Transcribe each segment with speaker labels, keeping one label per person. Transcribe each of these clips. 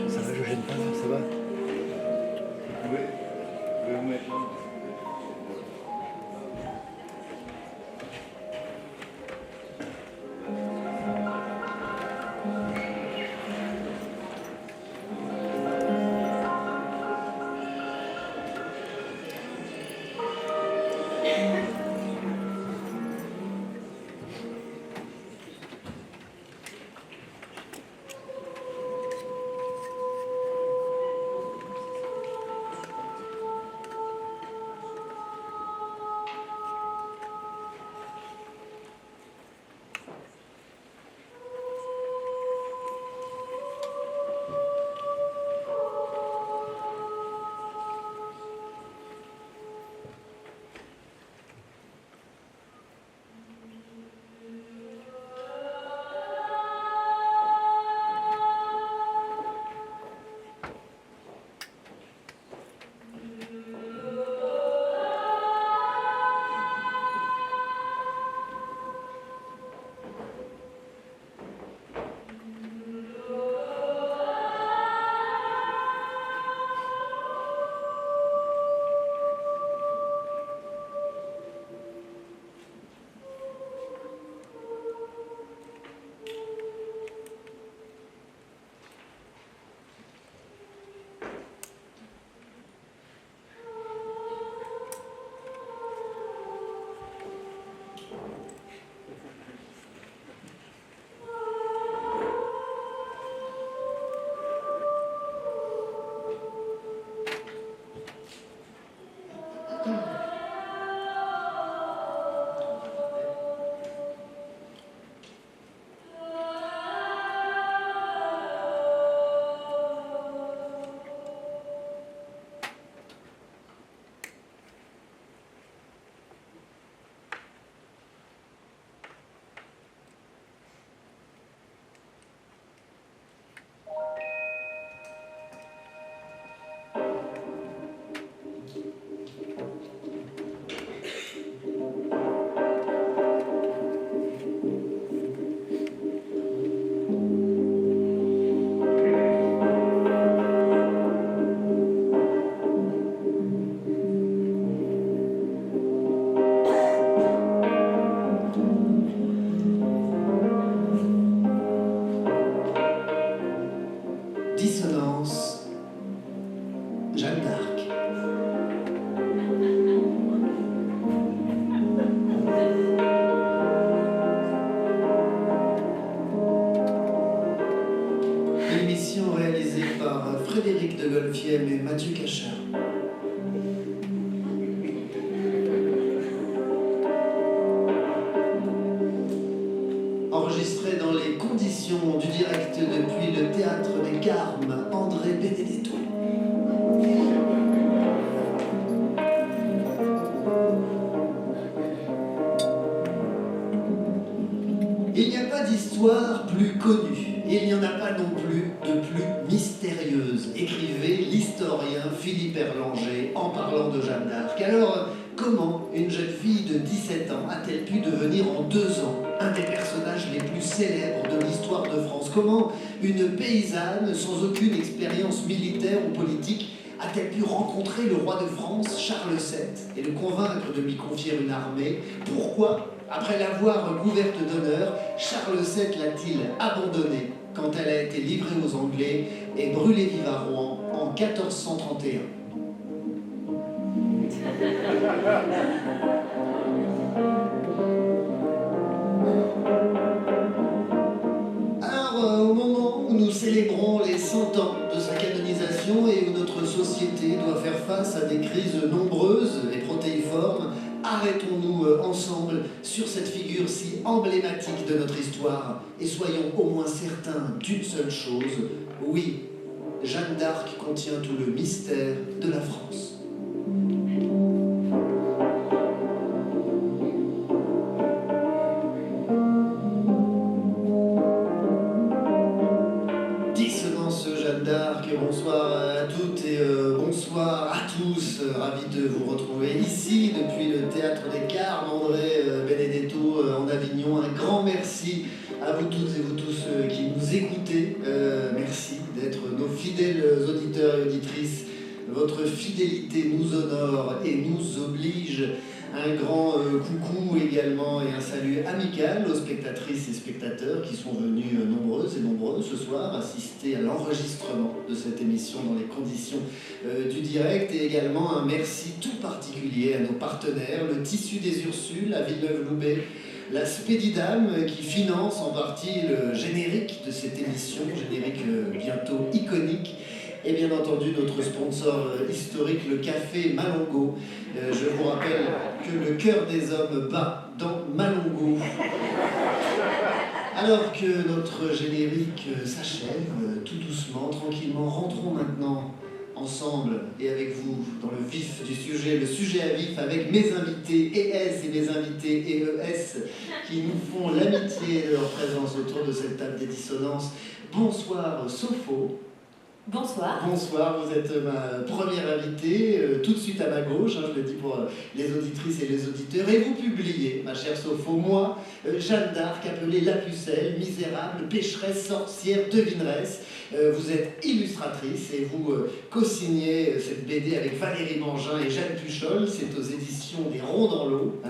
Speaker 1: Ça va, je gêne pas, ça va?
Speaker 2: Oui, je vais vous mettre là.
Speaker 3: Dissonance, Jeanne d'Arc. Une émission réalisée par Frédéric de Golfiem et Mathieu Cachard. Enregistré dans les conditions du direct depuis le théâtre des Carmes, André Benedetto. Il n'y a pas d'histoire plus connue, et il n'y en a pas non plus de plus mystérieuse, écrivait l'historien Philippe Erlanger en parlant de Jeanne d'Arc. Alors, comment une jeune fille de 17 ans a-t-elle pu devenir en 2 ans un des personnages les plus célèbres de l'histoire de France? Comment une paysanne sans aucune expérience militaire ou politique a-t-elle pu rencontrer le roi de France, Charles VII, et le convaincre de lui confier une armée? Pourquoi, après l'avoir couverte d'honneur, Charles VII l'a-t-il abandonnée quand elle a été livrée aux Anglais et brûlée vive à Rouen en 1431? Alors, au moment où nous célébrons les 100 ans de sa canonisation et où notre société doit faire face à des crises nombreuses et protéiformes, arrêtons-nous ensemble sur cette figure si emblématique de notre histoire et soyons au moins certains d'une seule chose, oui, Jeanne d'Arc contient tout le mystère de la France. depuis le Théâtre des Carmes, André Benedetto en Avignon. Un grand merci à vous toutes et vous tous qui nous écoutez. Merci d'être nos fidèles auditeurs et auditrices. Votre fidélité nous honore et nous oblige. Un grand coucou également et un salut amical aux spectatrices et spectateurs qui sont venus nombreuses et nombreux ce soir assister à l'enregistrement de cette émission dans les conditions du direct, et également un merci tout particulier à nos partenaires, le Tissu des Ursules à Villeneuve-Loubet, la Spédidam qui finance en partie le générique de cette émission, générique bientôt iconique. Et bien entendu, notre sponsor historique, le Café Malongo. Je vous rappelle que le cœur des hommes bat dans Malongo. Alors que notre générique s'achève, tout doucement, tranquillement, rentrons maintenant ensemble et avec vous dans le vif du sujet, le sujet à vif avec mes invités ES et mes invités EES qui nous font l'amitié de leur présence autour de cette table des dissonances. Bonsoir Sopho.
Speaker 4: Bonsoir.
Speaker 3: Bonsoir, vous êtes ma première invitée, tout de suite à ma gauche, je le dis pour les auditrices et les auditeurs, et vous publiez, ma chère Sopho, moi, Jeanne d'Arc, appelée La Pucelle, misérable, pécheresse, sorcière, devineresse. Vous êtes illustratrice et vous co-signez cette BD avec Valérie Mangin et Jeanne Puchol, c'est aux éditions des Ronds dans l'eau.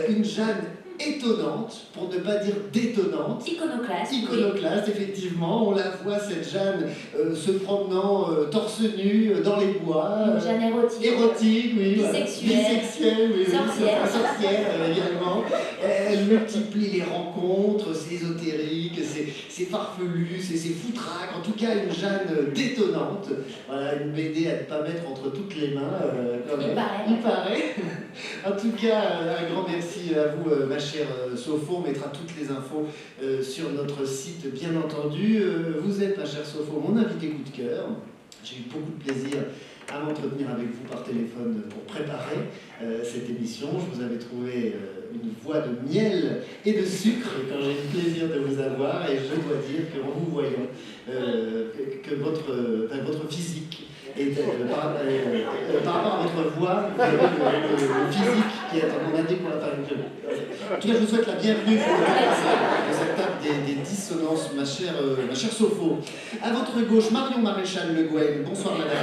Speaker 3: Une Jeanne étonnante, pour ne pas dire détonnante.
Speaker 4: Iconoclaste.
Speaker 3: Iconoclaste, oui. Effectivement. On la voit, cette Jeanne, se promenant torse nu dans les bois.
Speaker 4: Une Jeanne érotique.
Speaker 3: Érotique, oui.
Speaker 4: Bisexuelle.
Speaker 3: Bisexuelle, oui.
Speaker 4: Sorcière.
Speaker 3: Sorcière, également. Elle multiplie les rencontres, c'est ésotérique, c'est farfelu, c'est foutraque. En tout cas, une Jeanne détonnante. Voilà, une BD à ne pas mettre entre toutes les mains. Il paraît. En tout cas, un grand merci à vous, ma chère Sopho. On mettra toutes les infos sur notre site, bien entendu. Vous êtes, ma chère Sopho, mon invité coup de cœur. J'ai eu beaucoup de plaisir à m'entretenir avec vous par téléphone pour préparer cette émission. Je vous avais trouvé une voix de miel et de sucre quand j'ai eu le plaisir de vous avoir, et je dois dire qu'en vous voyant, que votre physique et par rapport à votre voix, le physique qui est en adéquat. En tout cas, je vous souhaite la bienvenue dans cette table des dissonances, ma chère Sopho. À votre gauche, Marion Maréchal Le Guen. Bonsoir, madame.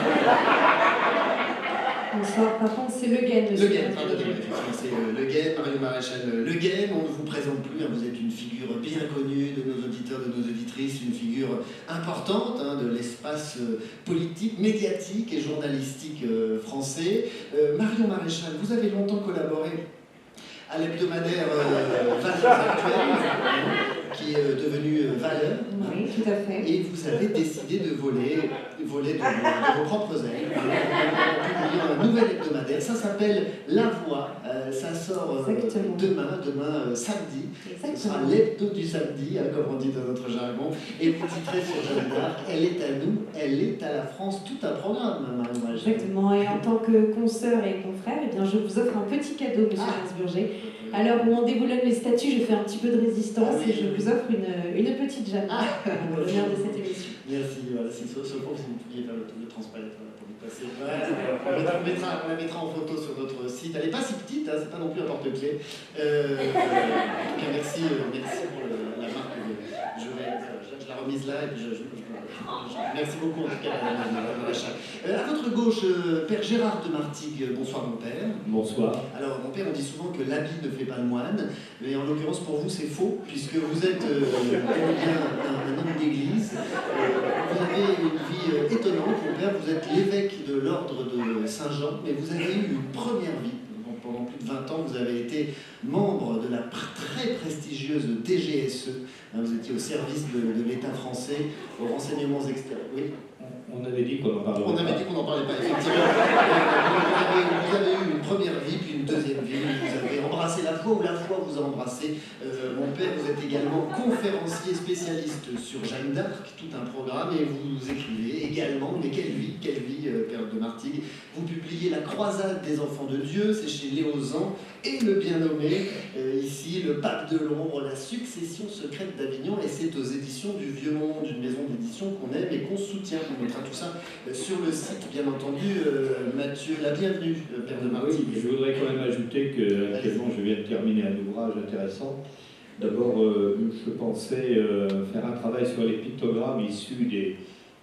Speaker 5: Bonsoir, par contre, c'est Le Guen.
Speaker 3: Le Guen, pardonnez-moi, effectivement, c'est Le Guen, Marion Maréchal Le Guen. On ne vous présente plus, vous êtes une figure bien connue de nos auditeurs, de nos auditrices, une figure importante de l'espace politique, médiatique et journalistique français. Marion Maréchal, vous avez longtemps collaboré à l'hebdomadaire Valeurs Actuelles, qui est devenu Valeurs.
Speaker 5: Oui, tout à fait.
Speaker 3: Et vous avez décidé de voler de vos propres ailes, en publiant un nouvel hebdomadaire. Ça s'appelle La Voix. Ça sort demain samedi.
Speaker 5: Exactement.
Speaker 3: Ce sera l'hebdo du samedi, comme on dit dans notre jargon. Et vous titrez sur Jeanne d'Arc, elle est à nous, elle est à la France, tout un programme, Marion.
Speaker 5: Exactement. Et en tant que consoeur et confrère, eh bien, je vous offre un petit cadeau, monsieur Gainsbourger. À l'heure où on déboulonne les statues, je fais un petit peu de résistance et je vous offre une petite Jeanne pour l'honneur de cette émission.
Speaker 3: Merci. Voilà, si vous pouviez faire le transparaître pour vous passer. On la mettra en photo sur notre site. Elle n'est pas si petite, c'est pas non plus un porte-clés. En tout cas, merci pour la marque. Je la remise là et puis merci beaucoup en tout cas, Madame Maréchal. À votre gauche, Père Gérard de Martigues. Bonsoir, mon père.
Speaker 1: Bonsoir.
Speaker 3: Alors, mon père, on dit souvent que l'habit ne fait pas le moine, mais en l'occurrence, pour vous, c'est faux, puisque vous êtes un homme d'église. Vous avez une vie étonnante, mon père. Vous êtes l'évêque de l'ordre de Saint-Jean, mais vous avez eu une première vie. Pendant plus de 20 ans, vous avez été membre de la très prestigieuse DGSE. Vous étiez au service de l'État français, aux renseignements extérieurs. Oui.
Speaker 1: On avait dit qu'on en parlait pas.
Speaker 3: On avait dit qu'on n'en parlait pas, effectivement. Vous avez eu une première vie, puis une deuxième vie. Vous avez embrassé la foi ou la foi vous a embrassé. Mon père, vous êtes également conférencier spécialiste sur Jeanne d'Arc, tout un programme, et vous écrivez également, mais quelle vie, Père de Martigues. Vous publiez La Croisade des enfants de Dieu, c'est chez Léozan, et le bien nommé, ici, Le Pape de l'ombre, la succession secrète d'Avignon, et c'est aux éditions du Vieux Monde, une maison d'édition qu'on aime et qu'on soutient. On mettra tout ça sur le site, bien entendu. Mathieu, la bienvenue, Père de Martigues.
Speaker 1: Oui, je voudrais quand même ajouter que actuellement je viens de terminer un ouvrage intéressant. D'abord, je pensais faire un travail sur les pictogrammes issus des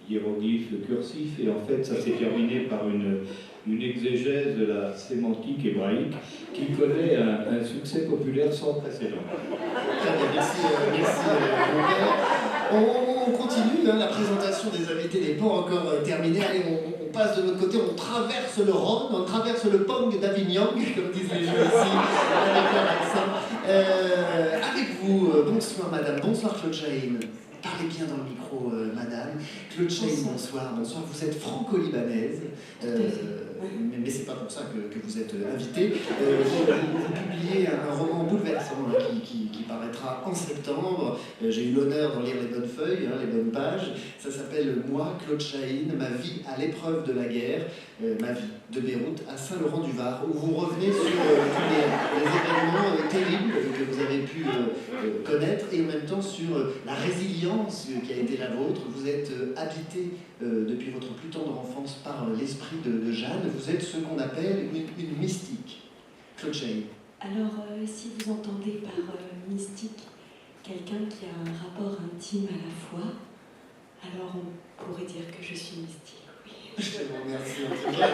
Speaker 1: hiéroglyphes cursifs, et en fait ça s'est terminé par une exégèse de la sémantique hébraïque qui connaît un succès populaire sans précédent.
Speaker 3: Très bien, merci, mon père. On continue, hein, la présentation des invités n'est pas encore terminée. Allez, on passe de l'autre côté, on traverse le Rhône, on traverse le Pong d'Avignon, comme disent les jeunes ici, avec leur accent. Avec vous, bonsoir madame, bonsoir Claude Chahine. Parlez bien dans le micro, madame. Claude Chahine, bonsoir. Bonsoir, vous êtes franco-libanaise. Mais c'est pas pour ça que vous êtes invité. Vous publiez un roman bouleversant qui paraîtra en septembre. J'ai eu l'honneur d'en lire les bonnes feuilles, les bonnes pages. Ça s'appelle Moi, Claude Chahine, ma vie à l'épreuve de la guerre, ma vie de Beyrouth à Saint-Laurent-du-Var, où vous revenez sur tous les événements terribles que vous avez pu connaître, et en même temps sur la résilience qui a été la vôtre. Vous êtes habité depuis votre plus tendre enfance par l'esprit de Jeanne. Vous êtes ce qu'on appelle une mystique. Claude Chahine.
Speaker 6: Alors, si vous entendez par mystique quelqu'un qui a un rapport intime à la foi, alors on pourrait dire que je suis mystique.
Speaker 3: Merci en tout cas.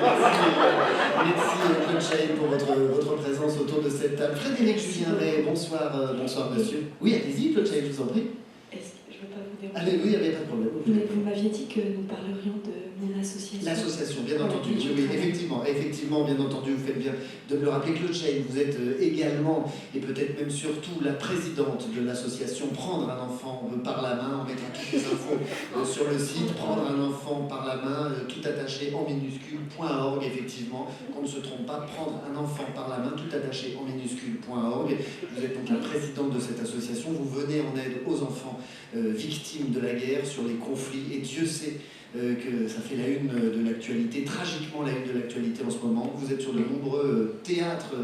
Speaker 3: Merci Claude Chahine pour votre présence autour de cette table. Frédéric Julien Ray, bonsoir, bonsoir monsieur. Oui, allez-y Claude Chahine, je vous en prie.
Speaker 6: Est-ce que je ne veux pas vous déranger?
Speaker 3: Allez, oui, il n'y avait pas de problème.
Speaker 6: Mais vous m'aviez dit que nous parlerions de mon association.
Speaker 3: L'association, bien entendu. Oui, effectivement, bien entendu, vous faites bien de me le rappeler. Claude Chahine, vous êtes également, et peut-être même surtout, la présidente de l'association Prendre un enfant par la main. On mettra toutes les infos sur le site. Prendre un enfant par la main, tout attaché en minuscule.org, effectivement. Qu'on ne se trompe pas, Prendre un enfant par la main, tout attaché en minuscule.org. Vous êtes donc la présidente de cette association. Vous venez en aide aux enfants victimes de la guerre, sur les conflits, et Dieu sait que ça fait la une de l'actualité, tragiquement la une de l'actualité en ce moment. Vous êtes sur de nombreux théâtres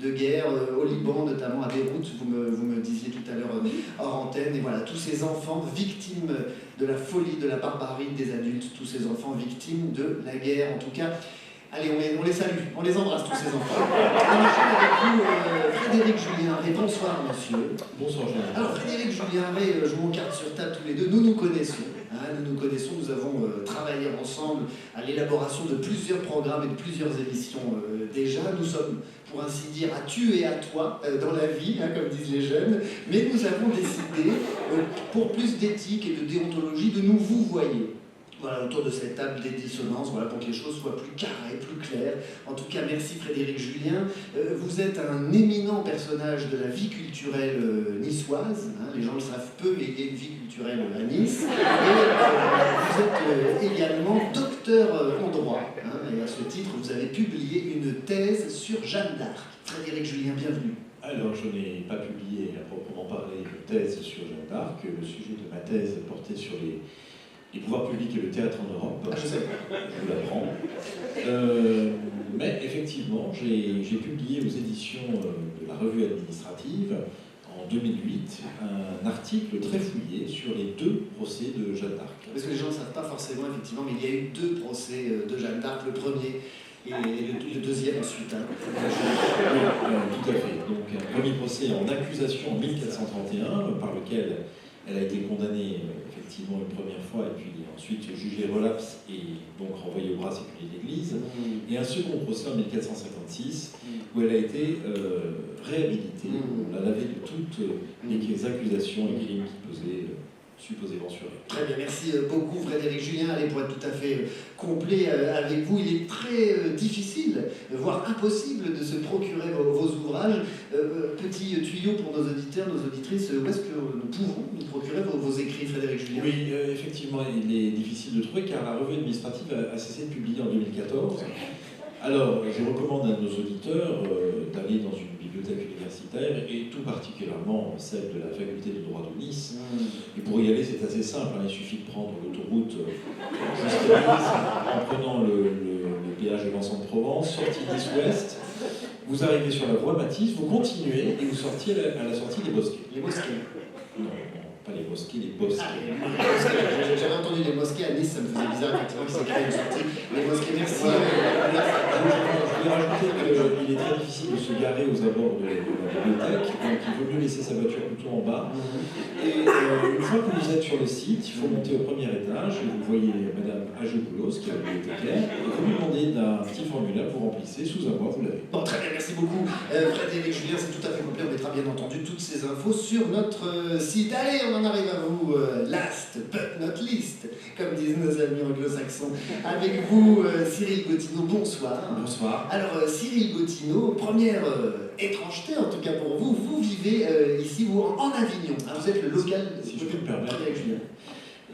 Speaker 3: de guerre, au Liban, notamment à Beyrouth, vous me disiez tout à l'heure hors antenne, et voilà, tous ces enfants victimes de la folie, de la barbarie des adultes, tous ces enfants victimes de la guerre, en tout cas. Allez, on les salue, on les embrasse tous ces enfants. On enchaîne avec vous, Frédéric Julien Ray. Bonsoir monsieur.
Speaker 1: Bonsoir Jean.
Speaker 3: Alors Frédéric Julien Ray, jouons cartes sur table tous les deux, nous nous connaissons. Nous avons travaillé ensemble à l'élaboration de plusieurs programmes et de plusieurs émissions déjà. Nous sommes, pour ainsi dire, à tu et à toi dans la vie, comme disent les jeunes, mais nous avons décidé, pour plus d'éthique et de déontologie, de nous vous voyer. Voilà, autour de cette table des dissonances, voilà, pour que les choses soient plus carrées, plus claires. En tout cas, merci Frédéric Julien. Vous êtes un éminent personnage de la vie culturelle niçoise. Les gens le savent peu, mais il y a une vie culturelle à Nice. Et vous êtes également docteur en droit. Et à ce titre, vous avez publié une thèse sur Jeanne d'Arc. Frédéric Julien, bienvenue.
Speaker 7: Alors, je n'ai pas publié à proprement parler une thèse sur Jeanne d'Arc. Le sujet de ma thèse portait sur les pouvoirs publics et le théâtre en Europe.
Speaker 3: Je sais.
Speaker 7: Je vous l'apprends. Mais effectivement, j'ai publié aux éditions de la Revue administrative, en 2008, un article très fouillé sur les 2 procès de Jeanne d'Arc.
Speaker 3: Parce que les gens ne savent pas forcément, effectivement, mais il y a eu 2 procès de Jeanne d'Arc, le premier et le deuxième ensuite.
Speaker 7: Oui, tout à fait. Donc, un premier procès en accusation en 1431, par lequel elle a été condamnée effectivement une première fois, et puis ensuite jugée relapse et donc renvoyée au bras séculier de l'Église. Et un second procès en 1456, où elle a été réhabilitée. On l'a lavée de toutes les accusations et crimes qui pesaient supposément sur elle.
Speaker 3: Très bien, merci beaucoup Frédéric Julien. Allez, pour être tout à fait complet avec vous, il est très difficile, voire impossible de se procurer vos ouvrages. Petit tuyau pour nos auditeurs, nos auditrices, où est-ce que nous pouvons nous procurer vos écrits, Frédéric Julien?
Speaker 7: Oui, effectivement, il est difficile de trouver car la Revue administrative a cessé de publier en 2014. Alors, je recommande à nos auditeurs d'aller dans une bibliothèque universitaire universitaires, et tout particulièrement celle de la faculté de droit de Nice. Et pour y aller, c'est assez simple, hein, il suffit de prendre l'autoroute jusqu'à Nice, en prenant le péage de Vincent de Provence, sortie Nice-Ouest, vous arrivez sur la voie Matisse, vous continuez et vous sortiez à la sortie des Bosquets.
Speaker 3: Les mosquées.
Speaker 7: Non, pas les Bosquets, les Bosquets.
Speaker 3: J'avais entendu les mosquées à Nice, ça me faisait bizarre effectivement qu'ils aient créé une sortie. Les mosquées, merci.
Speaker 7: Je voulais rajouter qu'il est très difficile de se garer aux abords de la bibliothèque, donc il vaut mieux laisser sa voiture plutôt en bas. Et une fois que vous êtes sur le site, il faut monter au premier étage, et vous voyez Madame Ajopoulos, qui est la bibliothécaire, et vous lui demandez d'un petit formulaire, vous remplissez, sous un mois, vous l'avez.
Speaker 3: Bon, très bien, merci beaucoup. Frédéric Julien, c'est tout à fait complet. On mettra bien entendu toutes ces infos sur notre site. Allez, on en arrive à vous. Last but not least, comme disent nos amis anglo-saxons. Avec vous, Cyril Gottineau, bonsoir.
Speaker 8: Bonsoir.
Speaker 3: Alors, Cyril Gottineau, première étrangeté, en tout cas pour vous, vous vivez ici, vous, en Avignon. Ah, vous êtes le local de
Speaker 7: Si je peux me permettre,
Speaker 3: Frédéric Julien.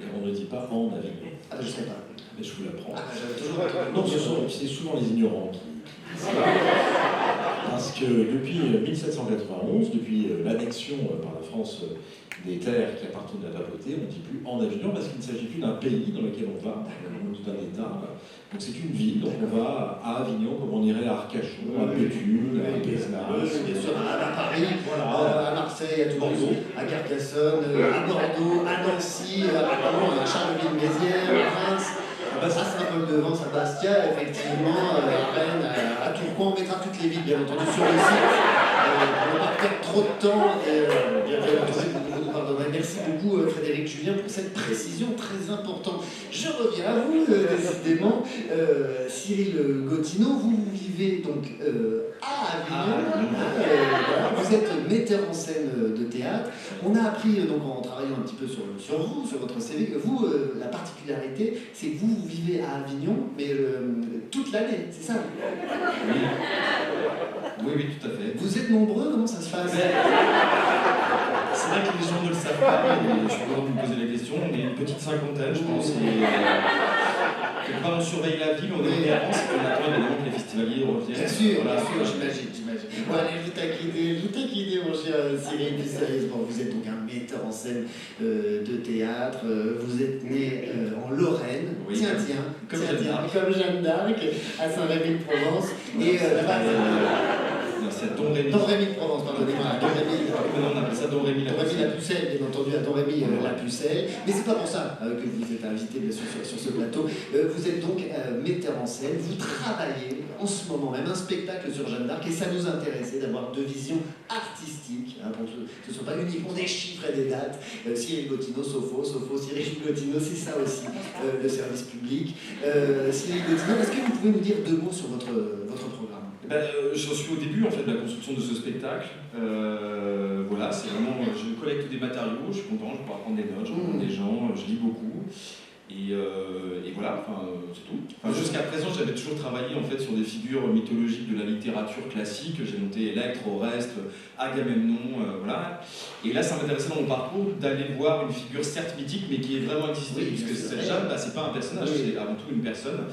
Speaker 7: et on ne dit pas en Avignon.
Speaker 3: Ah, je sais pas.
Speaker 7: Mais je vous l'apprends.
Speaker 3: Ah, j'avais toujours entendu.
Speaker 7: Non, c'est souvent les ignorants qui disent ça. Parce que depuis 1791, depuis l'annexion par la France des terres qui appartenaient à la papauté, on ne dit plus en Avignon parce qu'il ne s'agit plus d'un pays dans lequel on va, ou d'un État. Donc c'est une ville, donc on va à Avignon comme on irait à Arcachon, à Béthune, à Pézenas.
Speaker 3: Bien sûr, à Paris,
Speaker 7: Voilà.
Speaker 3: à Marseille, à Toulouse, à Carcassonne, à Bordeaux, à Nancy, à Charleville-Mézières, à Reims, à Saint-Paul-de-Vence, à Bastia, effectivement, à Rennes, à Tourcoing. On mettra toutes les villes, bien entendu, sur le site. On ne va pas perdre trop de temps. Bien entendu, vous nous pardonnerez. Merci beaucoup, Frédéric Julien, pour cette précision très importante. Je reviens à vous, décidément. Cyril Gottineau, vous vivez donc à Avignon. Voilà, vous êtes metteur en scène de théâtre. On a appris, donc en travaillant un petit peu sur vous, sur votre CV, que vous, la particularité, c'est que vous vivez à Avignon, mais toute l'année, c'est ça?
Speaker 8: Oui, tout à fait.
Speaker 3: Vous êtes nombreux, comment ça se passe?
Speaker 8: C'est vrai que les gens ne le savent pas, et je suis content de me poser la question. On est une petite cinquantaine, je pense. Et quelque part, on surveille la ville, on est en errance, et on attend évidemment que les festivaliers reviennent.
Speaker 3: Bien sûr,
Speaker 8: Voilà.
Speaker 3: j'imagine. Bon, allez, vous taquinez, mon cher Cyril, plus sérieusement. Vous êtes donc un metteur en scène de théâtre. Vous êtes né en Lorraine.
Speaker 8: Oui, comme
Speaker 3: Jeanne d'Arc, à Saint-Rémy-de-Provence. Et là-bas,
Speaker 8: Non, c'est à Don Rémy.
Speaker 3: Don Rémy de Provence, pardonnez-moi. Don Rémy.
Speaker 8: Maintenant, on appelle ça Don Rémy la
Speaker 3: Don Rémy
Speaker 8: Pucelle.
Speaker 3: la Pucelle, bien entendu, à Don Rémy la Pucelle. Mais c'est pas pour ça que vous êtes invité, bien sûr, sur ce plateau. Vous êtes donc metteur en scène. Vous travaillez en ce moment même un spectacle sur Jeanne d'Arc et ça nous intéressait d'avoir deux visions artistiques. Hein, pour que ce ne soit pas uniquement des chiffres et des dates. Cyril Gottineau, Sopho, Cyril Gottineau, c'est ça aussi, le service public. Cyril Gottineau, est-ce que vous pouvez nous dire deux mots sur votre programme?
Speaker 8: J'en suis au début en fait de la construction de ce spectacle. Voilà, c'est vraiment, je collecte des matériaux, je suis content, je pourrais prendre des notes, je rencontre des gens, je lis beaucoup. Et voilà, c'est tout. Jusqu'à présent, j'avais toujours travaillé en fait sur des figures mythologiques de la littérature classique. J'ai monté Electre, Oreste, Agamemnon, voilà. Et là, ça m'intéressait dans mon parcours d'aller voir une figure certes mythique, mais qui est vraiment existée, puisque cette Jeanne, c'est pas un personnage, c'est avant tout une personne.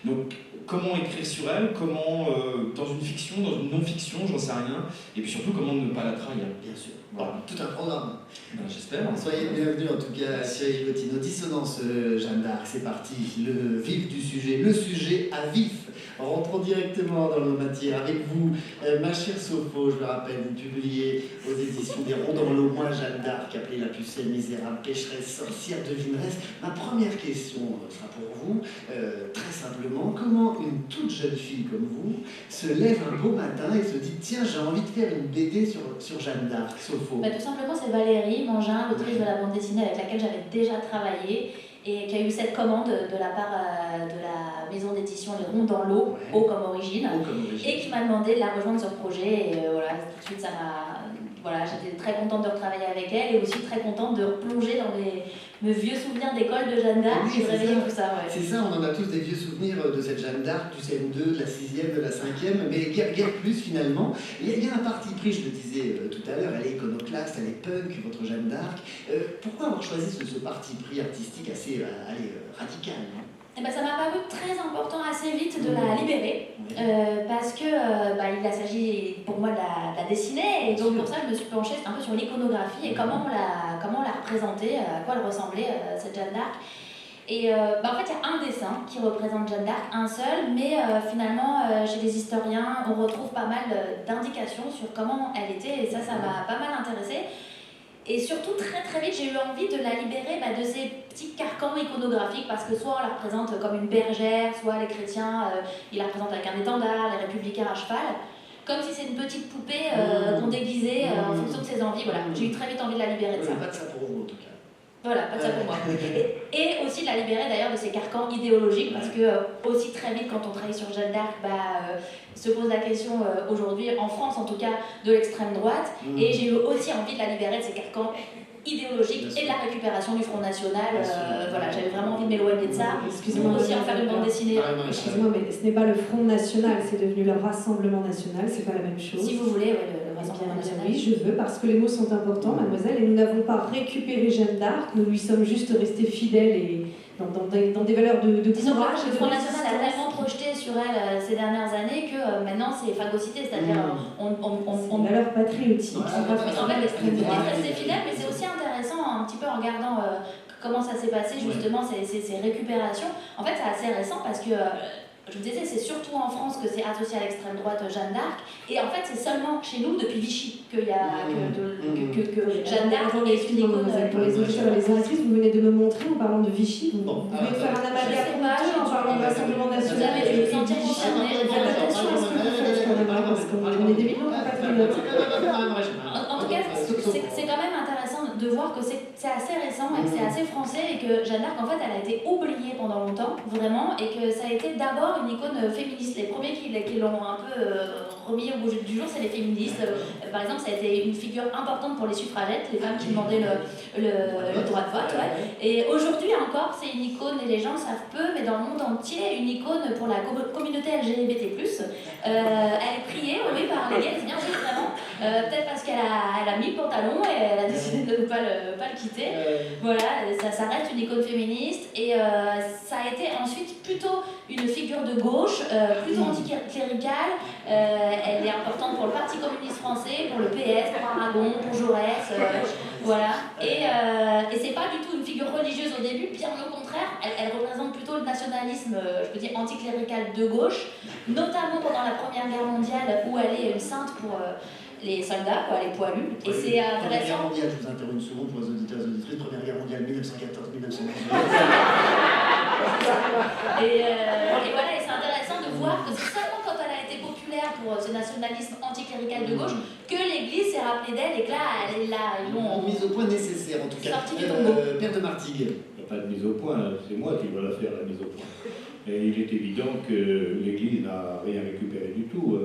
Speaker 8: Donc, comment écrire sur elle, comment, dans une fiction, dans une non-fiction, j'en sais rien, et puis surtout, comment ne pas la trahir.
Speaker 3: Bien sûr.
Speaker 8: Voilà.
Speaker 3: Tout un programme.
Speaker 8: J'espère.
Speaker 3: Soyez bienvenus en tout cas, Cyril Gottineau. Dissonance Jeanne d'Arc, c'est parti. Le vif du sujet, le sujet à vif. Rentrons directement dans nos matières avec vous, ma chère Sopho. Je le rappelle, vous publiez aux éditions des Ronds dans l'eau, moi Jeanne d'Arc, appelée la pucelle misérable, pécheresse, sorcière, devineresse. Ma première question sera pour vous, très simplement. Comment une toute jeune fille comme vous se lève un beau matin et se dit tiens, j'ai envie de faire une BD sur Jeanne d'Arc, Sopho?
Speaker 4: Tout simplement, c'est Valérie Mangin, l'autrice de la bande dessinée avec laquelle j'avais déjà travaillé et qui a eu cette commande de la part de la maison d'édition Les Ronds dans l'eau, Eau comme origine, et qui m'a demandé de la rejoindre sur le projet. Et voilà, tout de suite, ça m'a... Voilà, j'étais très contente de retravailler avec elle et aussi très contente de replonger dans mes vieux souvenirs d'école de Jeanne d'Arc et de réveiller tout ça. Ouais.
Speaker 3: C'est ça, on en a tous des vieux souvenirs de cette Jeanne d'Arc, du CM2, de la 6e, de la 5e, mais guère plus finalement. Il y a un parti pris, je le disais tout à l'heure, elle est iconoclaste, elle est punk, votre Jeanne d'Arc. Pourquoi avoir choisi ce parti pris artistique assez radical?
Speaker 4: Eh ben, ça m'a paru très important assez vite de la libérer, parce que il s'agit pour moi de la dessiner, et donc pour ça je me suis penchée un peu sur l'iconographie et comment on la représentait, à quoi elle ressemblait, cette Jeanne d'Arc. Et en fait, il y a un dessin qui représente Jeanne d'Arc, un seul, mais finalement, chez les historiens, on retrouve pas mal d'indications sur comment elle était, et ça m'a pas mal intéressée. Et surtout, très très vite, j'ai eu envie de la libérer de ces petits carcans iconographiques, parce que soit on la représente comme une bergère, soit les chrétiens, ils la représentent avec un étendard, les républicains à cheval, comme si c'est une petite poupée qu'on déguisait en fonction de ses envies. Voilà, j'ai eu très vite envie de la libérer de ça.
Speaker 3: Pas de ça pour vous en tout cas.
Speaker 4: Voilà, pas de ça pour moi. Et aussi de la libérer d'ailleurs de ces carcans idéologiques, parce que aussi très vite, quand on travaille sur Jeanne d'Arc, se pose la question aujourd'hui, en France en tout cas, de l'extrême droite. Et j'ai eu aussi envie de la libérer de ces carcans idéologique et de la récupération du Front National. Voilà, j'avais vraiment envie de m'éloigner de ça.
Speaker 5: Excusez-moi,
Speaker 4: aussi en faire une bande dessinée.
Speaker 5: Excusez-moi, mais ce n'est pas le Front National, c'est devenu le Rassemblement National, c'est pas la même chose.
Speaker 4: Si vous voulez, le Rassemblement National.
Speaker 5: Oui, je veux, parce que les mots sont importants, mademoiselle, et nous n'avons pas récupéré Jeanne d'Arc, nous lui sommes juste restés fidèles et dans des valeurs de courage.
Speaker 4: Le Front National a tellement projeté sur elle ces dernières années que maintenant c'est phagocyté, c'est-à-dire
Speaker 5: on valeurs patriotiques.
Speaker 4: En fait, l'extrême droite est restée fidèle, mais c'est aussi intéressant un petit peu en regardant comment ça s'est passé justement ces récupérations. En fait, c'est assez récent parce que je vous disais, c'est surtout en France que c'est associé à l'extrême droite Jeanne d'Arc, et en fait c'est seulement chez nous depuis Vichy que Jeanne d'Arc est une icône.
Speaker 5: Pour les auditeurs et les auditrices, vous venez de me montrer en parlant de Vichy, vous pouvez faire un amalgame en parlant du Rassemblement National.
Speaker 4: Vous avez dû vous sentir concerné.
Speaker 5: Faites attention à ce que vous faites quand même, parce qu'on est des millions de patriotes.
Speaker 4: En tout cas, c'est quand même intéressant de voir que c'est assez récent et que c'est assez français, et que Jeanne d'Arc en fait elle a été oubliée pendant longtemps, vraiment, et que ça a été d'abord une icône féministe. Les premiers qui l'ont un peu remis au goût du jour, c'est les féministes. Par exemple, ça a été une figure importante pour les suffragettes, les femmes qui demandaient le droit de vote. Ouais. Et aujourd'hui encore, c'est une icône, et les gens le savent peu, mais dans le monde entier, une icône pour la communauté LGBT+. Elle est priée, oui, par les gays, bien oui, vraiment. Peut-être parce qu'elle a mis le pantalon et elle a décidé de ne pas le quitter. Voilà, ça reste une icône féministe, et ça a été ensuite plutôt une figure de gauche, plutôt anticléricale. Elle est importante pour le Parti communiste français, pour le PS, pour Aragon, pour Jaurès, voilà. Et c'est pas du tout une figure religieuse au début, bien au contraire, elle représente plutôt le nationalisme, je peux dire anticlérical de gauche, notamment pendant la Première Guerre mondiale, où elle est une sainte pour les soldats, les poilus. Et c'est intéressant.
Speaker 3: Première Guerre mondiale, je vous interromps une seconde pour les auditeurs et les auditrices. Première Guerre mondiale, 1914-1918.
Speaker 4: Et voilà, et c'est intéressant de voir que c'est seulement quand elle a été populaire pour ce nationalisme anticlérical de gauche que l'Église s'est rappelée d'elle, et que là, ils l'ont
Speaker 3: mise au point nécessaire, en tout cas.
Speaker 4: Sorti du tombeau.
Speaker 3: Père de Martigues.
Speaker 1: Il n'y a pas de mise au point, c'est moi qui vais la faire, la mise au point. Et il est évident que l'Église n'a rien récupéré du tout.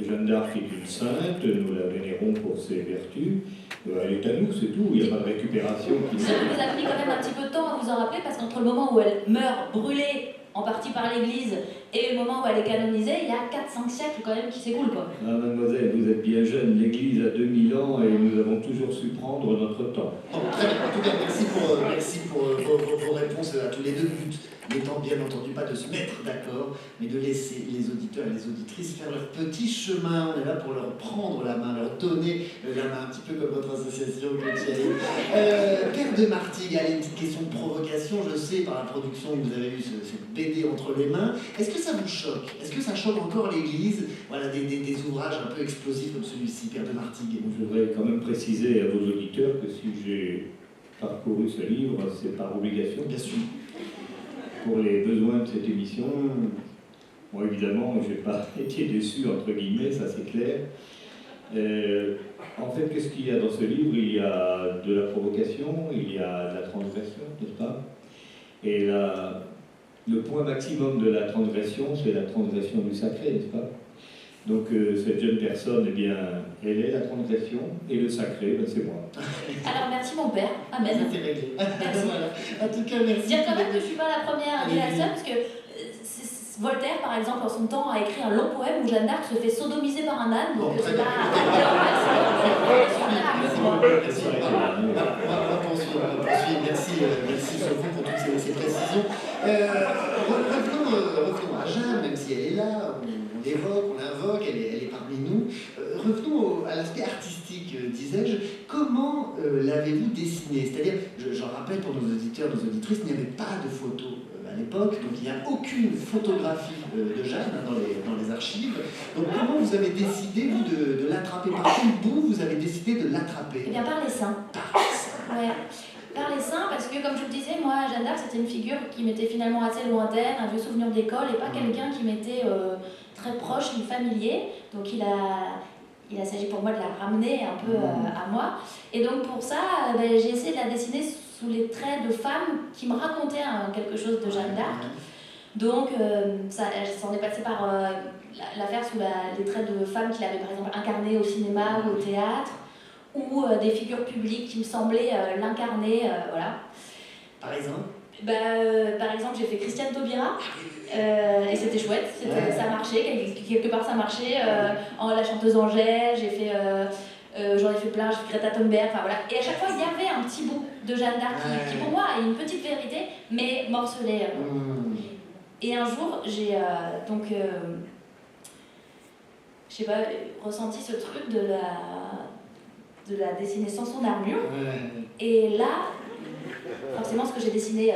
Speaker 1: Jeanne d'Arc est une sainte, nous la vénérons pour ses vertus. Elle est à nous, c'est tout, il n'y a pas de récupération.
Speaker 4: Vous avez mis quand même un petit peu de temps à vous en rappeler, parce qu'entre le moment où elle meurt brûlée en partie par l'Église et le moment où elle est canonisée, il y a 4-5 siècles quand même qui s'écoulent, quoi.
Speaker 1: Ah, mademoiselle, vous êtes bien jeune, l'Église a 2000 ans et nous avons toujours su prendre notre temps.
Speaker 3: Très bien, en tout cas, merci pour vos réponses à tous les deux. Le but n'étant bien entendu pas de se mettre d'accord, mais de laisser les auditeurs et les auditrices faire leur petit chemin. On est là pour leur prendre la main, leur donner la main, un petit peu comme votre association, Père de Martigues, allez, une petite question de provocation. Je sais, par la production, que vous avez eu cette BD entre les mains. Est-ce que ça vous choque? Est-ce que ça choque encore l'Église? Voilà, des ouvrages un peu explosifs comme celui-ci, Père de Martigues.
Speaker 1: Je voudrais quand même préciser à vos auditeurs que si j'ai parcouru ce livre, c'est par obligation.
Speaker 3: Bien sûr.
Speaker 1: Pour les besoins de cette émission, bon, évidemment, je n'ai pas été déçu, entre guillemets, ça c'est clair. En fait, qu'est-ce qu'il y a dans ce livre? Il y a de la provocation, il y a de la transgression, n'est-ce pas? Et le point maximum de la transgression, c'est la transgression du sacré, n'est-ce pas? Donc cette jeune personne, eh bien, elle est la transgression, et le sacré, ben, c'est moi.
Speaker 4: Alors merci mon père, amen.
Speaker 3: C'était réglé.
Speaker 4: Merci.
Speaker 3: Voilà. En tout cas, merci.
Speaker 4: Dire quand même que je ne suis pas la première ni la seule, parce que Voltaire, par exemple, en son temps, a écrit un long poème où Jeanne d'Arc se fait sodomiser par un âne, donc c'est pas...
Speaker 3: Merci. On va poursuivre. Merci Sophie pour toutes ces précisions. Revenons à Jeanne, même si elle est là, on l'évoque, on l'invoque, elle est parmi nous. Revenons à l'aspect artistique, disais-je. Comment l'avez-vous dessiné? C'est-à-dire, j'en rappelle pour nos auditeurs, nos auditrices, il n'y avait pas de photos à l'époque, donc il n'y a aucune photographie de Jeanne dans les archives. Donc comment vous avez décidé, vous, de l'attraper? Par quel bout vous avez décidé de l'attraper?
Speaker 4: Eh bien, par les seins.
Speaker 3: Par les seins.
Speaker 4: Ouais. Par les seins, parce que comme je vous le disais, moi, Jeanne d'Arc, c'était une figure qui m'était finalement assez lointaine, un vieux souvenir d'école, et pas quelqu'un qui m'était très proche ni familier. Donc il a s'agi pour moi de la ramener un peu à moi. Et donc pour ça, j'ai essayé de la dessiner sous les traits de femmes qui me racontaient quelque chose de Jeanne d'Arc. Donc ça s'en est passé par la faire sous les traits de femmes qu'il avait par exemple incarnées au cinéma ou au théâtre, ou des figures publiques qui me semblaient l'incarner, voilà.
Speaker 3: Par exemple
Speaker 4: par exemple, j'ai fait Christiane Taubira, et c'était chouette, ça marchait, quelque part ça marchait. La chanteuse Angèle, j'en ai fait plein, j'ai fait Greta Thunberg, enfin voilà. Et à chaque fois, il y avait un petit bout de Jeanne d'Arc qui pour moi a une petite vérité, mais morcelée. Et un jour, j'ai je sais pas, ressenti ce truc de la dessiner sans son armure. Et là, forcément, ce que j'ai dessiné,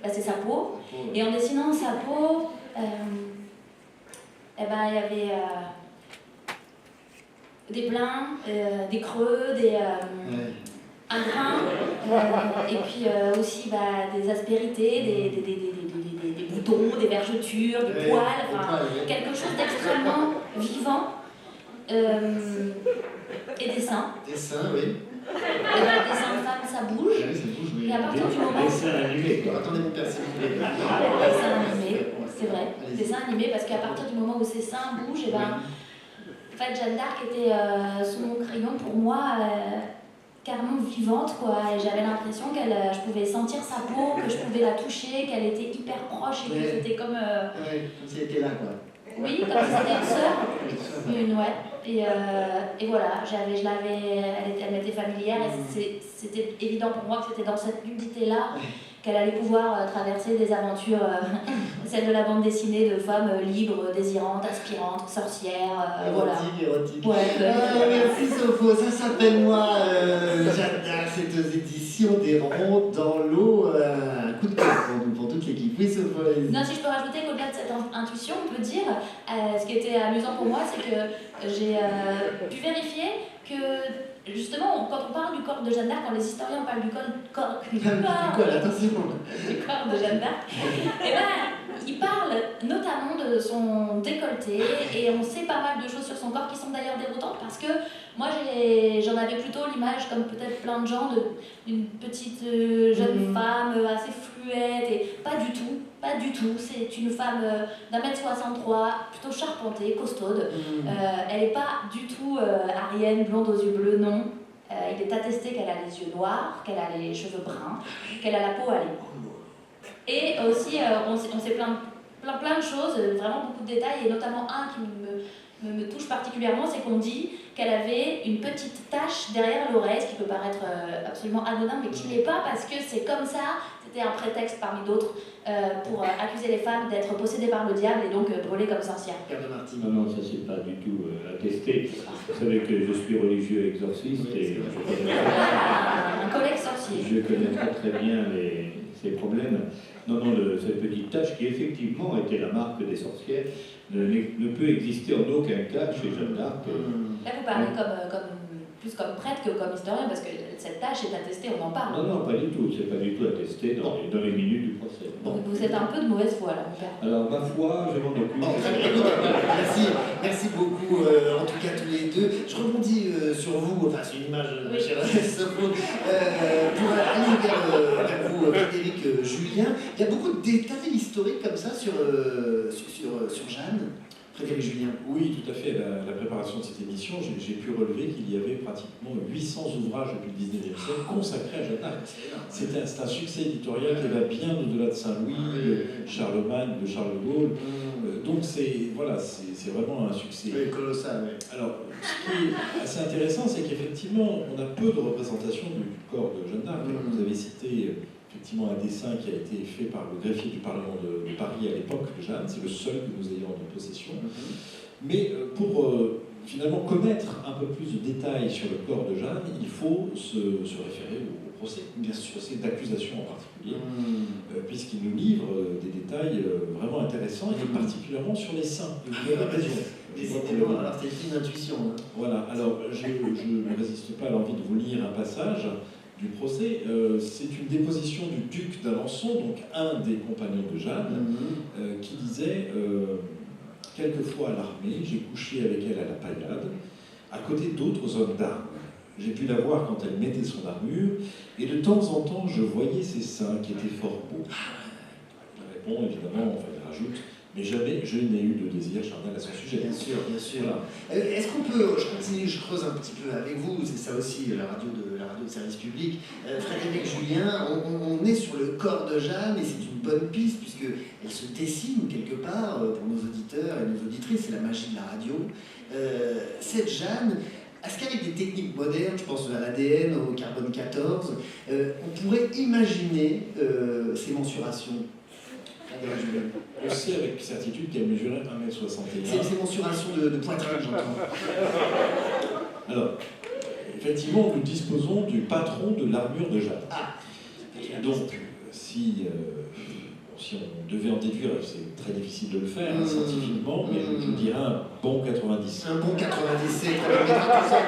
Speaker 4: c'est sa peau. Et en dessinant sa peau, il y avait des pleins, des creux, un grain, et puis aussi des aspérités, des boutons, des vergetures, des poils, quelque chose d'extrêmement vivant. Et des seins.
Speaker 3: Des seins, oui.
Speaker 4: Des seins de femme, ça bouge.
Speaker 3: Oui, ça bouge, oui.
Speaker 4: Et à partir du moment.
Speaker 1: Des seins animés, quoi.
Speaker 3: Attendez, mon père, s'il vous plaît.
Speaker 4: Des seins animés, c'est vrai. Des seins animés, parce qu'à partir du moment où ces seins bougent, en fait, Jeanne d'Arc était sous mon crayon pour moi carrément vivante, quoi. Et j'avais l'impression je pouvais sentir sa peau, que je pouvais la toucher, qu'elle était hyper proche et que c'était comme.
Speaker 3: Comme si elle était là, quoi.
Speaker 4: Oui, comme si c'était une sœur. Et voilà, elle m'était familière et c'était évident pour moi que c'était dans cette nudité-là qu'elle allait pouvoir traverser des aventures, celles de la bande dessinée de femmes libres, désirantes, aspirantes, sorcières,
Speaker 3: Érotique.
Speaker 4: Ouais,
Speaker 3: merci Sopho, ça s'appelle moi, Jeanne d'Arc, cette édition des ronds dans l'eau, un coup de cœur pour toute l'équipe. Oui Sopho.
Speaker 4: Non, si je peux rajouter qu'au-delà de cette intuition, on peut dire, ce qui était amusant pour moi, c'est que j'ai pu vérifier que justement, quand on parle du corps de Jeanne d'Arc, quand les historiens parlent du corps de Jeanne d'Arc, ils parlent notamment de son décolleté et on sait pas mal de choses sur son corps qui sont d'ailleurs déroutantes parce que moi j'en avais plutôt l'image, comme peut-être plein de gens, d'une petite jeune femme assez fluette et pas du tout. C'est une femme d'1m63, plutôt charpentée, costaude. Elle n'est pas du tout arienne, blonde aux yeux bleus, non. Il est attesté qu'elle a les yeux noirs, qu'elle a les cheveux bruns, qu'elle a la peau hâlée. Et aussi, on sait plein de choses, vraiment beaucoup de détails, et notamment un qui me touche particulièrement, c'est qu'on dit qu'elle avait une petite tache derrière l'oreille, ce qui peut paraître absolument anodin, mais qui n'est pas, parce que c'est comme ça, c'était un prétexte parmi d'autres pour accuser les femmes d'être possédées par le diable et donc brûlées comme sorcières.
Speaker 1: Non, ça c'est pas du tout attesté. Vous savez que je suis religieux exorciste et
Speaker 4: un collègue sorcier.
Speaker 1: Je connais pas très bien ces problèmes. Non, cette petite tache qui effectivement était la marque des sorcières ne peut exister en aucun cas chez Jeanne d'Arc.
Speaker 4: Là vous parlez plus comme prêtre que comme historien, parce que cette tâche est attestée, on en parle.
Speaker 1: Non, pas du tout, c'est pas du tout attesté dans les minutes du procès.
Speaker 4: Donc vous êtes un peu de mauvaise foi là, mon père.
Speaker 1: Alors ma foi, je m'en occupe.
Speaker 3: Merci beaucoup, en tout cas tous les deux. Je rebondis sur vous, enfin c'est une image, chère Sopho, pour aller vers vous, Frédéric Julien. Il y a beaucoup de détails historiques comme ça sur Jeanne. Frédéric Julien.
Speaker 7: Oui, tout à fait. La préparation de cette émission, j'ai pu relever qu'il y avait pratiquement 800 ouvrages depuis le 19e siècle consacrés à Jeanne d'Arc. C'est un succès éditorial qui va bien au-delà de Saint-Louis, de Charlemagne, de Charles de Gaulle. Donc c'est vraiment un succès.
Speaker 3: Oui, colossal. Oui.
Speaker 7: Alors, ce qui est assez intéressant, c'est qu'effectivement, on a peu de représentation du corps de Jeanne d'Arc. Vous avez cité effectivement un dessin qui a été fait par le greffier du Parlement de Paris à l'époque de Jeanne. C'est le seul que nous ayons en possession. Mais pour finalement connaître un peu plus de détails sur le corps de Jeanne, il faut se référer au procès, bien sûr, procès d'accusation en particulier, puisqu'il nous livre des détails vraiment intéressants, et particulièrement sur les seins. Vous avez raison.
Speaker 3: Alors c'est une intuition. Hein.
Speaker 7: Voilà, alors je ne résiste pas à l'envie de vous lire un passage du procès. C'est une déposition du duc d'Alençon, donc un des compagnons de Jeanne, qui disait quelquefois à l'armée, j'ai couché avec elle à la paillade, à côté d'autres hommes d'armes. J'ai pu la voir quand elle mettait son armure, et de temps en temps, je voyais ses seins qui étaient fort beaux. Il répond, évidemment, enfin, il rajoute, mais jamais je n'ai eu de désir charnel à son sujet.
Speaker 3: Bien sûr, bien sûr. Voilà. Est-ce qu'on peut, je continue, je creuse un petit peu avec vous, c'est ça aussi la radio de service public. Frédéric Julien, on est sur le corps de Jeanne, et c'est une bonne piste, puisqu'elle se dessine quelque part, pour nos auditeurs et nos auditrices, c'est la magie de la radio. Cette Jeanne, est-ce qu'avec des techniques modernes, je pense à l'ADN, au carbone 14, on pourrait imaginer ces mensurations?
Speaker 7: On sait avec certitude qu'elle mesurait 1m61.
Speaker 3: C'est ces mensurations de poitrine, j'entends.
Speaker 7: Alors, effectivement, nous disposons du patron de l'armure de Jeanne. Donc, si on devait en déduire, c'est très difficile de le faire scientifiquement, mais je dirais un bon 90.
Speaker 3: Un bon 90, c'est on mettra tout ça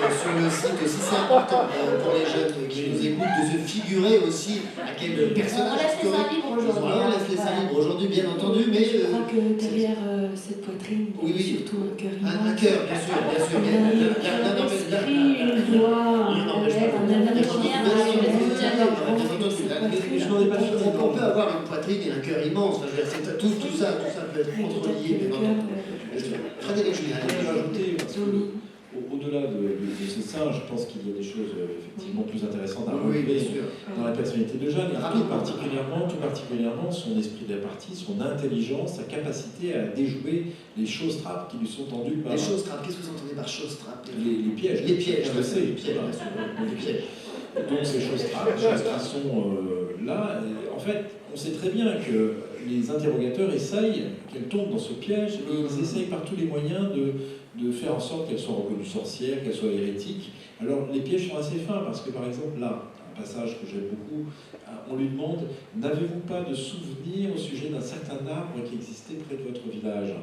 Speaker 3: sur le site aussi. C'est important pour les jeunes qui nous écoutent de se figurer aussi à quel personnage historique.
Speaker 4: On laisse les seins libres aujourd'hui.
Speaker 3: On laisse les seins libres aujourd'hui, bien entendu, mais
Speaker 6: je crois que derrière cette poitrine, il y a surtout un cœur immense.
Speaker 3: Un cœur, bien sûr, bien sûr.
Speaker 5: Un esprit, une voix, un lèvre, un
Speaker 3: on peut avoir une poitrine et un cœur immense. Tout ça peut être entrelié. Frédéric Julien,
Speaker 7: au-delà de ces seins, je pense qu'il y a des choses effectivement plus intéressantes à relever dans la personnalité de Jeanne, et tout particulièrement son esprit de répartie, son intelligence, sa capacité à déjouer les choses-trappes qui lui sont tendues par...
Speaker 3: Les choses-trappes, qu'est-ce que vous entendez par choses-trappes?
Speaker 7: Les pièges.
Speaker 3: Les pièges,
Speaker 7: je le sais.
Speaker 3: Les pièges, bien sûr. Les pièges.
Speaker 7: Donc ces choses-trappes, qui sont là, en fait, on sait très bien que les interrogateurs essayent qu'elle tombe dans ce piège, et ils essayent par tous les moyens de faire en sorte qu'elle soit reconnue sorcière, qu'elle soit hérétique. Alors les pièges sont assez fins, parce que par exemple là, un passage que j'aime beaucoup, on lui demande « N'avez-vous pas de souvenir au sujet d'un certain arbre qui existait près de votre village ?»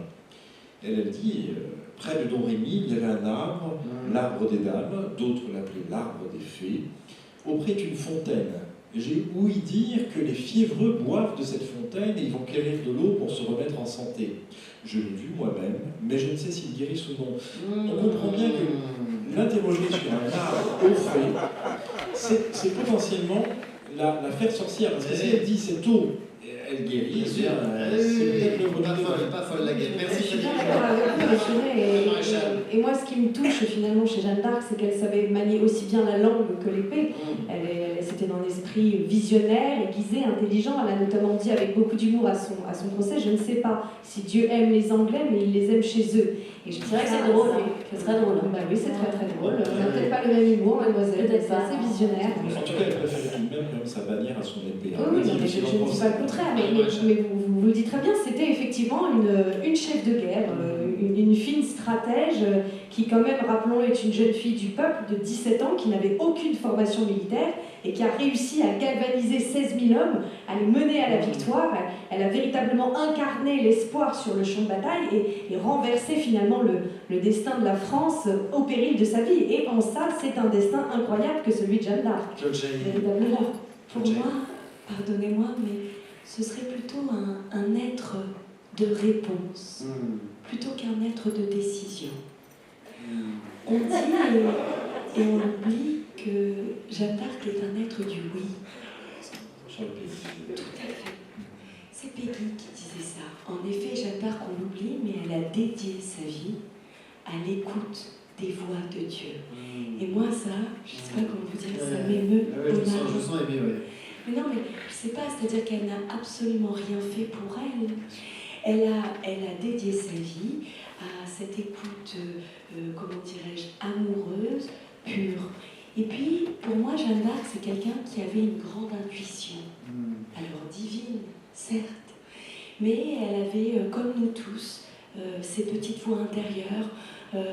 Speaker 7: Elle dit « Près de Don Rémy, il y avait un arbre, l'arbre des dames, d'autres l'appelaient l'arbre des fées, auprès d'une fontaine. J'ai ouï dire que les fiévreux boivent de cette fontaine et ils vont quérir de l'eau pour se remettre en santé. Je l'ai vu moi-même, mais je ne sais s'ils guérissent ou non. » On comprend bien que l'interroger sur un arbre au fait, c'est potentiellement la faire sorcière. Parce que si elle dit cette eau, elle guérit, c'est peut-être le
Speaker 3: pas folle la guerre. Merci.
Speaker 5: Je suis bien d'accord avec vous, et moi, ce qui me touche finalement chez Jeanne d'Arc, c'est qu'elle savait manier aussi bien la langue que l'épée. C'était d'un esprit visionnaire, aiguisé, intelligent. Elle a notamment dit avec beaucoup d'humour à son procès, je ne sais pas si Dieu aime les Anglais, mais il les aime chez eux. Et c'est vrai que c'est drôle, c'est très drôle. Bah oui, c'est très très drôle. On n'a peut-être pas le même humour, mademoiselle, c'est assez visionnaire.
Speaker 7: En tout cas, elle préférait tout de même comme sa bannière à son épée.
Speaker 5: Oui, mais je ne dis pas le contraire, mais vous le dites très bien, c'était effectivement une chef de guerre, une fine stratège qui quand même, rappelons-le, est une jeune fille du peuple de 17 ans qui n'avait aucune formation militaire et qui a réussi à galvaniser 16 000 hommes, à les mener à la victoire. Elle a véritablement incarné l'espoir sur le champ de bataille et renversé finalement le destin de la France au péril de sa vie. Et en ça, c'est un destin incroyable que celui de Jeanne d'Arc.
Speaker 6: Véritablement. Pour moi, pardonnez-moi, mais ce serait plutôt un être de réponse, plutôt qu'un être de décision. On dit et on oublie que Jeanne d'Arc est un être du oui. Tout à fait. C'est Peggy qui disait ça. En effet, Jeanne d'Arc, on l'oublie, mais elle a dédié sa vie à l'écoute des voix de Dieu. Et moi, ça, je ne sais pas comment vous dire, ça m'émeut.
Speaker 3: Je sens ému, oui.
Speaker 6: Mais non, mais je ne sais pas, c'est-à-dire qu'elle n'a absolument rien fait pour elle. Elle a dédié sa vie à cette écoute, comment dirais-je, amoureuse, pure. Et puis, pour moi, Jeanne d'Arc, c'est quelqu'un qui avait une grande intuition. Alors divine, certes, mais elle avait, comme nous tous, ses petites voix intérieures,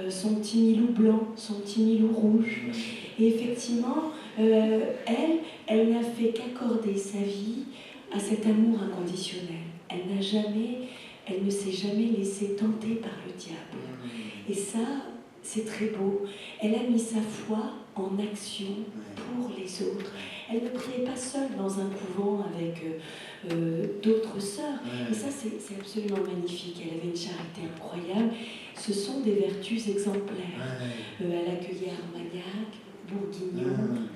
Speaker 6: son petit milou blanc, son petit milou rouge. Et effectivement, elle n'a fait qu'accorder sa vie à cet amour inconditionnel. Elle ne s'est jamais laissée tenter par le diable. Et ça, c'est très beau. Elle a mis sa foi en action pour les autres. Elle ne priait pas seule dans un couvent avec d'autres sœurs. Et ça, c'est absolument magnifique. Elle avait une charité incroyable. Ce sont des vertus exemplaires. Elle accueillait Armagnac, Bourguignon,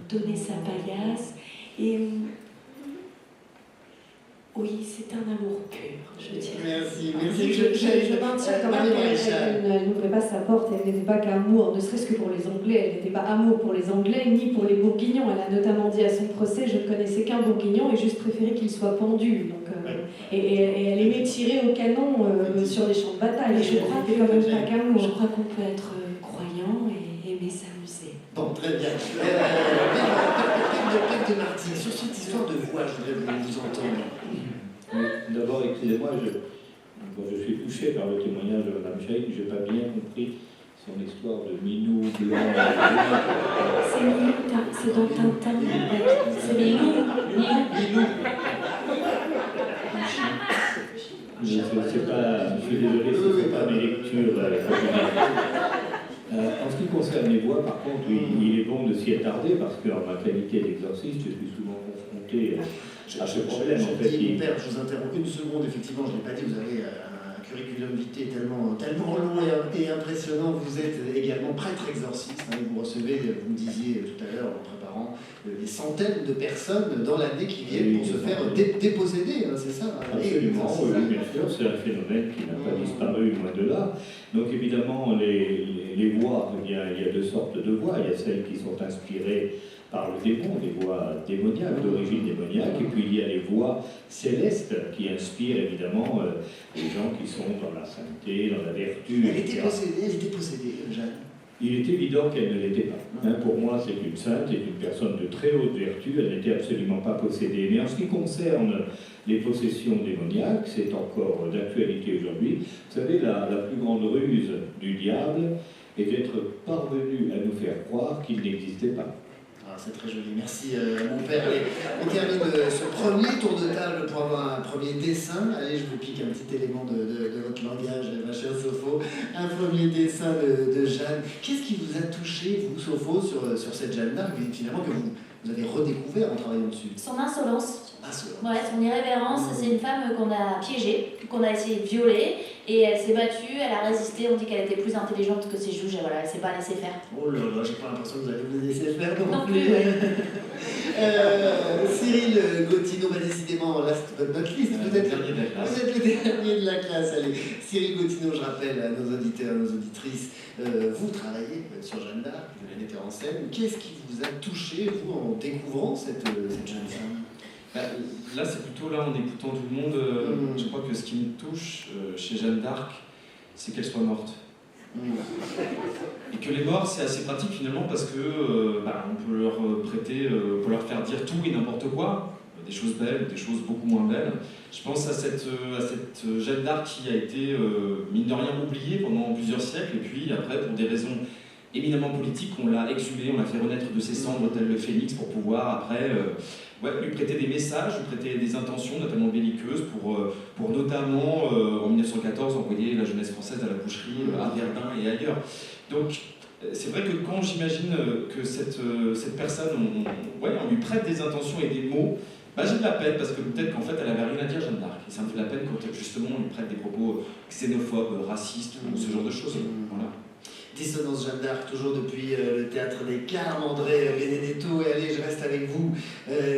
Speaker 6: donnait sa paillasse. Et oui, c'est un amour pur, je dirais.
Speaker 3: Merci.
Speaker 5: Je maintiens quand même qu'elle n'ouvrait pas sa porte, elle n'était pas qu'amour, ne serait-ce que pour les Anglais, elle n'était pas amour pour les Anglais, ni pour les Bourguignons. Elle a notamment dit à son procès, je ne connaissais qu'un Bourguignon et juste préféré qu'il soit pendu. Donc, et elle aimait tirer au canon sur les champs de bataille. Je crois que quand même pas qu'amour.
Speaker 6: Je crois qu'on peut être croyant et aimer s'amuser.
Speaker 3: Bon, très bien. Père de Martine, sur cette histoire de voix, je voudrais vous entendre.
Speaker 1: D'abord, excusez-moi, je suis touché par le témoignage de Mme Chaïk, je n'ai pas bien compris son histoire de minou blanc.
Speaker 6: C'est Milou, c'est dans Tintin.
Speaker 4: C'est Milou.
Speaker 1: Je suis désolé, ce ne sont pas mes lectures. En ce qui concerne les voix, par contre, il est bon de s'y attarder parce qu'en ma qualité d'exorciste, je suis souvent confronté à ce problème.
Speaker 3: Mon père, je vous interromps une seconde, effectivement, je ne l'ai pas dit, vous avez un curriculum vitae tellement long et impressionnant. Vous êtes également prêtre exorciste, vous recevez, vous me disiez tout à l'heure en préparant, des centaines de personnes dans l'année qui viennent pour se faire déposséder, c'est ça?
Speaker 1: Absolument, oui, bien sûr, c'est un phénomène qui n'a pas disparu loin de là. Donc évidemment, les voix, eh bien, il y a deux sortes de voix. Il y a celles qui sont inspirées par le démon, des voix démoniaques, d'origine démoniaque, et puis il y a les voix célestes qui inspirent évidemment les gens qui sont dans la sainteté, dans la vertu,
Speaker 3: Elle était possédée, Jeanne.
Speaker 1: Il est évident qu'elle ne l'était pas. Pour moi, c'est une sainte et une personne de très haute vertu, elle n'était absolument pas possédée. Mais en ce qui concerne les possessions démoniaques, c'est encore d'actualité aujourd'hui. Vous savez, la plus grande ruse du diable est d'être parvenu à nous faire croire qu'il n'existait pas.
Speaker 3: C'est très joli, merci mon père. Allez, on termine ce premier tour de table pour avoir un premier dessin. Allez, je vous pique un petit élément de votre langage, ma chère Sopho. Un premier dessin de Jeanne. Qu'est-ce qui vous a touché, vous, Sopho, sur cette Jeanne d'Arc, finalement, que vous avez redécouvert en travaillant dessus?
Speaker 4: Son insolence.
Speaker 3: Ouais,
Speaker 4: son irrévérence. C'est une femme qu'on a piégée, qu'on a essayé de violer, et elle s'est battue, elle a résisté. On dit qu'elle était plus intelligente que ses juges, et voilà, elle ne s'est pas laissée faire.
Speaker 3: Oh là là, j'ai pas l'impression que vous allez vous laisser faire
Speaker 4: non plus.
Speaker 3: Cyril Gauthineau, décidément, last but not least, peut-être. Vous êtes le dernier de la classe. Allez, Cyril Gauthineau, je rappelle à nos auditeurs, à nos auditrices, vous travaillez sur Jeanne d'Arc, vous êtes metteur en scène. Qu'est-ce qui vous a touché, vous, en découvrant cette jeune femme?
Speaker 8: Là, c'est plutôt là, en écoutant tout le monde, je crois que ce qui me touche chez Jeanne d'Arc, c'est qu'elle soit morte. Et que les morts, c'est assez pratique finalement parce que on peut leur prêter, on peut leur faire dire tout et n'importe quoi, des choses belles, des choses beaucoup moins belles. Je pense à cette Jeanne d'Arc qui a été, mine de rien, oubliée pendant plusieurs siècles, et puis après, pour des raisons éminemment politiques, on l'a exhumée, on l'a fait renaître de ses cendres tel le phénix pour pouvoir après lui prêter des messages, lui prêter des intentions, notamment belliqueuses, pour notamment, en 1914, envoyer la jeunesse française à la boucherie à Verdun et ailleurs. Donc, c'est vrai que quand j'imagine que cette personne, on lui prête des intentions et des mots, j'ai de la peine parce que peut-être qu'en fait elle avait rien à dire, Jeanne d'Arc. Et ça me fait de la peine quand justement on lui prête des propos xénophobes, racistes ou ce genre de choses. Voilà.
Speaker 3: Dissonance Jeanne d'Arc, toujours depuis le théâtre des Carmes, André Benedetto, et allez, je reste avec vous,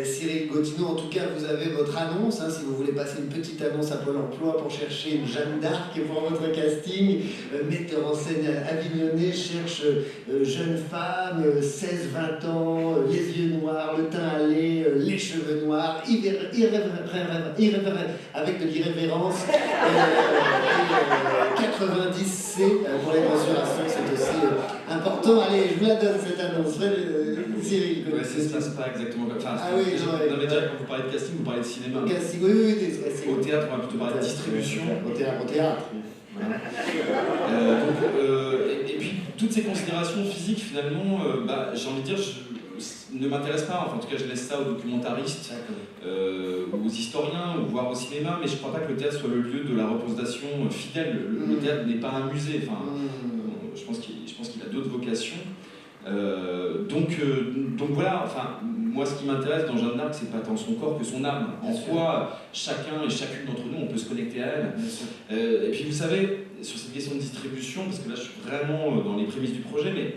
Speaker 3: Cyril Gottineau. En tout cas, vous avez votre annonce, hein, si vous voulez passer une petite annonce à Pôle emploi pour chercher une Jeanne d'Arc pour votre casting. Metteur en scène avignonné cherche jeune femme, 16-20 ans, les yeux noirs, le teint hâlé, les cheveux noirs, avec de l'irrévérence, 90C pour les mensurations, c'est aussi important. Allez, je vous la donne cette annonce. Cyril,
Speaker 8: ouais, ça se passe pas exactement comme ça.
Speaker 3: Ah oui,
Speaker 8: non, mais déjà, quand vous parlez de casting, vous parlez de cinéma.
Speaker 3: Casting, oui,
Speaker 8: Au théâtre, on va plutôt parler de distribution.
Speaker 3: Au théâtre.
Speaker 8: Et puis, toutes ces considérations physiques, finalement, j'ai envie de dire, ne m'intéressent pas. Enfin, en tout cas, je laisse ça aux documentaristes, aux historiens, ou voire au cinéma, mais je ne crois pas que le théâtre soit le lieu de la représentation fidèle. Le théâtre n'est pas un musée. Enfin, je pense qu'il a d'autres vocations. Donc voilà, enfin, moi ce qui m'intéresse dans Jeanne d'Arc, c'est pas tant son corps que son âme. En quoi chacun et chacune d'entre nous, on peut se connecter à elle. Et puis vous savez, sur cette question de distribution, parce que là je suis vraiment dans les prémices du projet, mais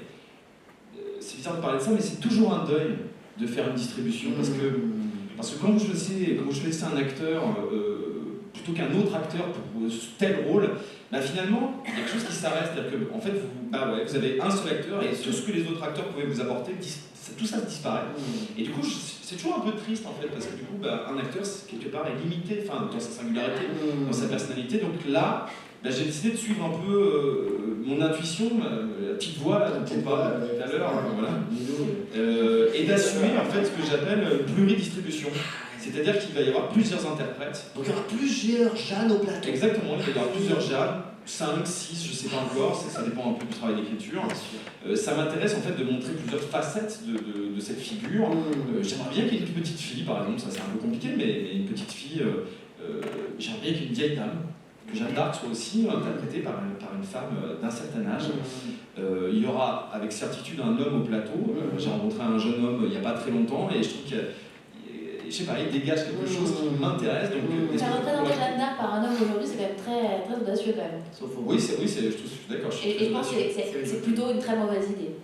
Speaker 8: c'est bizarre de parler de ça, mais c'est toujours un deuil de faire une distribution, parce que quand je laissais un acteur plutôt qu'un autre acteur pour tel rôle, finalement, il y a quelque chose qui s'arrête, c'est-à-dire que en fait, vous avez un seul acteur et tout ce que les autres acteurs pouvaient vous apporter, tout ça disparaît. Et du coup, c'est toujours un peu triste en fait, parce que du coup, un acteur, quelque part, est limité dans sa singularité, dans sa personnalité. Donc là, j'ai décidé de suivre un peu mon intuition, la petite voix là, dont on parlait tout à l'heure, et d'assumer en fait ce que j'appelle pluridistribution. C'est-à-dire qu'il va y avoir plusieurs interprètes.
Speaker 3: Donc il y aura plusieurs Jeanne au plateau.
Speaker 8: Exactement, il va y avoir plusieurs Jeanne, 5, 6, je ne sais pas encore, ça dépend un peu du travail d'écriture. Ça m'intéresse en fait de montrer plusieurs facettes de cette figure. J'aimerais bien qu'il y ait une petite fille, par exemple, ça c'est un peu compliqué, mais une petite fille, j'aimerais bien qu'il y ait une vieille dame, que Jeanne d'Arc soit aussi interprétée par une femme d'un certain âge. Il y aura avec certitude un homme au plateau. J'ai rencontré un jeune homme il n'y a pas très longtemps et je trouve que je sais pas, il dégage quelque chose qui m'intéresse.
Speaker 4: Faire représenter Jeanne d'Arc par un homme aujourd'hui, c'est quand même très, très audacieux quand même.
Speaker 8: Oui, je suis d'accord.
Speaker 4: Et je pense que c'est plutôt une très mauvaise idée.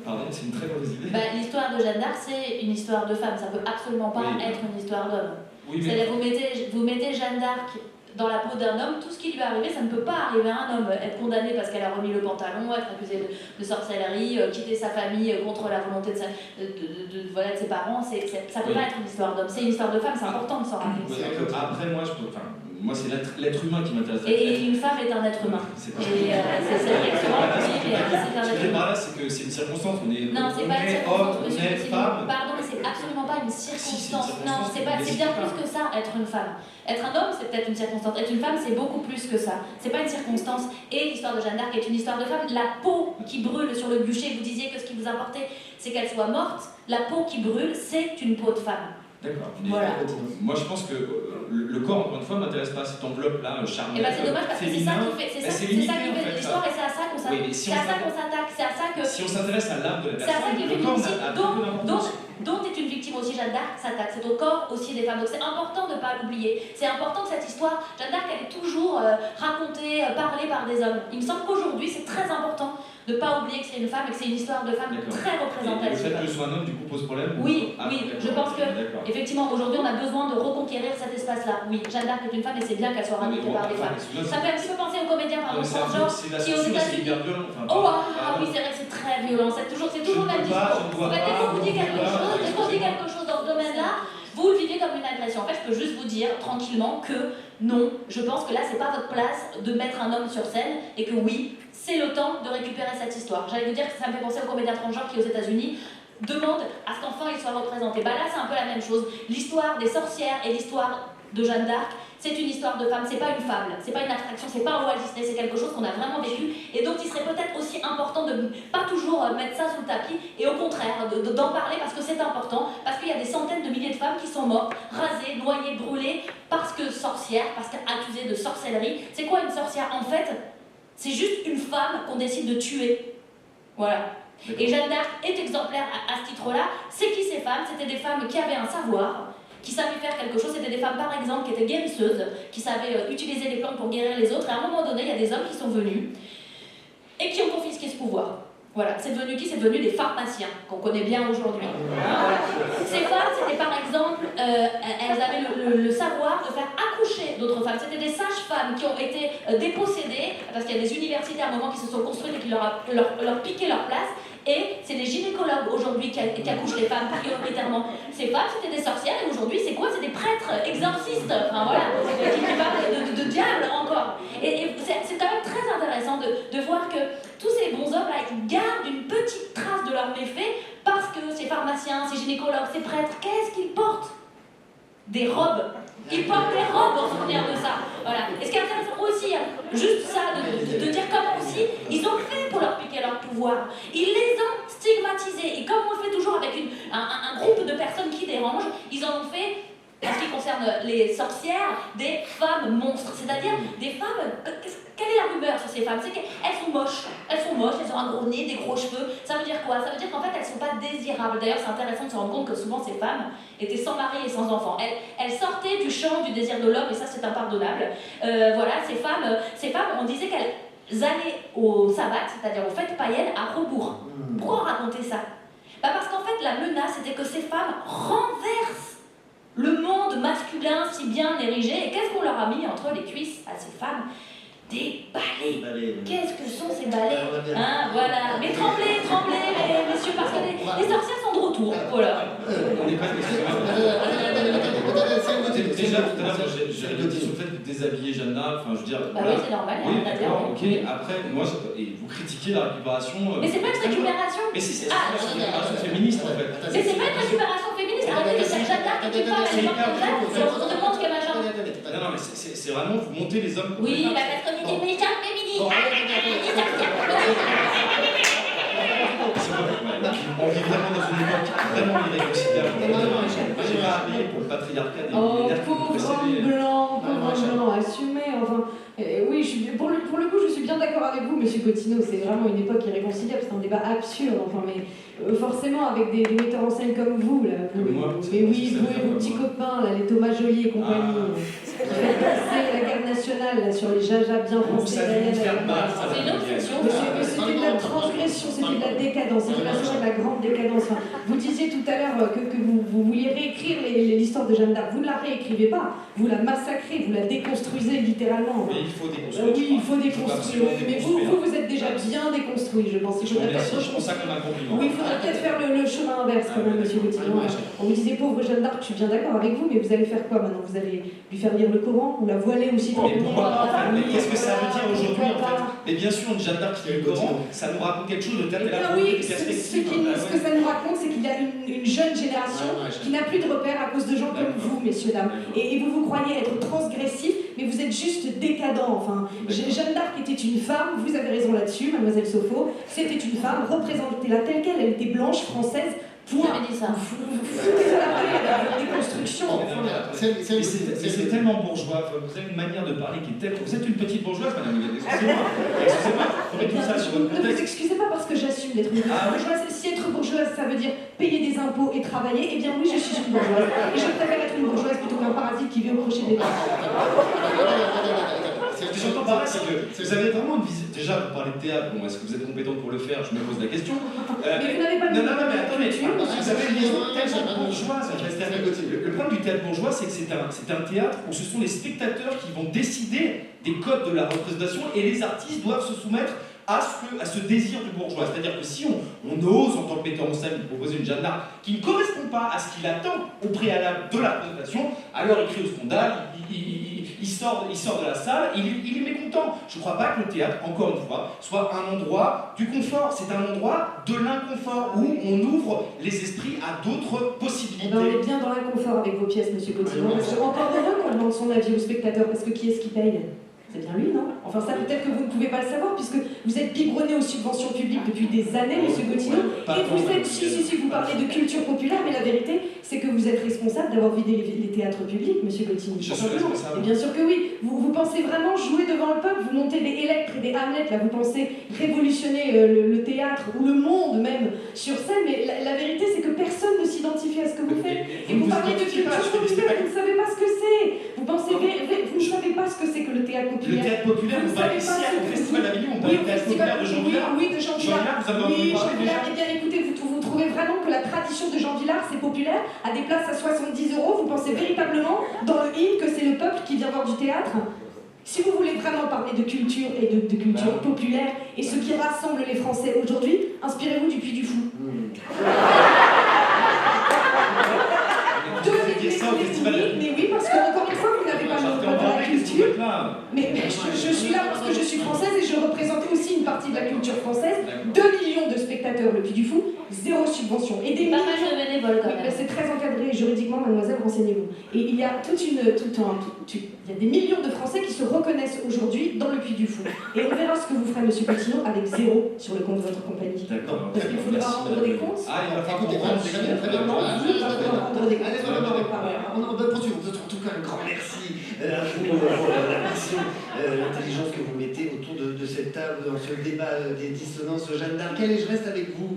Speaker 8: Pardon, c'est une très mauvaise idée.
Speaker 4: L'histoire de Jeanne d'Arc, c'est une histoire de femme, ça peut absolument pas être une histoire d'homme.
Speaker 8: Oui,
Speaker 4: c'est-à-dire vous mettez Jeanne d'Arc dans la peau d'un homme, tout ce qui lui est arrivé, ça ne peut pas arriver à un homme. Être condamné parce qu'elle a remis le pantalon, être accusée de sorcellerie, quitter sa famille contre la volonté de ses parents, ça ne peut pas être une histoire d'homme. C'est une histoire de femme, c'est important de s'en rappeler.
Speaker 8: Après, moi c'est l'être humain qui m'intéresse.
Speaker 4: Et une femme est un être humain. C'est exactement possible. C'est un être humain.
Speaker 8: C'est que c'est une circonstance.
Speaker 4: Non, c'est pas une circonstance, monsieur. Pardon, mais c'est absolument pas une circonstance. Non, c'est bien plus que ça, être une femme. Être un homme, c'est peut-être une circonstance. Être une femme, c'est beaucoup plus que ça. C'est pas une circonstance. Et l'histoire de Jeanne d'Arc est une histoire de femme. La peau qui brûle sur le bûcher, vous disiez que ce qui vous importait, c'est qu'elle soit morte. La peau qui brûle, c'est une peau de femme.
Speaker 8: D'accord.
Speaker 4: Voilà.
Speaker 8: Moi, je pense que le corps, encore une fois, m'intéresse pas. Cette enveloppe-là, charnelle.
Speaker 4: Et c'est dommage parce que c'est ça qui fait l'histoire et c'est à ça qu'on s'attaque. C'est à ça que.
Speaker 8: Si on s'intéresse à l'âme de la personne,
Speaker 4: c'est à ça qu'il fait dont est une victime aussi Jeanne d'Arc s'attaque. C'est au corps aussi des femmes. Donc c'est important de ne pas l'oublier. C'est important que cette histoire, Jeanne d'Arc, elle est toujours racontée, parlée par des hommes. Il me semble qu'aujourd'hui, c'est très important de ne pas oublier que c'est une femme et que c'est une histoire de femme très représentative.
Speaker 8: Et le fait que je sois un homme, du coup, pose problème?
Speaker 4: Oui, je pense que, effectivement, aujourd'hui, on a besoin de reconquérir cet espace-là. Oui, Jeanne d'Arc est une femme et c'est bien qu'elle soit racontée par des femmes. Ça fait un petit peu penser aux comédiens, par exemple, transgenres, qui aux États-Unis. Oui, c'est vrai que c'est très violent. C'est toujours le même discours. Dès qu'on vous dit quelque chose dans ce domaine-là, vous le vivez comme une agression. En fait, je peux juste vous dire tranquillement que non, je pense que là, c'est pas votre place de mettre un homme sur scène et que oui, c'est le temps de récupérer cette histoire. J'allais vous dire que ça me fait penser aux comédiens transgenres qui, aux États-Unis, demandent à ce qu'enfin il soit représenté. Là, c'est un peu la même chose. L'histoire des sorcières et l'histoire de Jeanne d'Arc, c'est une histoire de femme, c'est pas une fable, c'est pas une abstraction, c'est pas un Walt Disney, c'est quelque chose qu'on a vraiment vécu et donc il serait peut-être aussi important de pas toujours mettre ça sous le tapis et au contraire d'en parler parce que c'est important, parce qu'il y a des centaines de milliers de femmes qui sont mortes, rasées, noyées, brûlées parce que sorcières, parce qu'accusées de sorcellerie. C'est quoi une sorcière? En fait, c'est juste une femme qu'on décide de tuer. Voilà. Et Jeanne d'Arc est exemplaire à ce titre-là. C'est qui ces femmes? C'était des femmes qui avaient un savoir, qui savaient faire quelque chose. C'était des femmes, par exemple, qui étaient guérisseuses, qui savaient utiliser les plantes pour guérir les autres. Et à un moment donné, il y a des hommes qui sont venus et qui ont confisqué ce pouvoir. Voilà, c'est devenu qui? C'est devenu des pharmaciens, qu'on connaît bien aujourd'hui. Voilà. Ces femmes, c'était par exemple, elles avaient le savoir de faire accoucher d'autres femmes. C'était des sages-femmes qui ont été dépossédées, parce qu'il y a des universités à un moment qui se sont construites et qui leur piquaient leur place. Et c'est les gynécologues aujourd'hui qui accouchent les femmes prioritairement. Ces femmes, c'était des sorcières, et aujourd'hui, c'est quoi? C'est des prêtres exorcistes, enfin voilà, qui parlent de diable encore. Et c'est quand même très intéressant de voir que tous ces bons hommes-là, ils gardent une petite trace de leurs méfaits, parce que ces pharmaciens, ces gynécologues, ces prêtres, qu'est-ce qu'ils portent? Des robes. Ils portent des robes en souvenir de ça. Voilà. Et ce qui est intéressant aussi, juste ça, de dire comment aussi ils ont fait pour leur piquer leur pouvoir. Ils les ont stigmatisés. Et comme on le fait toujours avec un groupe de personnes qui dérangent, ils en ont fait, en ce qui concerne les sorcières, des femmes monstres. C'est-à-dire des femmes... Quelle est la rumeur sur ces femmes? C'est qu'elles sont moches. Elles ont un gros nez, des gros cheveux. Ça veut dire quoi? Ça veut dire qu'en fait, elles ne sont pas désirables. D'ailleurs, c'est intéressant de se rendre compte que souvent, ces femmes étaient sans mari et sans enfants. Elles sortaient du champ du désir de l'homme, et ça, c'est impardonnable. Voilà, ces femmes, on disait qu'elles allaient au sabbat, c'est-à-dire aux fêtes païennes, à rebours. Pourquoi raconter ça? Parce qu'en fait, la menace, c'était que ces femmes renversent le monde masculin si bien érigé. Et qu'est-ce qu'on leur a mis entre les cuisses à ces femmes? Des balais. Qu'est-ce que sont ces balais? Hein, voilà. Mais tremblez, messieurs, parce que les sorcières sont de retour. Voilà.
Speaker 8: On n'est pas déjà, tout à l'heure, j'ai réfléchi sur le fait de déshabiller Jeanne d'Arc. Enfin, je veux dire.
Speaker 4: Bah oui, c'est normal.
Speaker 8: Oui, d'accord, ok. Après, moi, et vous critiquez la récupération.
Speaker 4: Mais c'est pas une récupération.
Speaker 8: Mais si, c'est une récupération féministe, en fait.
Speaker 4: Mais c'est pas une récupération féministe. Arrêtez de dire Jeanne d'Arc qui est femme à l'époque de Jeanne, on se demande qu'elle machin.
Speaker 8: Non, mais c'est vraiment, vous montez les hommes.
Speaker 4: Oui, la masculinité militante féministe.
Speaker 8: On vit vraiment dans une époque vraiment irréconciliable. J'ai pas appelé pour le patriarcat des
Speaker 5: pauvre blanc, assumé, enfin... oui, pour le coup, je suis bien d'accord avec vous, monsieur Cottineau, c'est vraiment une époque irréconciliable, c'est un débat absurde, enfin, mais forcément, avec des metteurs en scène comme vous, là, vous et vos petits copains, là, les Thomas Joly et compagnie, qui font passer la guerre nationale là, sur les jajas bien français.
Speaker 4: C'est une autre fiction.
Speaker 5: C'était de la transgression, c'était de la décadence, c'était de la grande décadence. Enfin, vous disiez tout à l'heure que vous vouliez réécrire l'histoire de Jeanne d'Arc. Vous ne la réécrivez pas, vous la massacrez, vous la déconstruisez littéralement.
Speaker 8: Mais il faut déconstruire.
Speaker 5: Oui, il faut déconstruire. Mais vous êtes déjà bien déconstruit, je pense.
Speaker 8: Je prends ça comme un compliment.
Speaker 5: Oui, il faudrait peut-être faire le chemin inverse quand même, monsieur Gauthier. On vous disait pauvre Jeanne d'Arc, je suis bien d'accord avec vous, mais vous allez faire quoi maintenant? Vous allez lui faire lire le Coran ou la voiler aussi?
Speaker 8: Mais pourquoi pas? Mais qu'est-ce que ça veut dire aujourd'hui en fait? Mais bien sûr, une Jeanne d'Arc qui lit le Coran, ça nous raconte quelque chose de tel et la
Speaker 5: oui, ce que ça nous raconte, c'est qu'il y a une jeune génération qui n'a plus de repères à cause de gens comme vous, messieurs, dames. Et vous croyez être transgressif, mais vous êtes juste décadent. Enfin, Jeanne d'Arc était une femme, vous avez raison là-dessus, mademoiselle Sopho, c'était une femme, représentez-la telle qu'elle, elle était blanche, française.
Speaker 4: J'avais dit ça.
Speaker 8: C'est tellement bourgeois, vous avez une manière de parler qui est telle. Vous êtes une petite bourgeoise, madame, excusez-moi. Excusez-moi, vous mettez tout ça sur votre
Speaker 5: contexte. Ne vous excusez pas parce que j'assume d'être une bourgeoise. Si être bourgeoise, ça veut dire payer des impôts et travailler, eh bien oui, je suis une bourgeoise. Et je préfère être une bourgeoise plutôt qu'un parasite qui vient me crocher des dents.
Speaker 8: Ce que j'entends par là, c'est que vous avez vraiment une vision. Déjà, vous parlez de théâtre, bon, est-ce que vous êtes compétente pour le faire? Je me pose la question.
Speaker 5: Mais vous n'avez pas de.
Speaker 8: Non, mais attendez, vous avez une vision tellement bourgeoise. Le problème du théâtre bourgeois, c'est que c'est un théâtre où ce sont les spectateurs qui vont décider des codes de la représentation et les artistes doivent se soumettre à ce désir du bourgeois. C'est-à-dire que si on ose, en tant que metteur en scène, de proposer une Jeanne d'Arc qui ne correspond pas à ce qu'il attend au préalable de la présentation, alors il crie au scandale, il sort de la salle, il est mécontent. Je ne crois pas que le théâtre, encore une fois, soit un endroit du confort. C'est un endroit de l'inconfort où on ouvre les esprits à d'autres possibilités.
Speaker 5: On est bien dans l'inconfort avec vos pièces, monsieur Cotillon. Parce que encore heureux qu'on demande son avis au spectateur, parce que qui est-ce qui paye? C'est bien lui, non? Enfin, ça, peut-être que vous ne pouvez pas le savoir, puisque vous êtes biberonné aux subventions publiques depuis des années, monsieur Gauthier. Et vous êtes, si, vous parlez de culture populaire, mais la vérité, c'est que vous êtes responsable d'avoir vidé les théâtres publics, monsieur Gauthier.
Speaker 8: Je suis responsable.
Speaker 5: Et bien sûr que oui. Vous pensez vraiment jouer devant le peuple, vous montez des Electres et des Hamlet, là, vous pensez révolutionner le théâtre, ou le monde même, sur scène, mais la vérité, c'est que personne ne s'identifie à ce que vous faites. Et vous parlez de culture populaire, vous ne savez pas ce que c'est. Vous pensez, vous ne savez pas ce que c'est que le théâtre
Speaker 8: Le
Speaker 5: populaire.
Speaker 8: théâtre populaire,
Speaker 5: Vous
Speaker 8: vous
Speaker 5: ne
Speaker 8: parlez
Speaker 5: savez
Speaker 8: ici
Speaker 5: pas ce
Speaker 8: au
Speaker 5: que
Speaker 8: Festival d'Avignon, on parle
Speaker 5: Oui,
Speaker 8: du
Speaker 5: au
Speaker 8: théâtre populaire de Jean Vilar.
Speaker 5: Oui, de Jean Vilar.
Speaker 8: Jean Vilar, vous avez entendu
Speaker 5: Oui,
Speaker 8: parler
Speaker 5: Jean
Speaker 8: déjà?
Speaker 5: Vilar. Eh bien, écoutez, vous trouvez vraiment que la tradition de Jean Vilar, c'est populaire, à des places à 70 €. Vous pensez véritablement, dans le hymne, que c'est le peuple qui vient voir du théâtre? Si vous voulez vraiment parler de culture et de culture populaire et ce qui rassemble les Français aujourd'hui, inspirez-vous du Puy du Fou. Mais oui, parce que encore une fois, vous n'avez pas le droit de la culture. Mais je suis là parce que je suis française et je représente aussi une partie de la culture française. 2 millions de spectateurs, le Puy du Fou, 0 subvention. Et des
Speaker 4: pas mal de bénévoles quand même.
Speaker 5: C'est très encadré juridiquement, mademoiselle, renseignez-vous. Et il y a il y a des millions de Français qui se reconnaissent aujourd'hui dans le Puy du Fou. Et on verra ce que vous ferez, monsieur Cotillon, avec 0 sur le compte de votre compagnie.
Speaker 8: D'accord.
Speaker 5: Parce qu'il faudra rendre des comptes.
Speaker 8: Ah, il va falloir
Speaker 3: Écoutez,
Speaker 8: comprendre.
Speaker 3: très bien, très bien. On poursuit. En tout cas, un grand merci à vous pour la passion, l'intelligence que vous mettez autour de cette table dans ce débat des dissonances. Jeanne d'Arc, allez, je reste avec vous,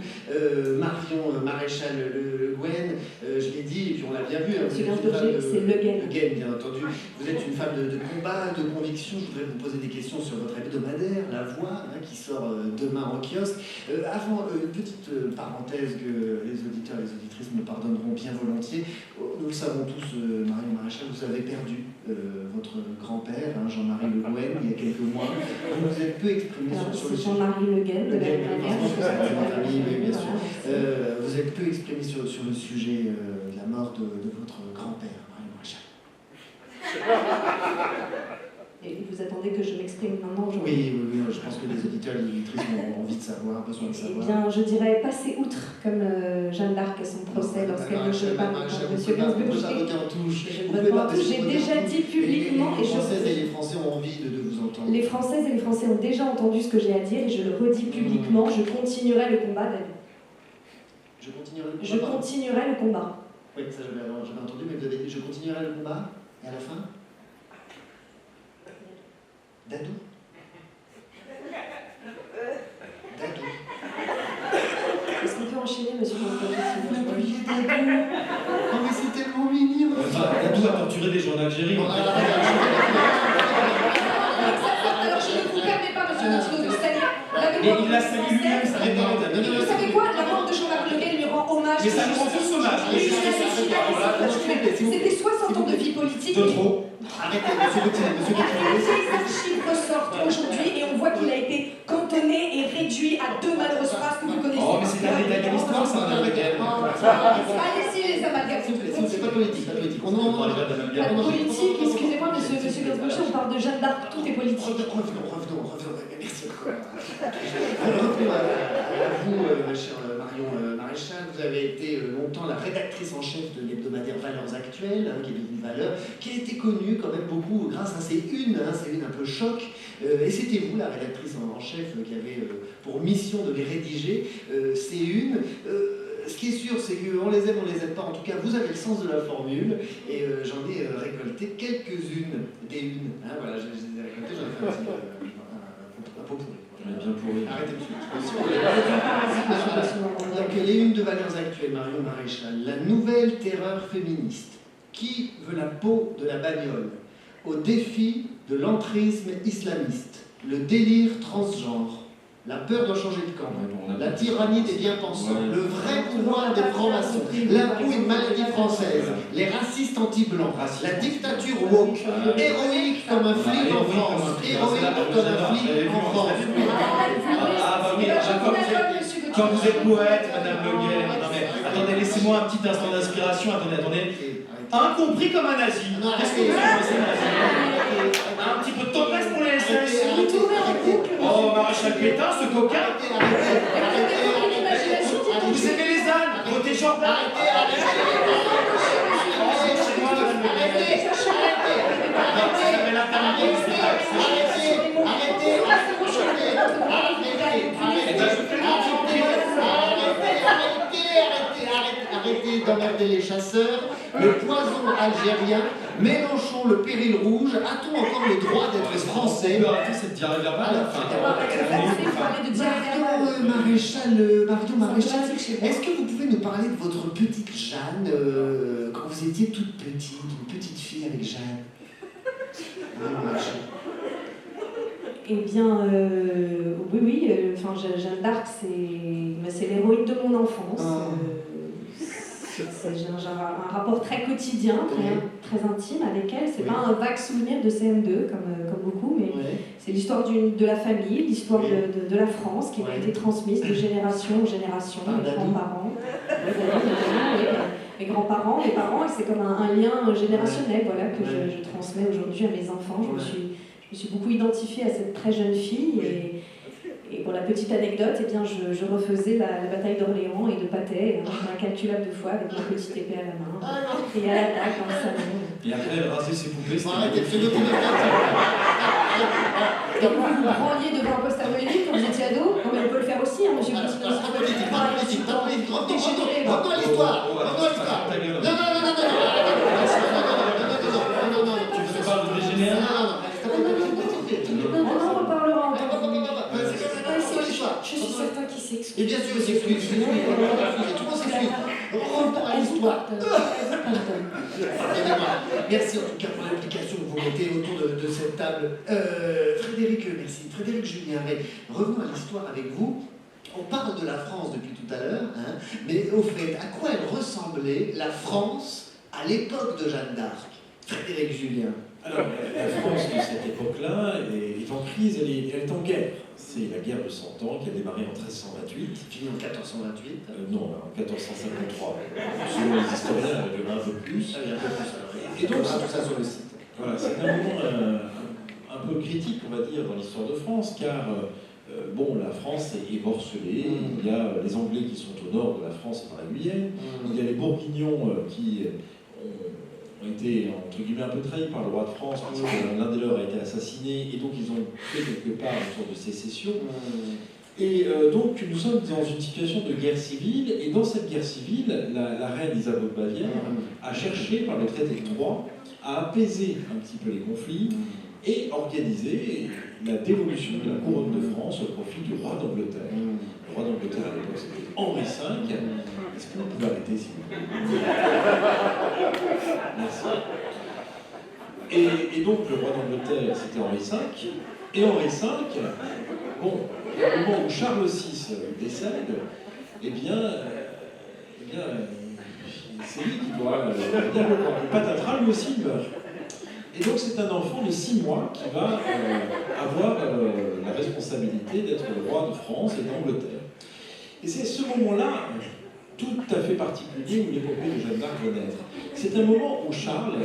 Speaker 3: Marion Maréchal Le Guen. Je l'ai dit, et puis on l'a bien vu.
Speaker 5: Monsieur Gainsbourg, c'est Le Guen.
Speaker 3: Le Guen, bien entendu. Vous êtes une femme de combat, de conviction. Je voudrais vous poser des questions sur votre hebdomadaire, La Voix, qui sort demain en kiosque. Avant, une petite parenthèse que les auditeurs et les auditrices me pardonneront bien volontiers. Nous le savons tous, Marion Maréchal, vous avez perdu votre grand-père, Jean-Marie Le Guen, il y a quelques mois. Vous vous êtes peu exprimé sur le sujet.
Speaker 5: Jean-Marie Le Guen, de la
Speaker 3: famille, bien sûr. Vous êtes peu exprimé sur le sujet de la mort de votre grand-père, Marion Maréchal.
Speaker 5: Et vous attendez que je m'exprime maintenant aujourd'hui?
Speaker 3: Oui, je pense que les auditeurs et les auditrices ont envie de savoir, besoin de savoir.
Speaker 5: Eh bien, je dirais passer outre, comme Jeanne d'Arc à son procès lorsqu'elle ne veut pas répondre. Monsieur Gainsbourg, je ne veux pas en touche. J'ai déjà dit publiquement,
Speaker 3: Les Françaises et les Français ont envie de vous entendre.
Speaker 5: Les Françaises et les Français ont déjà entendu ce que j'ai à dire et je le redis publiquement, je continuerai le combat.
Speaker 3: Je continuerai le combat.
Speaker 5: Je continuerai le combat.
Speaker 3: Oui, ça j'avais entendu, mais vous avez dit je continuerai le combat. Et à la fin Dadou.
Speaker 5: Est-ce qu'on peut enchaîner, monsieur Gainsbourg?
Speaker 3: Vous m'appuyez Dadou. Oh, mais c'est tellement mignon.
Speaker 7: Dadou a torturé des gens d'Algérie.
Speaker 5: Alors, je ne vous permets pas, monsieur Gainsbourg, de salir la mémoire.
Speaker 8: Mais il l'a salué lui-même, ça répond.
Speaker 5: Vous savez quoi? La mort de Jean-Marie Le Guen lui rend hommage.
Speaker 8: Mais ça nous rend tous hommage.
Speaker 5: C'était 60 ans de vie politique.
Speaker 8: De trop.
Speaker 3: Arrêtez, monsieur Gauthier.
Speaker 5: Les archives ressortent aujourd'hui et on voit qu'il a été cantonné et réduit à 2 maladreuses phrases que vous connaissez.
Speaker 8: Oh, mais c'est un détail de l'histoire, ça, madame Le Guen.
Speaker 5: Allez-y, les amalgames.
Speaker 3: C'est pas politique, pas politique.
Speaker 5: Pas de politique, excusez-moi, monsieur Gainsbourg, on parle de Jeanne d'Arc, tout est politique.
Speaker 3: Revenons. Merci encore. Alors, revenons à vous, ma chère Marion Maréchal. Vous avez été longtemps la rédactrice en chef de l'hebdomadaire Valeurs Actuelles, qui est devenue Valeurs, qui a été connue quand même beaucoup grâce à ces unes un peu choc. Et c'était vous, la rédactrice en chef, qui avait pour mission de les rédiger, ces unes. Ce qui est sûr, c'est qu'on les aime, on les aime pas. En tout cas, vous avez le sens de la formule. Et j'en ai récolté quelques-unes des unes. Voilà, je les ai récoltées, j'en ai fait un pot pourri.
Speaker 7: Bien pourri.
Speaker 3: Arrêtez, monsieur. Donc, les unes de Valeurs Actuelles, Marion Maréchal. La nouvelle terreur féministe. Qui veut la peau de la bagnole? Au défi de l'entrisme islamiste. Le délire transgenre. La peur de changer de camp, la tyrannie des bien-pensants, le vrai pouvoir des francs-maçons, l'impôt une maladie française, les racistes anti-blancs, la dictature woke, héroïque comme un flic en France, héroïque comme un flic en France.
Speaker 8: Ah bah oui, quand vous êtes poète, madame Le Guen, non mais attendez, laissez-moi un petit instant d'inspiration, attendez. Incompris comme un nazi. Qu'est-ce que vous pensez, nazi? Un petit peu de tendresse pour les SS. Oh, Maréchal Pétain, ce coquin. Vous aimez les ânes, votez Jordan. C'est moi, madame Le Guen. Ça s'appelle l'intermittent du spectacle.
Speaker 3: Arrêtez d'emmerder les chasseurs, le poison algérien, Mélenchon, le péril rouge, a-t-on encore le droit d'être français?
Speaker 8: Arrêtez cette diarrhée verbale.
Speaker 3: Marion Maréchal, est-ce que vous pouvez nous parler de votre petite Jeanne, quand vous étiez toute petite, une petite fille avec Jeanne?
Speaker 5: Eh bien, oui, enfin, Jeanne d'Arc, c'est l'héroïne de mon enfance. J'ai un rapport très quotidien, très intime avec elle. C'est pas un vague souvenir de CM2 comme beaucoup, mais c'est l'histoire de la famille, l'histoire de la France qui a été transmise de génération en génération, mes grands-parents, mes grands-parents, mes parents, et c'est comme un lien générationnel, voilà, que je transmets aujourd'hui à mes enfants. Je me suis beaucoup identifiée à cette très jeune fille et pour la petite anecdote, eh bien, je refaisais la bataille d'Orléans et de Patay incalculable de fois avec ma petite épée à la main et à l'attaque dans le salon.
Speaker 8: Et après, elle rasait ses poupées.
Speaker 5: Et vous vous branliez devant un poster Molénique quand vous étiez ado? Non mais on peut le faire aussi, hein, monsieur Petit.
Speaker 3: Reprends l'histoire. Non.
Speaker 8: Tu fais pas de dégénérer?
Speaker 5: On en reparlera en temps.
Speaker 6: Je suis certain qu'il s'excuse.
Speaker 3: Et bien sûr, il s'excuse. Tout le monde s'excuse. Reprends à l'histoire. Merci en tout cas pour l'implication que vous mettez autour de cette table. Frédéric, merci. Frédéric Julien, mais revenons à l'histoire avec vous. On parle de la France depuis tout à l'heure, hein, mais au fait, à quoi elle ressemblait la France à l'époque de Jeanne d'Arc? Frédéric Julien.
Speaker 7: Alors, la France de cette époque-là est en crise, elle est en guerre. C'est la guerre de 100 ans qui a démarré en 1328.
Speaker 3: Fini en 1428
Speaker 7: Non, en 1453. Selon les historiens, elle a un peu plus.
Speaker 3: Et donc, tout ça sur le site.
Speaker 7: Voilà, c'est un moment un peu critique, on va dire, dans l'histoire de France, car la France est morcelée. Il y a les Anglais qui sont au nord de la France et dans la Guyenne. Il y a les Bourguignons qui ont été, entre guillemets, un peu trahis par le roi de France, parce que l'un des leurs a été assassiné, et donc ils ont fait quelque part une sorte de sécession. Et donc nous sommes dans une situation de guerre civile, et dans cette guerre civile, la reine Isabeau de Bavière a cherché, par le traité de Troyes, à apaiser un petit peu les conflits et organiser la dévolution de la couronne de France au profit du roi d'Angleterre. Le roi d'Angleterre à l'époque c'était Henri V. Est-ce que vous pouvez arrêter s'il vous plaît? Merci. Et donc le roi d'Angleterre c'était Henri V. Et Henri V, au moment où Charles VI décède, c'est lui qui doit dire le corps. Patatras, lui aussi, il meurt. Et donc c'est un enfant de 6 mois qui va avoir la responsabilité d'être le roi de France et d'Angleterre. Et c'est ce moment-là, tout à fait particulier, où l'épopée de Jeanne d'Arc va naître. C'est un moment où Charles,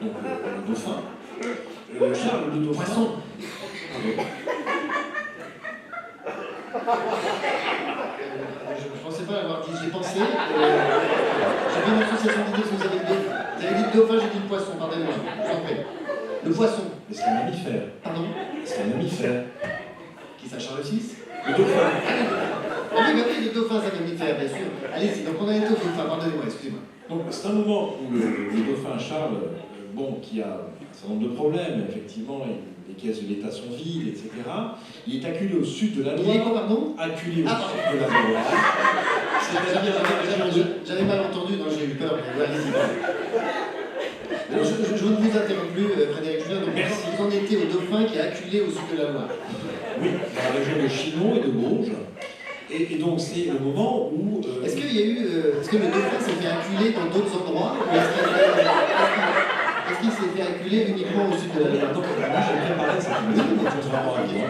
Speaker 7: donc le dauphin, Charles le dauphin... Poisson.
Speaker 3: Je ne pensais pas l'avoir dit, j'ai pensé. J'ai bien l'association d'idées que vous avez dit. Vous avez dit le dauphin, j'ai dit le poisson, pardonnez-moi. Je vous en prie. Le poisson.
Speaker 7: Mais c'est un mammifère.
Speaker 3: Pardon?
Speaker 7: C'est un mammifère.
Speaker 3: Qui ça, Charles VI?
Speaker 7: Le dauphin.
Speaker 3: Ah oui, le dauphin, c'est un mammifère, bien sûr. Allez-y, donc on a été au dauphin, pardonnez-moi, excusez-moi.
Speaker 7: Donc c'est un moment où le dauphin Charles, qui a un certain nombre de problèmes, effectivement, les caisses de l'État sont vides, etc. Il est acculé au sud de la Loire.
Speaker 3: Il est quoi, pardon?
Speaker 7: Acculé au sud de la Loire.
Speaker 3: J'avais mal entendu, non, j'ai eu peur. Allez-y. Je ne vous interromps plus, Frédéric Julien. Donc, vous en étiez au dauphin qui est acculé au sud de la Loire.
Speaker 7: Oui, dans la région de Chinon et de Bourges. Et donc c'est le moment où...
Speaker 3: Est-ce qu'il y a eu... est-ce que le dauphin s'est fait acculer dans d'autres endroits? Ou est-ce qu'il s'est fait acculer uniquement au sud de la Loire?
Speaker 7: Donc, moi j'ai préparé cette question, contrairement à toi.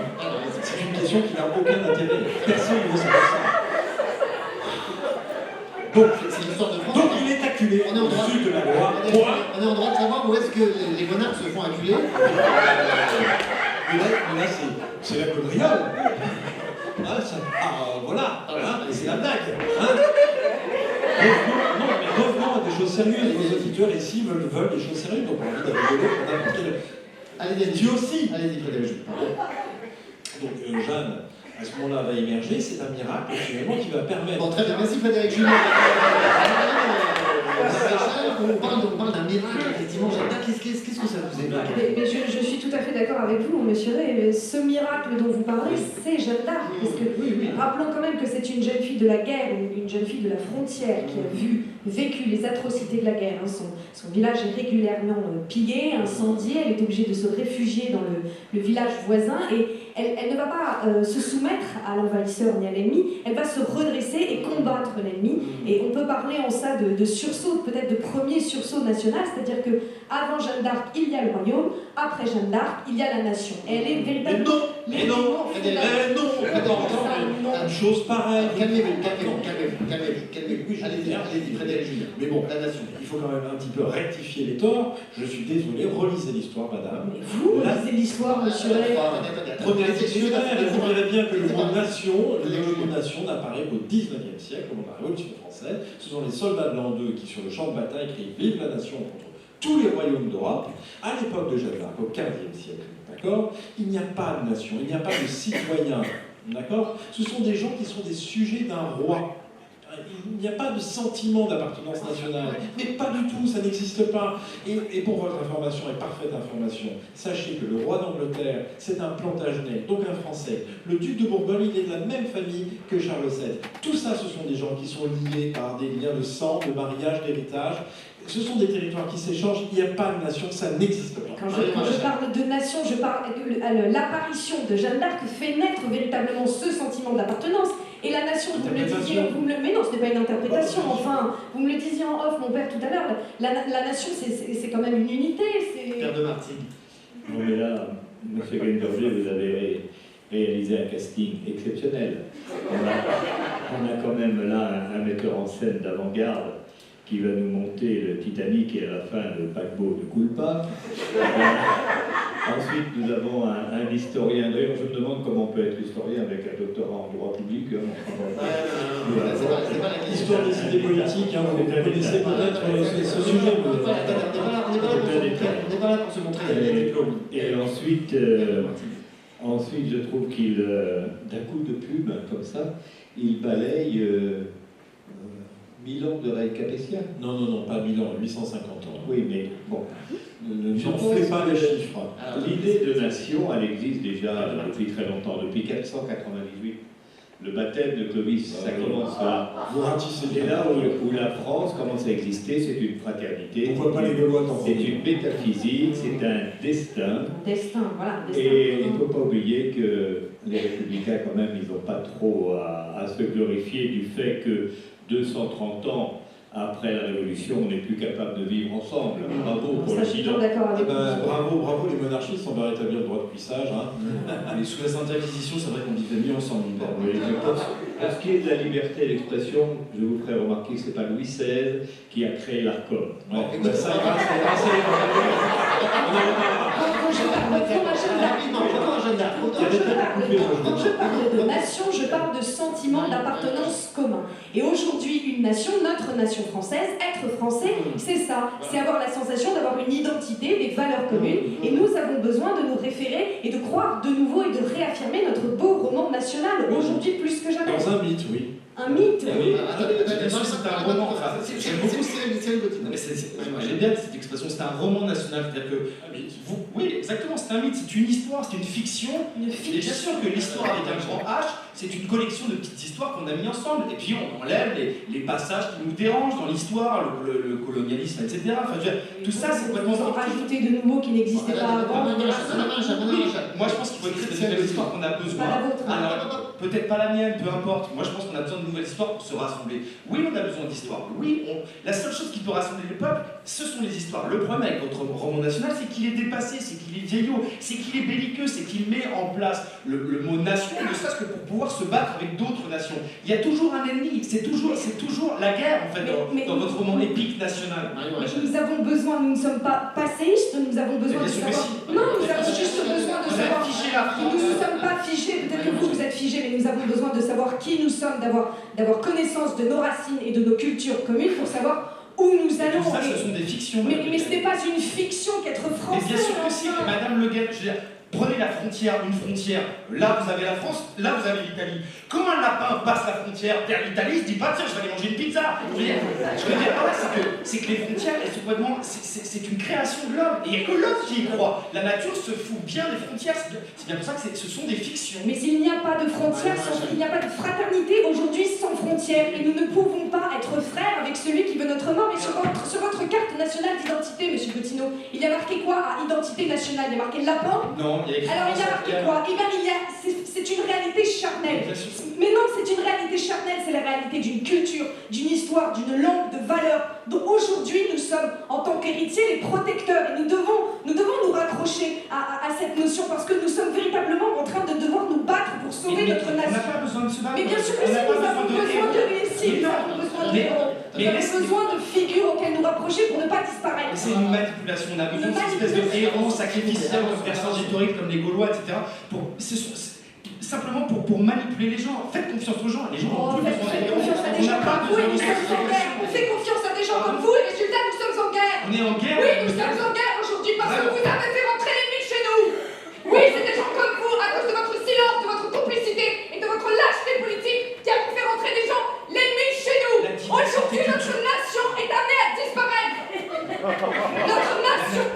Speaker 7: C'est une question qui n'a aucun intérêt. Personne ne veut savoir ça. Donc,
Speaker 3: c'est l'histoire de France.
Speaker 7: Donc il est acculé au sud de la Loire.
Speaker 3: On est en droit de savoir où est-ce que les monarques se font acculer.
Speaker 7: Mais là c'est la quadrillole. Voilà, c'est la blague. Revenons à des choses sérieuses. Les auditeurs ici veulent des choses sérieuses, donc on a envie de rigoler pour n'importe quel...
Speaker 3: Allez-y,
Speaker 7: tu aussi.
Speaker 3: Allez-y, Frédéric.
Speaker 7: Donc Jeanne, à ce moment-là, va émerger. C'est un miracle, finalement, qui va permettre...
Speaker 3: Bon, très bien. Merci, Frédéric Julien. On parle parle d'un miracle, effectivement. Jeanne d'Arc, qu'est-ce que ça vous évoque?
Speaker 5: Mais je suis tout à fait d'accord avec vous, monsieur Ray. Ce miracle dont vous parlez, c'est Jeanne d'Arc. Parce que, rappelons quand même que c'est une jeune fille de la guerre, une jeune fille de la frontière qui a vécu les atrocités de la guerre. Hein. Son village est régulièrement pillé, incendié. Elle est obligée de se réfugier dans le village voisin. Et elle ne va pas se soumettre à l'envahisseur ni à l'ennemi. Elle va se redresser et combattre l'ennemi. Et on peut parler en ça de sursaut, peut-être de premier sursaut national, c'est-à-dire que avant Jeanne d'Arc, il y a le royaume, après Jeanne d'Arc, il y a la nation. Et elle est véritablement...
Speaker 7: Mais non, une chose pareille.
Speaker 3: Calmez-vous.
Speaker 7: Allez-y, prenez Julien. Mais bon, la nation, il faut quand même un petit peu rectifier les torts. Je suis désolé, relisez l'histoire, madame.
Speaker 5: Mais vous lisez l'histoire, monsieur Ray.
Speaker 7: Prenez le dictionnaire et vous verrez bien que le mot nation n'apparaît qu'au XIXe siècle, au moment de la Révolution française. Ce sont les soldats blancs d'eux qui, sur le champ de bataille, crient « Vive la nation » contre tous les royaumes d'Europe. À l'époque de Jeanne d'Arc, au XVe siècle, d'accord, il n'y a pas de nation, il n'y a pas de citoyens, d'accord. Ce sont des gens qui sont des sujets d'un roi. Il n'y a pas de sentiment d'appartenance nationale, mais pas du tout, ça n'existe pas. Et pour votre information, et parfaite information, sachez que le roi d'Angleterre, c'est un Plantagenet, donc un Français. Le duc de Bourgogne, il est de la même famille que Charles VII. Tout ça, ce sont des gens qui sont liés par des liens de sang, de mariage, d'héritage. Ce sont des territoires qui s'échangent, il n'y a pas de nation, ça n'existe pas.
Speaker 5: Quand je parle de nation, je parle de l'apparition de Jeanne d'Arc fait naître véritablement ce sentiment d'appartenance. Et la nation, vous me le disiez, mais non, ce n'est pas une interprétation, enfin, vous me le disiez en off, mon père, tout à l'heure, la nation, c'est quand même une unité.
Speaker 3: Père de Martine.
Speaker 1: Non mais là, M. Genberger, vous avez réalisé un casting exceptionnel. On a quand même là un metteur en scène d'avant-garde qui va nous monter le Titanic et à la fin le paquebot ne coule pas. Ensuite, nous avons un historien. D'ailleurs, je me demande comment on peut être historien avec un doctorat en droit public.
Speaker 3: C'est pas la
Speaker 7: L'histoire des idées politiques, vous connaissez peut-être ce sujet.
Speaker 3: On n'est pas là pour se montrer les diplômes.
Speaker 1: Et ensuite, je trouve qu'il, d'un coup de pub, comme ça, il balaye 1000 ans de Ray Capétien.
Speaker 7: Non, pas 1000 ans, 850 ans.
Speaker 1: Oui, mais bon.
Speaker 7: Ne fais pas les chiffres.
Speaker 1: L'idée de nation, elle existe déjà depuis très longtemps, depuis 498. Le baptême de Clovis, ça commence là.
Speaker 7: Vous ratissez.
Speaker 1: Et là où la France commence à exister, c'est une fraternité.
Speaker 7: On ne voit pas les Gaulois tant.
Speaker 1: C'est une métaphysique, c'est un destin.
Speaker 5: Destin, voilà.
Speaker 1: Et il ne faut pas oublier que les républicains, quand même, ils n'ont pas trop à se glorifier du fait que 230 ans après la Révolution, on n'est plus capable de vivre ensemble. Bravo pour le bilan.
Speaker 7: Bravo, les monarchistes, on va rétablir le droit de cuissage.
Speaker 8: Mais sous la Sainte Inquisition, c'est vrai qu'on vivait mieux ensemble.
Speaker 1: Pour ce qui est de la liberté d'expression, je vous ferai remarquer que ce n'est pas Louis XVI qui a créé l'ARCOM.
Speaker 7: Ça ira.
Speaker 5: Quand je parle de nation, je parle de sentiment d'appartenance commun. Et aujourd'hui, une nation, notre nation française, être français, c'est ça. C'est avoir la sensation d'avoir une identité, des valeurs communes. Et nous avons besoin de nous référer et de croire de nouveau et de réaffirmer notre beau roman national, aujourd'hui plus que jamais.
Speaker 7: Dans un mythe, oui.
Speaker 5: Un mythe.
Speaker 8: Bien sûr, c'est un roman. J'aime bien cette expression, c'est un roman national. C'est-à-dire que, oui, exactement, c'est un mythe, c'est une histoire, c'est une fiction. Et bien sûr que l'histoire avec un grand H, c'est une collection de petites histoires qu'on a mis ensemble. Et puis on enlève les passages qui nous dérangent dans l'histoire, le colonialisme, etc. Enfin, tout ça, c'est complètement
Speaker 5: rajouter de nouveaux qui n'existaient pas avant.
Speaker 8: Moi, je pense qu'il faut écrire des nouvelles histoires qu'on a besoin. Alors, peut-être pas la mienne, peu importe. Moi, je pense qu'on a besoin de nouvelles histoires pour se rassembler. Oui, on a besoin d'histoires. Oui, la seule chose qui peut rassembler le peuple, ce sont les histoires. Le problème avec votre roman national, c'est qu'il est dépassé, c'est qu'il est vieillot, c'est qu'il est belliqueux, c'est qu'il met en place le mot nation, ne serait-ce que pour pouvoir se battre avec d'autres nations. Il y a toujours un ennemi, c'est toujours la guerre, en fait, dans votre roman épique national.
Speaker 5: Mais nous avons besoin, nous ne sommes pas passéistes, nous avons besoin de savoir... Non, nous avons juste besoin de savoir... Nous ne sommes pas figés, peut-être que vous êtes figés, mais nous avons besoin de savoir qui nous sommes, d'avoir connaissance de nos racines et de nos cultures communes pour savoir où nous allons.
Speaker 8: Tout ça, ce sont des fictions.
Speaker 5: Mais ce n'est pas une fiction qu'être français.
Speaker 8: Mais bien sûr que si, Madame Le Guen, je veux dire, Prenez la frontière, une frontière, là vous avez la France, là vous avez l'Italie. Quand un lapin passe la frontière vers l'Italie, il se dit pas tiens, je vais aller manger une pizza. Je veux dire, c'est que les frontières, elles sont complètement. C'est une création de l'homme. Et il n'y a que l'homme qui y croit. La nature se fout bien des frontières. C'est bien pour ça que ce sont des fictions.
Speaker 9: Mais il n'y a pas de frontières, il n'y a pas de fraternité aujourd'hui sans frontières. Et nous ne pouvons pas être frères avec celui qui veut notre mort. Et sur votre carte nationale d'identité, monsieur Cottineau, il y a marqué quoi à identité nationale? Il y a marqué lapin?
Speaker 8: Non, il y a écrit.
Speaker 9: Alors il y a marqué quoi? Eh bien, c'est une réalité charnelle. Mais non, c'est une réalité charnelle, c'est la réalité d'une culture, d'une histoire, d'une langue, de valeurs. Donc aujourd'hui, nous sommes, en tant qu'héritiers, les protecteurs. Et nous devons nous raccrocher à cette notion parce que nous sommes véritablement en train de devoir nous battre pour sauver notre nation.
Speaker 8: On n'a pas besoin de se battre.
Speaker 9: Mais bien sûr que si, nous avons besoin de réussite, nous avons besoin de héros. Nous avons besoin de figures auxquelles nous rapprocher pour ne pas disparaître.
Speaker 8: C'est une manipulation, on a besoin de cette espèce de héros sacrificiels, de personnages historiques comme les Gaulois, etc. Simplement pour manipuler les gens. Faites confiance aux gens. Les gens ont plus besoin des héros.
Speaker 9: On fait confiance à des gens comme vous et résultat, nous sommes en guerre.
Speaker 8: On est en guerre.
Speaker 9: Oui, nous sommes en guerre aujourd'hui parce que vous avez fait rentrer l'ennemi chez nous. Oui, c'est des gens comme vous, à cause de votre silence, de votre complicité et de votre lâcheté politique qui a fait rentrer des gens, l'ennemi chez nous. Aujourd'hui, notre nation est amenée à disparaître. Notre nation,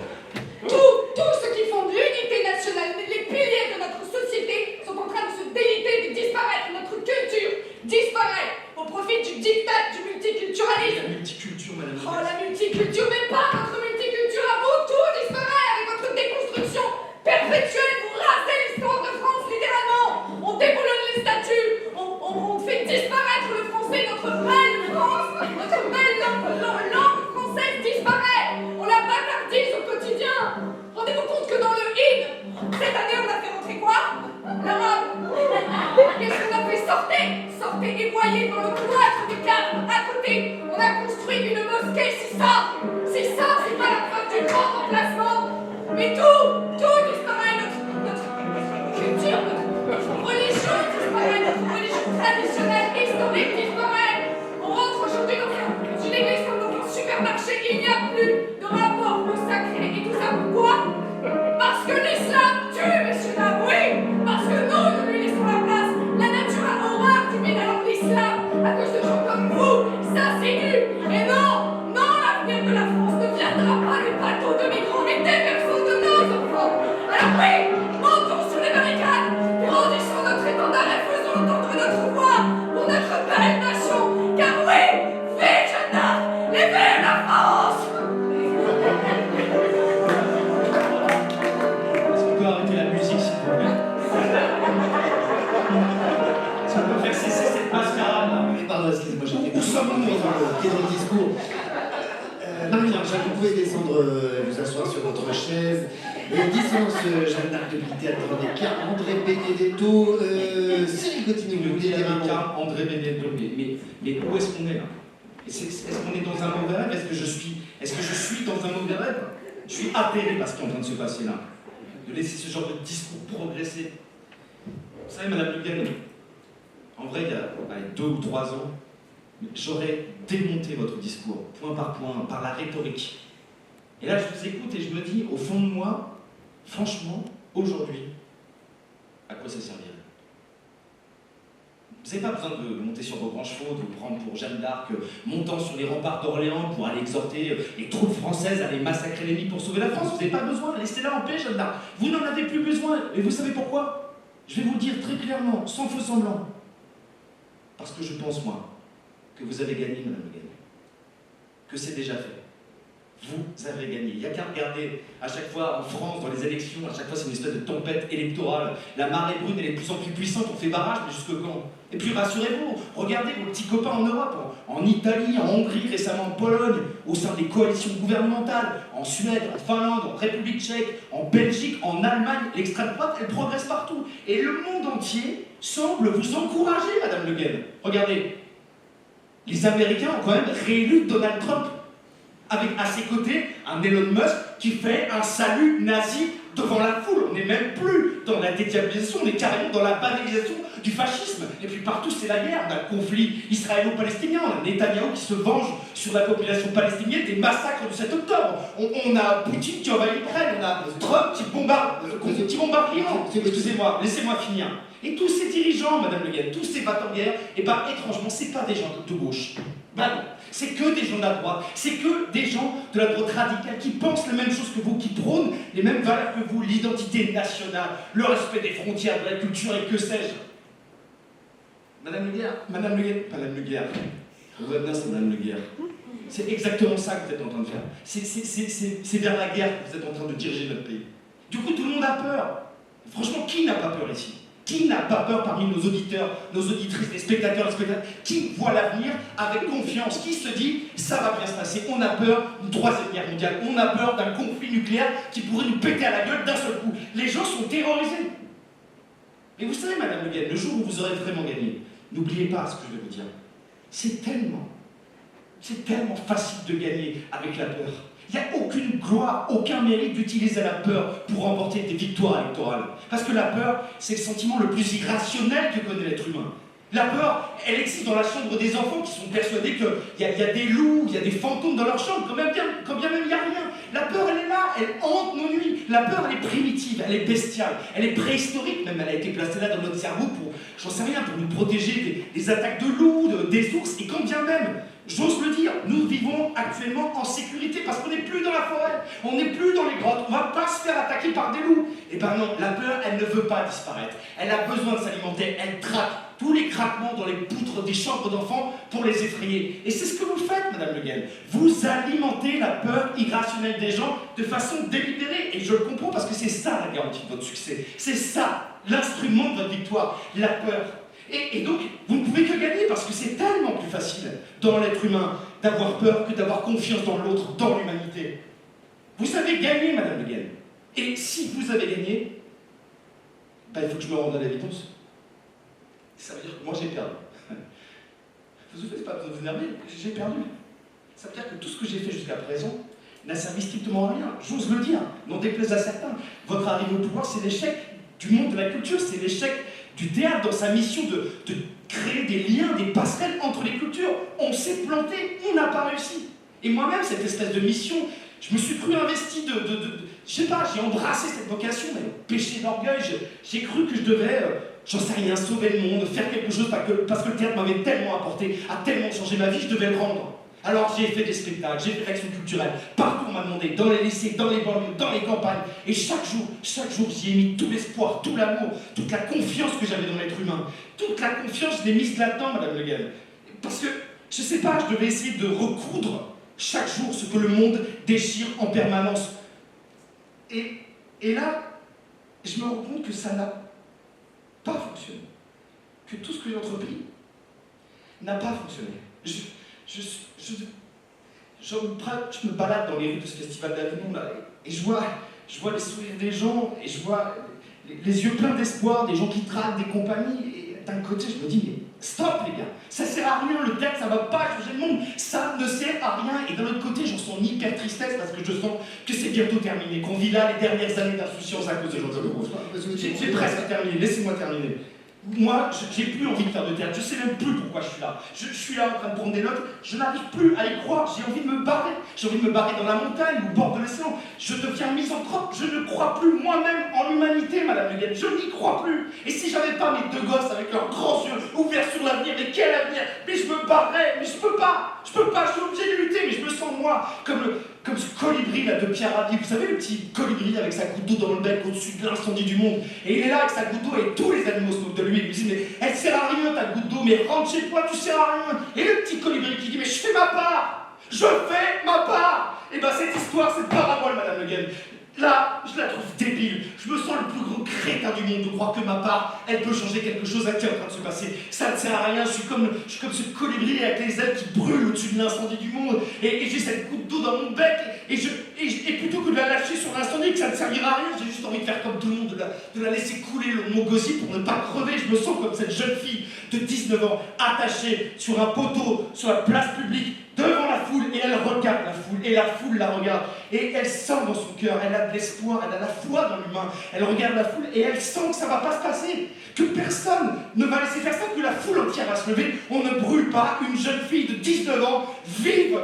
Speaker 9: tout ce qui fonde l'unité nationale, les piliers de notre société sont en train de se déliter, de disparaître. Notre culture disparaît au profit du diktat, du multiculturalisme.
Speaker 8: La multiculture, madame.
Speaker 9: Oh, la multiculture, mais pas votre multiculture à vous, tout disparaît avec votre déconstruction perpétuelle. Vous rasez l'histoire de France, littéralement. On déboulonne les statues, on fait disparaître le français, notre belle France, notre belle langue française disparaît. On la bâtardise au quotidien. Rendez-vous compte que dans le hymne, cette année, on a fait rentrer quoi? L'arabe. Qu'est-ce qu'on a fait? Sortez et voyez dans le cloître des cadres à côté, on a construit une mosquée, c'est ça, c'est pas la preuve du grand remplacement. Mais tout disparaît, notre culture, notre religion disparaît, notre religion traditionnelle, historique disparaît. On rentre aujourd'hui dans une église comme dans un supermarché, il n'y a plus de rapport au sacré et tout ça. Pourquoi? Parce que l'islam tue, messieurs dames, oui, parce que nous lui laissons la place. La nature a horreur du vide, alors l'islam, à cause de gens comme vous, s'insinue. Et non, l'avenir de la France ne viendra pas des bateaux de migrants, mais des berceaux de nos enfants. Alors oui, montons sur les barricades, brandissons notre étendard et faisons entendre notre voix pour notre belle nation. Car oui, vive Jeanne d'Arc et vive la France!
Speaker 8: Est-ce qu'on peut arrêter la musique, s'il vous plaît? Est-ce qu'on peut faire cesser cette mascarade là?
Speaker 3: Mais pardon, excusez-moi, j'étais où sommes-nous dans le discours? Marie-Ange, vous pouvez descendre, vous asseoir sur votre chaise. Dissonance, Jeanne d'Arc de Théâtre des Cas, André Benedetto, Cyril Cottineau, vous vouliez dire un mot?
Speaker 8: André Benedetto, mais où est-ce qu'on est là? Est-ce qu'on est dans un mauvais rêve? Est-ce que je suis dans un mauvais rêve? Je suis atterré par ce qui est en train de se passer là. De laisser ce genre de discours progresser. Vous savez, Madame Le Guen, en vrai, il y a 2 ou 3 ans, j'aurais démonté votre discours, point par point, par la rhétorique. Et là, je vous écoute et je me dis, au fond de moi, franchement, aujourd'hui, à quoi ça servirait? Vous n'avez pas besoin de monter sur vos grands chevaux, de vous prendre pour Jeanne d'Arc, montant sur les remparts d'Orléans pour aller exhorter les troupes françaises à aller massacrer l'ennemi pour sauver la France. Vous n'avez pas besoin, restez là en paix, Jeanne d'Arc. Vous n'en avez plus besoin. Et vous savez pourquoi? Je vais vous le dire très clairement, sans faux semblant. Parce que je pense, moi, que vous avez gagné, Madame Le Guen. Que c'est déjà fait. Vous avez gagné. Il n'y a qu'à regarder à chaque fois en France, dans les élections, à chaque fois c'est une espèce de tempête électorale. La marée brune, elle est de plus en plus puissante, on fait barrage, mais jusque quand? Et puis rassurez-vous, regardez vos petits copains en Europe, en Italie, en Hongrie, récemment en Pologne, au sein des coalitions gouvernementales, en Suède, en Finlande, en République tchèque, en Belgique, en Allemagne, l'extrême droite, elle progresse partout. Et le monde entier semble vous encourager, Madame Le Guen. Regardez, les Américains ont quand même réélu Donald Trump, avec à ses côtés un Elon Musk qui fait un salut nazi
Speaker 10: devant la foule. On n'est même plus dans la dédiabolisation, on est carrément dans la banalisation du fascisme. Et puis partout, c'est la guerre. On a le conflit israélo-palestinien, on a Netanyahou qui se venge sur la population palestinienne des massacres du 7 octobre. On a Poutine qui envahit l'Ukraine, on a Trump qui bombarde l'Iran. Excusez-moi, laissez-moi finir. Et tous ces dirigeants, Madame Le Guen, tous ces battants de guerre, et bien étrangement, c'est pas des gens de gauche. Ben non, c'est que des gens de la droite, c'est que des gens de la droite radicale qui pensent les mêmes choses que vous, qui prônent les mêmes valeurs que vous, l'identité nationale, le respect des frontières, de la culture et que sais-je. Madame Le Guen, on voit bien, c'est Madame Le Guen. C'est exactement ça que vous êtes en train de faire. C'est vers la guerre que vous êtes en train de diriger notre pays. Du coup, tout le monde a peur. Franchement, qui n'a pas peur ici? Qui n'a pas peur parmi nos auditeurs, nos auditrices, les spectateurs, les spectateurs? Qui voit l'avenir avec confiance? Qui se dit, ça va bien se passer? On a peur d'une troisième guerre mondiale. On a peur d'un conflit nucléaire qui pourrait nous péter à la gueule d'un seul coup. Les gens sont terrorisés. Et vous savez, Madame Le Guen, le jour où vous aurez vraiment gagné, n'oubliez pas ce que je vais vous dire. C'est tellement facile de gagner avec la peur. Il n'y a aucune gloire, aucun mérite d'utiliser la peur pour remporter des victoires électorales. Parce que la peur, c'est le sentiment le plus irrationnel que connaît l'être humain. La peur, elle existe dans la chambre des enfants qui sont persuadés qu'il y a des loups, il y a des fantômes dans leur chambre, quand bien même il n'y a rien. La peur, elle est là, elle hante nos nuits. La peur, elle est primitive, elle est bestiale, elle est préhistorique même. Elle a été placée là dans notre cerveau pour, j'en sais rien, pour nous protéger des attaques de loups, des ours, et quand bien même, j'ose le dire, nous vivons actuellement en sécurité parce qu'on n'est plus dans la forêt, on n'est plus dans les grottes, on ne va pas se faire attaquer par des loups. Et ben non, la peur, elle ne veut pas disparaître. Elle a besoin de s'alimenter, elle traque tous les craquements dans les poutres des chambres d'enfants pour les effrayer. Et c'est ce que vous faites, Madame Le Guen. Vous alimentez la peur irrationnelle des gens de façon délibérée. Et je le comprends parce que c'est ça la garantie de votre succès. C'est ça, l'instrument de votre victoire, la peur. Et donc, vous ne pouvez que gagner parce que c'est tellement plus facile dans l'être humain d'avoir peur que d'avoir confiance dans l'autre, dans l'humanité. Vous avez gagné, Madame Le Guen. Et si vous avez gagné, ben, il faut que je me rende à l'évidence. Ça veut dire que moi j'ai perdu. Vous ne faites pas besoin de vous énerver, j'ai perdu. Ça veut dire que tout ce que j'ai fait jusqu'à présent n'a servi strictement à rien. J'ose le dire, n'en déplaise à certains. Votre arrivée au pouvoir, c'est l'échec du monde de la culture, c'est l'échec du théâtre dans sa mission de créer des liens, des passerelles entre les cultures. On s'est planté, on n'a pas réussi. Et moi-même, cette espèce de mission, je me suis cru investi je sais pas, j'ai embrassé cette vocation, péché d'orgueil, j'ai cru que je devais, j'en sais rien, sauver le monde, faire quelque chose parce que le théâtre m'avait tellement apporté, a tellement changé ma vie, je devais le rendre. Alors j'ai fait des spectacles, j'ai fait l'action culturelle, partout on m'a demandé, dans les lycées, dans les banlieues, dans les campagnes, et chaque jour j'y ai mis tout l'espoir, tout l'amour, toute la confiance que j'avais dans l'être humain. Toute la confiance, je l'ai mise là-dedans, Madame Le Guen. Parce que, je sais pas, je devais essayer de recoudre chaque jour ce que le monde déchire en permanence. Et là, je me rends compte que ça n'a pas fonctionné. Que tout ce que j'ai entrepris n'a pas fonctionné. Je me balade dans les rues de ce festival d'Avignon là, et je vois les sourires des gens, et je vois les yeux pleins d'espoir, des gens qui traquent des compagnies, et d'un côté je me dis, mais stop les gars, ça sert à rien, le théâtre ça va pas changer le monde, ça ne sert à rien, et de l'autre côté j'en sens une hyper tristesse parce que je sens que c'est bientôt terminé, qu'on vit là les dernières années d'insouciance à cause de Jean-Claude Ross. J'ai presque terminé, laissez-moi terminer. Moi, j'ai plus envie de faire de théâtre, je sais même plus pourquoi je suis là. Je suis là en train de prendre des notes, je n'arrive plus à y croire, j'ai envie de me barrer. J'ai envie de me barrer dans la montagne, au bord de l'océan. Je deviens misanthrope, je ne crois plus moi-même en l'humanité, Madame Le Guen, je n'y crois plus. Et si j'avais pas mes deux gosses avec leurs grands yeux ouverts sur l'avenir, mais quel avenir? Mais je me barrais, mais je peux pas, je suis obligé de lutter, mais je me sens moi, comme ce colibri là de Pierre Rabhi, vous savez le petit colibri avec sa goutte d'eau dans le bec au-dessus de l'incendie du monde, et il est là avec sa goutte d'eau et tous les animaux se moquent de lui, il lui dit mais elle sert à rien ta goutte d'eau, mais rentre chez toi, tu sers à rien. Et le petit colibri qui dit mais je fais ma part, et ben cette histoire, cette parabole, Madame Le Guen, là, je la trouve débile. Je me sens le plus gros crétin du monde de croire que ma part, elle peut changer quelque chose à qui est en train de se passer. Ça ne sert à rien, je suis comme ce colibri avec les ailes qui brûlent au-dessus de l'incendie du monde. Et j'ai cette goutte d'eau dans mon bec. Et plutôt que de la lâcher sur l'incendie, que ça ne servira à rien, j'ai juste envie de faire comme tout le monde, de la laisser couler mon gosier pour ne pas crever. Je me sens comme cette jeune fille de 19 ans, attachée sur un poteau, sur la place publique, devant la foule, et elle regarde la foule, et et la foule la regarde. Et elle sent dans son cœur, elle a de l'espoir, elle a la foi dans l'humain. Elle regarde la foule et elle sent que ça ne va pas se passer, que personne ne va laisser faire ça, que la foule entière va se lever. On ne brûle pas une jeune fille de 19 ans vive.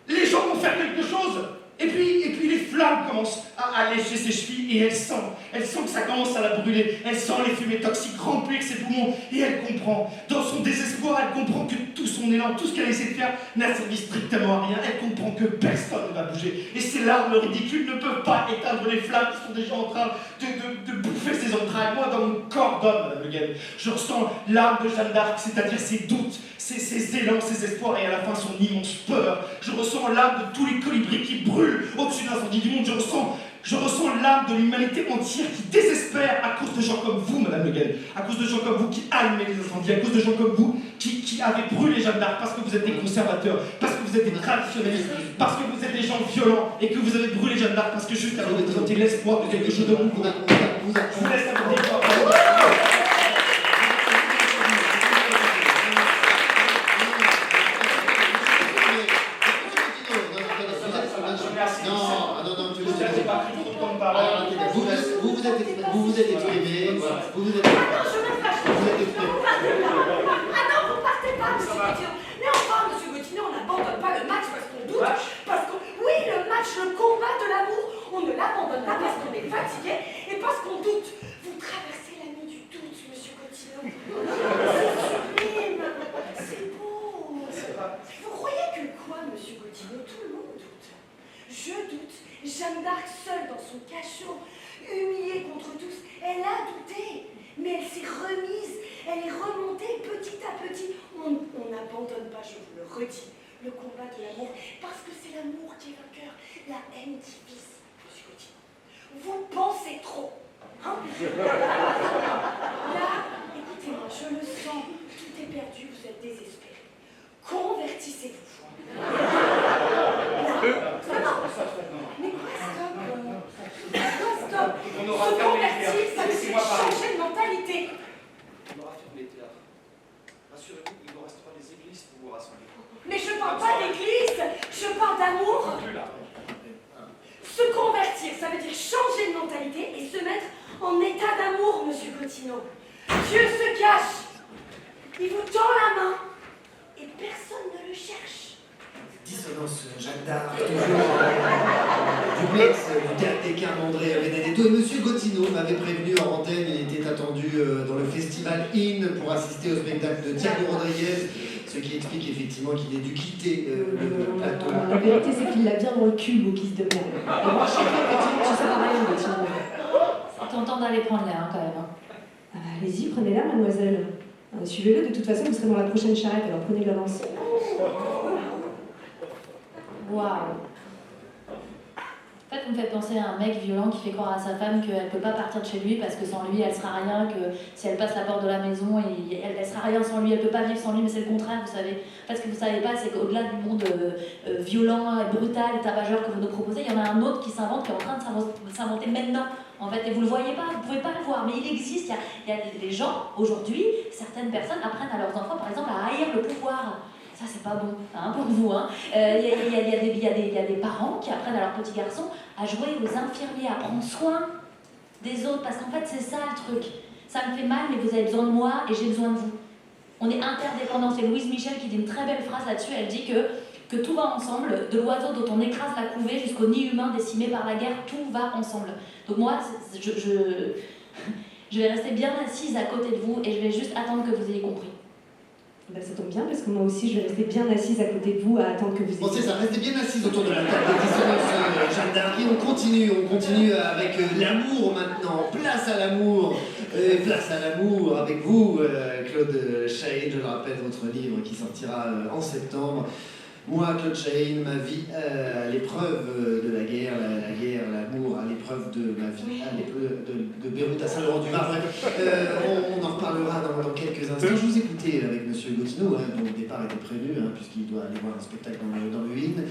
Speaker 10: Les gens vont faire quelque chose. Et puis les flammes commencent à lécher ses chevilles et elle sent que ça commence à la brûler. Elle sent les fumées toxiques remplir ses poumons et elle comprend. Dans son désespoir, elle comprend que tout son élan, tout ce qu'elle essaie de faire n'a servi strictement à rien. Elle comprend que personne ne va bouger. Et ces larmes ridicules ne peuvent pas éteindre les flammes qui sont déjà en train de bouffer ses entrailles. Moi, dans mon corps d'homme, Madame Le Guen, je ressens l'âme de Jeanne d'Arc, c'est-à-dire ses doutes, ses élans, ses espoirs et à la fin son immense peur. Je ressens l'âme de tous les colibris qui brûlent au-dessus de l'incendie du monde. Je ressens l'âme de l'humanité entière qui désespère à cause de gens comme vous, Madame Le Guen, à cause de gens comme vous qui allumez les incendies, à cause de gens comme vous qui avez brûlé Jeanne d'Arc parce que vous êtes des conservateurs, parce que vous êtes des traditionnalistes, parce que vous êtes des gens violents et que vous avez brûlé Jeanne d'Arc parce que juste à vous représenter l'espoir de quelque chose de nouveau. Je vous laisse à vous
Speaker 3: vous êtes exprimé, voilà.
Speaker 9: Ah non, je me fâche. Ah non, vous partez pas, monsieur Gauthier. Mais enfin, monsieur Gauthier, on n'abandonne pas le match parce qu'on doute, parce que, oui, le match, le combat de l'amour, on ne l'abandonne pas parce qu'on est fatigué et parce qu'on doute. Vous traversez la nuit du doute, monsieur Gauthier. C'est sublime, c'est beau. Vous croyez que quoi, monsieur Gauthier? Tout le monde doute. Je doute. Jeanne d'Arc, seule dans son cachot, humiliée contre tous, elle a douté, mais elle s'est remise, elle est remontée petit à petit. On n'abandonne pas, je vous le redis, le combat de l'amour, parce que c'est l'amour qui est vainqueur. La haine divise, monsieur Gauthier. Vous pensez trop, hein? Là, écoutez-moi, je le sens, tout est perdu, vous êtes désespéré. Convertissez-vous. Non, mais quoi, stop? Se convertir, ça veut dire changer de mentalité.
Speaker 10: On aura fermé les théâtres. Rassurez-vous, il ne restera des églises pour vous rassembler.
Speaker 9: Mais je parle pas d'église, je parle d'amour. Se convertir, ça veut dire changer de mentalité et se mettre en état d'amour, monsieur Gautineau. Dieu se cache, il vous tend la main et personne ne le cherche.
Speaker 3: Dissonance, Jeanne d'Arc, toujours duplex, du André Benedetto. Et monsieur Gautineau m'avait prévenu en antenne, il était attendu dans le festival IN pour assister au spectacle de Thiago Rodriguez, ce qui explique effectivement qu'il ait dû quitter le plateau.
Speaker 5: La vérité, c'est qu'il l'a bien dans le cul, au qui se demande. Et moi, chez toi, Gautineau, tu sais pas rien, Gautineau.
Speaker 4: C'est tentant d'aller prendre l'air, quand même.
Speaker 5: Ah, allez-y, prenez l'air, mademoiselle. Suivez-le, de toute façon, vous serez dans la prochaine charrette, alors prenez de l'avance.
Speaker 4: Waouh. En fait, vous me faites penser à un mec violent qui fait croire à sa femme qu'elle ne peut pas partir de chez lui parce que sans lui, elle sera rien, que si elle passe la porte de la maison, elle ne sera rien sans lui, elle ne peut pas vivre sans lui, mais c'est le contraire, vous savez. En fait, ce que vous ne savez pas, c'est qu'au-delà du monde violent, brutal, tapageur que vous nous proposez, il y en a un autre qui s'invente, qui est en train de s'inventer maintenant. En fait, et vous ne le voyez pas, vous ne pouvez pas le voir, mais il existe. Il y a des gens, aujourd'hui, certaines personnes apprennent à leurs enfants, par exemple, à haïr le pouvoir. Ça, c'est pas bon, hein, pour vous. Hein. Il y a des parents qui apprennent à leurs petits garçons à jouer aux infirmiers, à prendre soin des autres, parce qu'en fait, c'est ça le truc. Ça me fait mal, mais vous avez besoin de moi et j'ai besoin de vous. On est interdépendants. C'est Louise Michel qui dit une très belle phrase là-dessus. Elle dit que tout va ensemble, de l'oiseau dont on écrase la couvée jusqu'au nid humain décimé par la guerre, tout va ensemble. Donc moi, je vais rester bien assise à côté de vous et je vais juste attendre que vous ayez compris.
Speaker 5: Ben, ça tombe bien parce que moi aussi je vais rester bien assise à côté de vous à attendre que vous ayez.
Speaker 3: Bon, c'est ça, restez bien assise autour de la table de dissonance, Jeanne d'Arc. On continue avec l'amour maintenant. Place à l'amour. Place à l'amour avec vous, Claude Chahine. Je le rappelle, votre livre qui sortira en septembre. Moi, Claude Chahine, ma vie à l'épreuve de la guerre, l'amour à l'épreuve de ma vie, à l'épreuve de Beyrouth à Saint-Laurent-du-Mar. On en reparlera dans quelques instants. Je vous écoutais avec monsieur Gautineau, dont le départ était prévu, puisqu'il doit aller voir un spectacle dans le IN.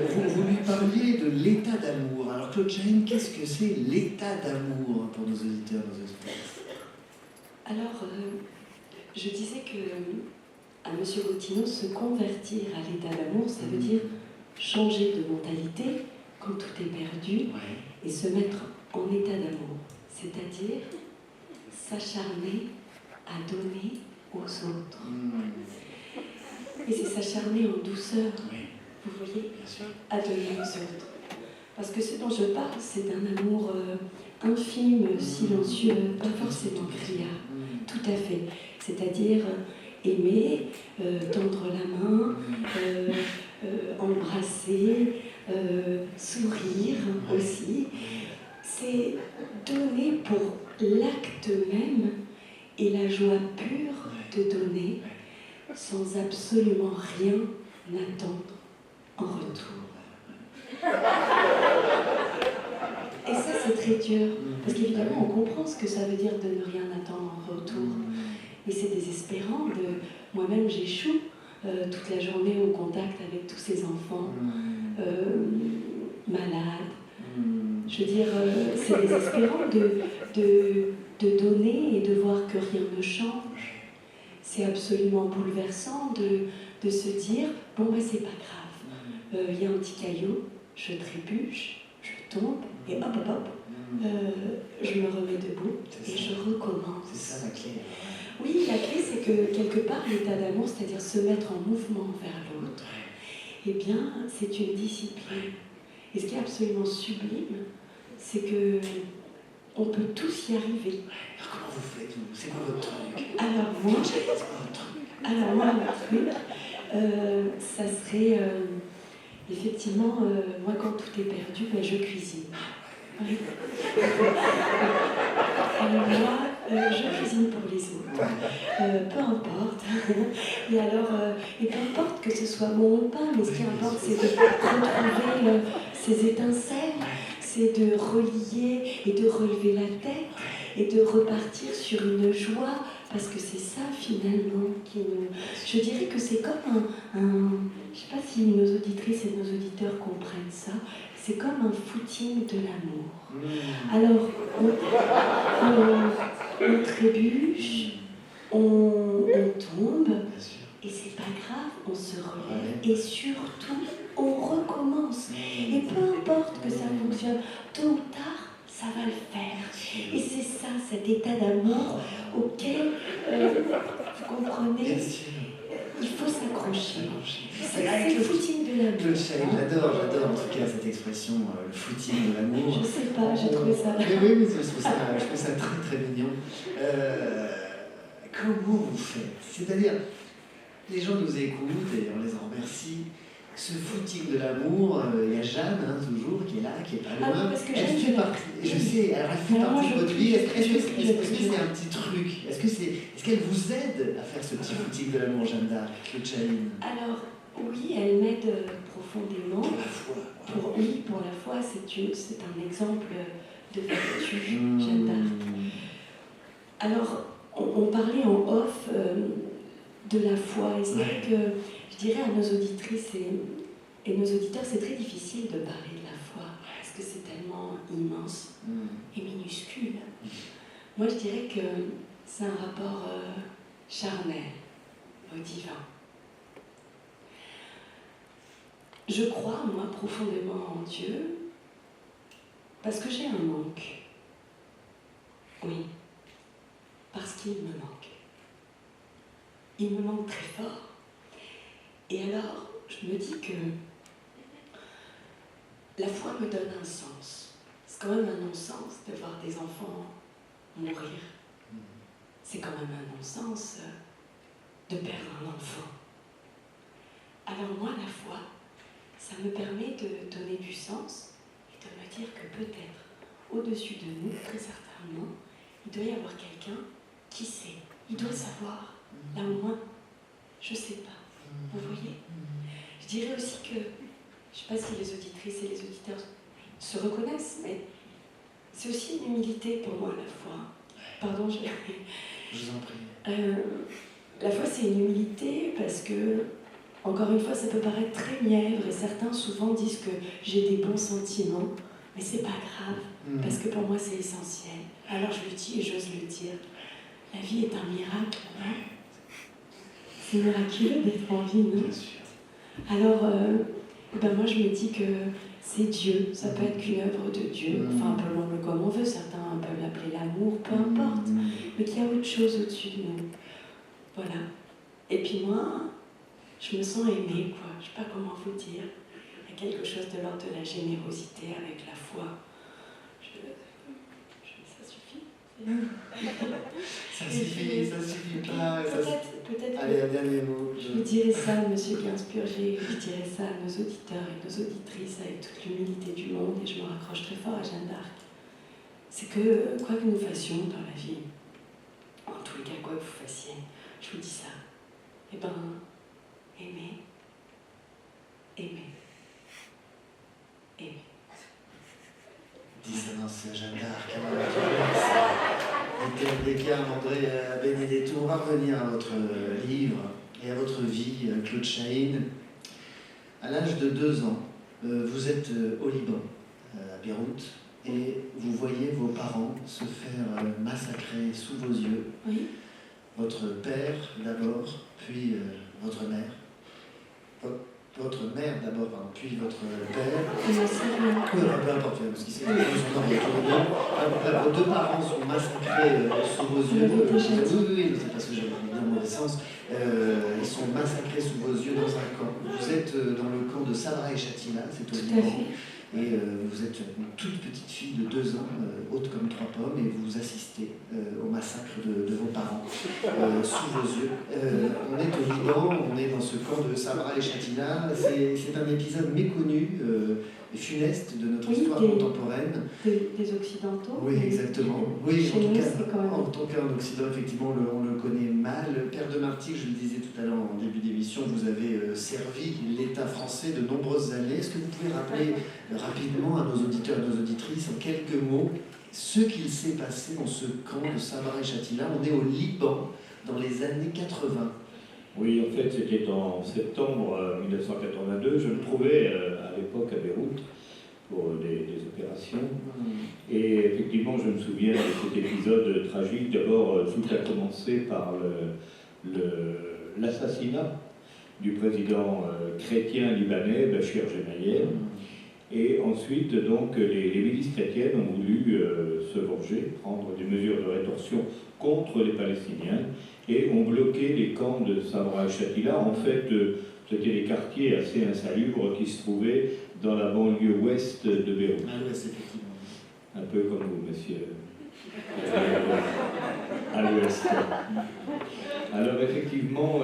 Speaker 3: Vous lui parliez de l'état d'amour. Alors, Claude Chahine, qu'est-ce que c'est l'état d'amour pour nos auditeurs, nos auditrices?
Speaker 6: Alors, je disais que à monsieur Gautineau, se convertir à l'état d'amour, ça veut dire changer de mentalité quand tout est perdu et se mettre en état d'amour, c'est-à-dire s'acharner à donner aux autres. Et c'est s'acharner en douceur, vous voyez, à donner aux autres. Parce que ce dont je parle, c'est d'un amour infime, silencieux, pas forcément criard. Tout à fait. C'est-à-dire aimer, tendre la main, embrasser, sourire aussi. C'est donner pour l'acte même et la joie pure de donner sans absolument rien attendre en retour. Et ça, c'est très dur, parce qu'évidemment, on comprend ce que ça veut dire de ne rien attendre en retour. Mais c'est désespérant. Moi-même, j'échoue toute la journée au contact avec tous ces enfants malades. Je veux dire, c'est désespérant de donner et de voir que rien ne change. C'est absolument bouleversant de se dire, bon, ben, c'est pas grave. Il y a un petit caillou, je trébuche, je tombe, et hop, hop, hop, je me remets debout et je recommence.
Speaker 3: C'est ça la clé.
Speaker 6: Oui, la clé, c'est que quelque part, l'état d'amour, c'est-à-dire se mettre en mouvement vers l'autre, eh bien, c'est une discipline. Et ce qui est absolument sublime, c'est que on peut tous y arriver.
Speaker 3: Alors, comment vous faites, vous? C'est quoi votre truc?
Speaker 6: Alors moi, mon truc, ça serait effectivement, moi, quand tout est perdu, ben, je cuisine. Oui. Alors moi, je cuisine pour les autres, peu importe. Et alors, et peu importe que ce soit bon ou pas, mais ce qui importe, c'est de retrouver ces étincelles, c'est de relier et de relever la tête et de repartir sur une joie, parce que c'est ça finalement qui nous... Je dirais que c'est comme je ne sais pas si nos auditrices et nos auditeurs comprennent ça, c'est comme un footing de l'amour. Alors, on trébuche, on tombe, et c'est pas grave, on se relève, et surtout, on recommence. Et peu importe que ça fonctionne, tôt ou tard, ça va le faire. Et c'est ça, cet état d'amour auquel, vous comprenez, il faut s'accrocher. C'est le footing de l'amour.
Speaker 3: J'adore en tout cas cette expression, le footing de l'amour.
Speaker 6: Je sais pas, j'ai trouvé ça.
Speaker 3: Mais oui, mais je trouve ça très très mignon. Comment vous faites? C'est-à-dire, les gens nous écoutent et on les en remercie. Ce footing de l'amour, il y a Jeanne, toujours, qui est là, qui est pas loin.
Speaker 6: Ah, parce que
Speaker 3: elle fait partie, je sais, alors elle fait partie de votre vie. Est-ce que c'est un petit truc? Est-ce qu'elle vous aide à faire ce petit footing de l'amour, Jeanne d'Arc, le Chaline?
Speaker 6: Alors, oui, elle m'aide profondément.
Speaker 3: Pour la foi.
Speaker 6: Pour la foi, c'est un exemple de vertu, Jeanne d'Arc. Alors, on parlait en off de la foi, et c'est vrai que je dirais à nos auditrices et nos auditeurs, c'est très difficile de parler de la foi, parce que c'est tellement immense et minuscule. Moi, je dirais que c'est un rapport charnel au divin. Je crois, moi, profondément en Dieu, parce que j'ai un manque. Oui, parce qu'il me manque. Il me manque très fort. Et alors, je me dis que la foi me donne un sens. C'est quand même un non-sens de voir des enfants mourir. C'est quand même un non-sens de perdre un enfant. Alors moi, la foi, ça me permet de donner du sens et de me dire que peut-être, au-dessus de nous, très certainement, il doit y avoir quelqu'un qui sait. Il doit savoir. Là, au moins, je ne sais pas. Vous voyez? Je dirais aussi que, je ne sais pas si les auditrices et les auditeurs se reconnaissent, mais c'est aussi une humilité pour moi, la foi. Pardon, je
Speaker 3: vous en prie.
Speaker 6: La foi, c'est une humilité parce que, encore une fois, ça peut paraître très mièvre et certains souvent disent que j'ai des bons sentiments, mais c'est pas grave, parce que pour moi, c'est essentiel. Alors je le dis et j'ose le dire. La vie est un miracle, non? C'est miraculeux d'être en vie, non? Alors, Et ben moi je me dis que c'est Dieu, ça peut être qu'une œuvre de Dieu, enfin appelons-le comme on veut, certains peuvent l'appeler l'amour, peu importe, mais qu'il y a autre chose au-dessus de nous. Voilà. Et puis moi, je me sens aimée, quoi. Je sais pas comment vous dire. Il y a quelque chose de l'ordre de la générosité avec la foi. Ça suffit.
Speaker 3: Ça suffit pas.
Speaker 6: Peut-être.
Speaker 3: Allez, un dernier mot.
Speaker 6: Je dirais ça à Monsieur Gainsbourg, je dirais ça à nos auditeurs et nos auditrices avec toute l'humilité du monde, et je me raccroche très fort à Jeanne d'Arc. C'est que, quoi que nous fassions dans la vie, en tous les cas, quoi que vous fassiez, je vous dis ça, eh ben, aimez.
Speaker 3: Dissonance Jeanne d'Arc. Des termes, André Benedetto. On va revenir à votre livre et à votre vie, Claude Chahine. À l'âge de 2 ans, vous êtes au Liban, à Beyrouth, et vous voyez vos parents se faire massacrer sous vos yeux.
Speaker 6: Oui.
Speaker 3: Votre père d'abord, puis votre mère. Votre mère d'abord, puis votre père. Peu importe, parce qu'il s'est fait son nom, il y a tous les deux. Vos 2 parents sont massacrés sous vos yeux. Oui, c'est parce que j'avais dit dans le mauvais sens. Ils sont massacrés sous vos yeux dans un camp. Vous êtes dans le camp de Sabra et Shatila, c'est au Liban. Et vous êtes une toute petite fille de 2 ans, haute comme 3 pommes, et vous assistez au massacre de vos parents sous vos yeux. On est au Liban, on est dans ce camp de Sabra et Shatila. C'est un épisode méconnu et funeste de notre histoire contemporaine.
Speaker 6: Des Occidentaux.
Speaker 3: Oui, exactement. Oui, en tout cas, en Occident, effectivement, on le connaît mal. Père de Martigues, je le disais tout à l'heure en début d'émission, vous avez servi l'État français de nombreuses années. Est-ce que vous pouvez rappeler rapidement à nos auditeurs et nos auditrices, en quelques mots, ce qu'il s'est passé dans ce camp de Sabra et Shatila? On est au Liban dans les années 80.
Speaker 1: Oui, en fait, c'était en septembre 1982. Je me trouvais à l'époque à Beyrouth pour des opérations. Et effectivement, je me souviens de cet épisode tragique. D'abord, tout a commencé par l'assassinat du président chrétien libanais, Bachir Gemayel. Et ensuite, donc, les milices chrétiennes ont voulu se venger, prendre des mesures de rétorsion contre les Palestiniens, et ont bloqué les camps de Sabra et Shatila. En fait, c'était des quartiers assez insalubres qui se trouvaient dans la banlieue ouest de Beyrouth.
Speaker 3: Ah l'ouest, effectivement.
Speaker 1: Un peu comme vous, monsieur. À l'ouest. Alors, effectivement,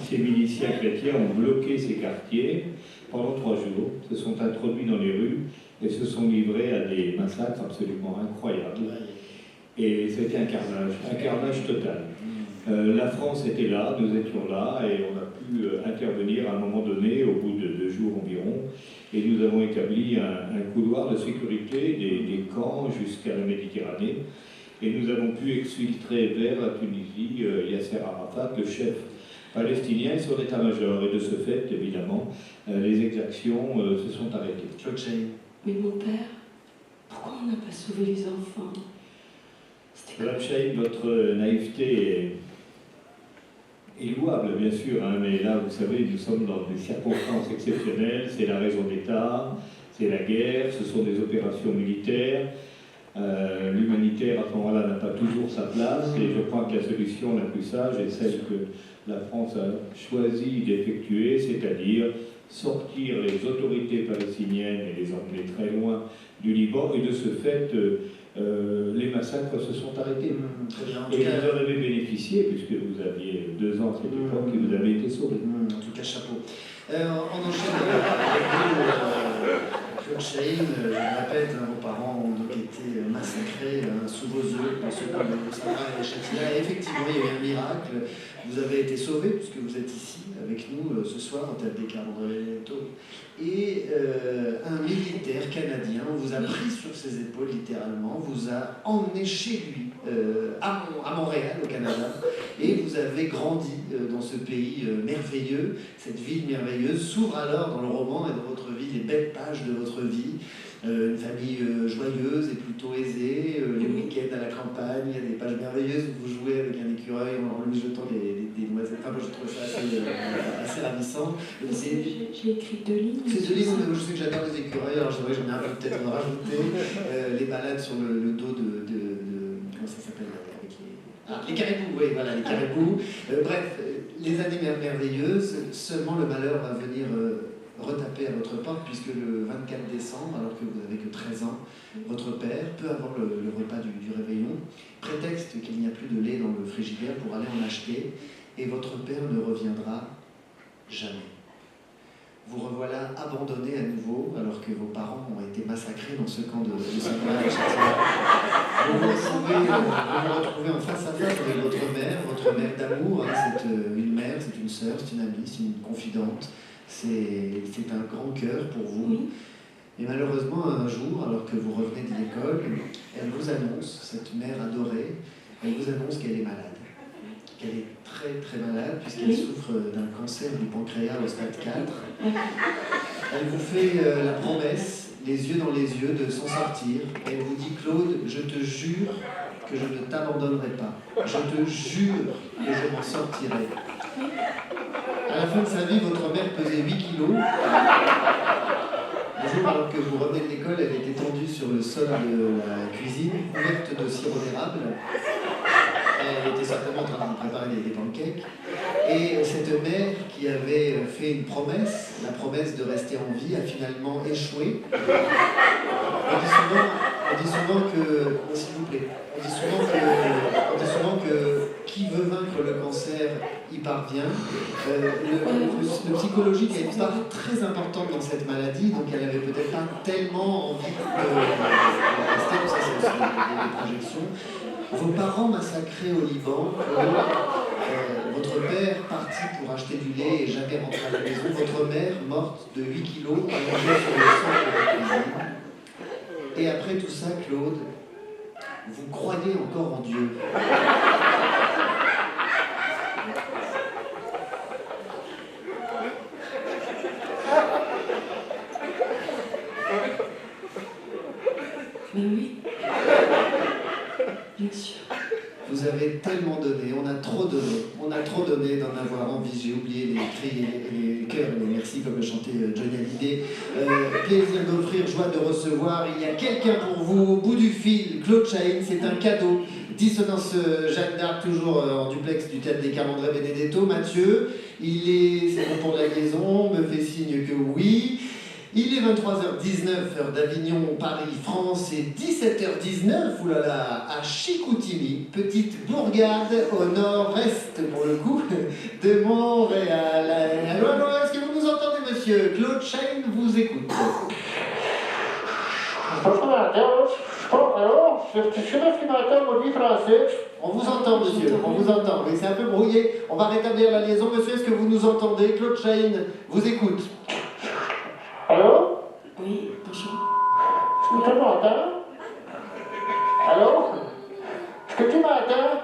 Speaker 1: ces miliciens chrétiens ont bloqué ces quartiers pendant 3 jours, se sont introduits dans les rues et se sont livrés à des massacres absolument incroyables. Et c'était un carnage total. La France était là, nous étions là, et on a pu intervenir à un moment donné, au bout de 2 jours environ, et nous avons établi un couloir de sécurité des camps jusqu'à la Méditerranée, et nous avons pu exfiltrer vers la Tunisie Yasser Arafat, le chef palestinien, et son état-major. Et de ce fait, évidemment, les exactions se sont arrêtées.
Speaker 3: Claude Chahine.
Speaker 6: Mais mon père, pourquoi on n'a pas sauvé les enfants?
Speaker 1: Madame Chahine, votre naïveté est louable, bien sûr, hein, mais là, vous savez, nous sommes dans des circonstances exceptionnelles. C'est la raison d'État, c'est la guerre, ce sont des opérations militaires. L'humanitaire, à ce moment-là, n'a pas toujours sa place, et je crois que la solution la plus sage est celle que la France a choisi d'effectuer, c'est-à-dire sortir les autorités palestiniennes et les emmener très loin du Liban, et de ce fait, les massacres se sont arrêtés. Et vous en avez bénéficié, puisque vous aviez 2 ans à cette époque, et vous avez été sauvé.
Speaker 3: En tout cas, chapeau. On enchaîne avec vous, Claude Chahine. Je le répète, vos parents ont donc été massacrés sous vos yeux dans ce camp de Sabra et Shatila. Et effectivement, il y a eu un miracle. Vous avez été sauvés, puisque vous êtes ici avec nous ce soir, en tête des cadres de l'Eto. Et un militaire canadien vous a pris sur ses épaules, littéralement, vous a emmené chez lui, à Montréal, au Canada, et vous avez grandi dans ce pays merveilleux. Cette ville merveilleuse s'ouvre alors dans le roman et dans votre vie, les belles pages de votre vie. Une famille joyeuse et plutôt aisée, les week-ends à la campagne, il y a des pages merveilleuses où vous jouez avec un écureuil en lui jetant des noisettes. Enfin, moi je trouve ça assez assez ravissant.
Speaker 6: J'ai écrit 2 lignes.
Speaker 3: C'est 2 livres, mais je sais que j'adore les écureuils, alors c'est vrai que j'en ai un peu peut-être rajouté. Les balades sur le dos de comment ça s'appelle avec les caribous, oui, voilà, les caribous. Bref, les années merveilleuses, seulement le malheur va venir retaper à votre porte, puisque le 24 décembre, alors que vous n'avez que 13 ans, votre père, peu avant le repas du réveillon, prétexte qu'il n'y a plus de lait dans le frigidaire pour aller en acheter, et votre père ne reviendra jamais. Vous revoilà abandonné à nouveau, alors que vos parents ont été massacrés dans ce camp de sauvage. Vous vous retrouvez en face à face avec votre mère d'amour. Hein, c'est une mère, c'est une sœur, c'est une amie, c'est une confidente. C'est un grand cœur pour vous. Et malheureusement, un jour, alors que vous revenez de l'école, elle vous annonce, cette mère adorée, elle vous annonce qu'elle est malade. Qu'elle est très très malade, puisqu'elle souffre d'un cancer du pancréas au stade 4. Elle vous fait la promesse, les yeux dans les yeux, de s'en sortir. Et elle vous dit, Claude, je te jure que je ne t'abandonnerai pas. Je te jure que je m'en sortirai. À la fin de sa vie, votre mère pesait 8 kilos. Un jour, alors que vous revenez de l'école, elle était tendue sur le sol de la cuisine, couverte de sirop d'érable. Elle était certainement en train de préparer des pancakes. Et cette mère qui avait fait une promesse, la promesse de rester en vie, a finalement échoué. On dit souvent que, s'il vous plaît, on dit souvent que qui veut vaincre le cancer y parvient. Le psychologique a une part très importante dans cette maladie, donc elle n'avait peut-être pas tellement envie de rester, ça c'est aussi des projections. Vos parents massacrés au Liban, votre père parti pour acheter du lait et jamais rentré à la maison, votre mère morte de 8 kilos allongée sur le sol de la cuisine. Et après tout ça, Claude, vous croyez encore en Dieu.
Speaker 6: Mais oui. Bien sûr.
Speaker 3: Vous avez tellement donné, on a trop donné d'en avoir envie. J'ai oublié les cris et les cœurs et les merci comme le chantait Johnny Hallyday. Plaisir d'offrir, joie de recevoir. Il y a quelqu'un pour vous au bout du fil. Claude Chahin, c'est un cadeau. Dissonance Jeanne d'Arc, toujours en duplex du théâtre des Calandré Benedetto. Mathieu, c'est bon pour la liaison, me fait signe que oui. Il est 23h19, heure d'Avignon, Paris, France, et 17h19, oulala, à Chicoutimi, petite bourgade au nord-est, pour le coup, de Montréal. Allô, est-ce que vous nous entendez, monsieur? Claude Chahin vous écoute. On vous entend, monsieur, on vous entend, mais c'est un peu brouillé. On va rétablir la liaison. Monsieur, est-ce que vous nous entendez? Claude Chahin vous écoute. Allô?
Speaker 6: Oui, bonjour.
Speaker 3: Est-ce que tu m'entends? Allô? Est-ce que tu m'entends?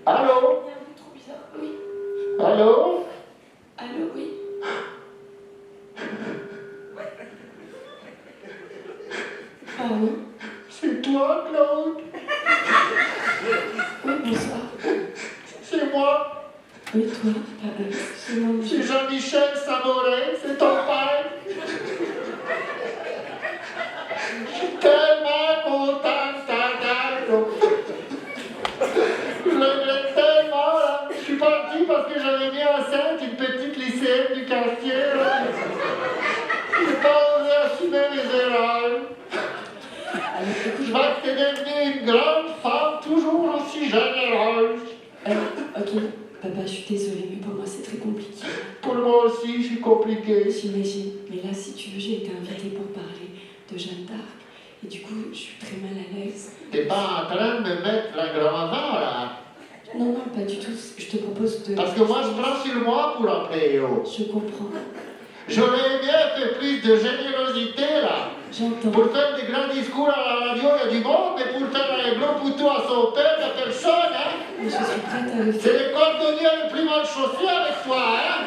Speaker 3: Allô?
Speaker 6: Oui.
Speaker 3: Allô?
Speaker 6: Allô, oui. Allô?
Speaker 3: C'est toi, Claude?
Speaker 6: Oui, bonsoir.
Speaker 3: C'est moi?
Speaker 6: Oui, toi? C'est moi.
Speaker 3: C'est Jean-Michel Samoret, c'est ton père? Je suis tellement content de ta date. Je l'aimais tellement, là. Je suis parti parce que j'avais mis enceinte une petite lycéenne du quartier, là. J'ai pas osé assumer mes erreurs. Je vois que t'es devenue une grande femme, toujours aussi généreuse.
Speaker 6: Ok, papa, je suis désolée, mais pour moi c'est très compliqué.
Speaker 3: Pour moi aussi, je suis compliqué.
Speaker 6: J'imagine. Mais là, si tu veux, j'ai été invitée pour parler de Jeanne d'Arc. Et du coup, je suis très mal à l'aise.
Speaker 3: T'es pas en train de me mettre la grand vent, là?
Speaker 6: Non, non, pas du tout. Je te propose de...
Speaker 3: Parce que moi, je prends sur moi pour en payer.
Speaker 6: Je comprends.
Speaker 3: J'aurais bien fait plus de générosité, là.
Speaker 6: J'entends.
Speaker 3: Pour faire des grands discours à la radio, il y a du monde, mais pour faire un gros poutou à son père, il n'y a personne, hein.
Speaker 6: Mais je suis prête à le faire.
Speaker 3: C'est les cordonniers les plus mal chaussés avec toi, hein.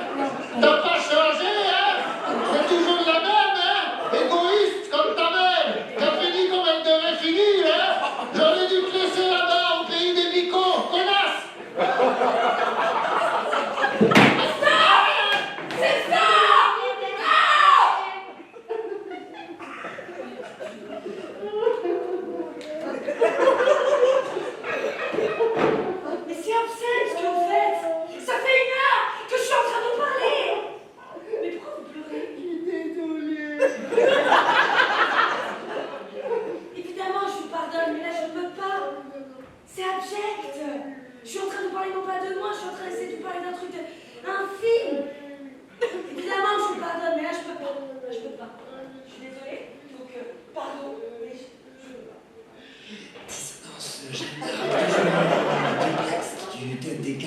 Speaker 3: T'as pas changé, hein. C'est toujours la même, hein. Égoïste comme ta mère. T'as fini comme elle devait finir, hein. J'aurais dû te laisser là-bas, au pays des bicots, connasse.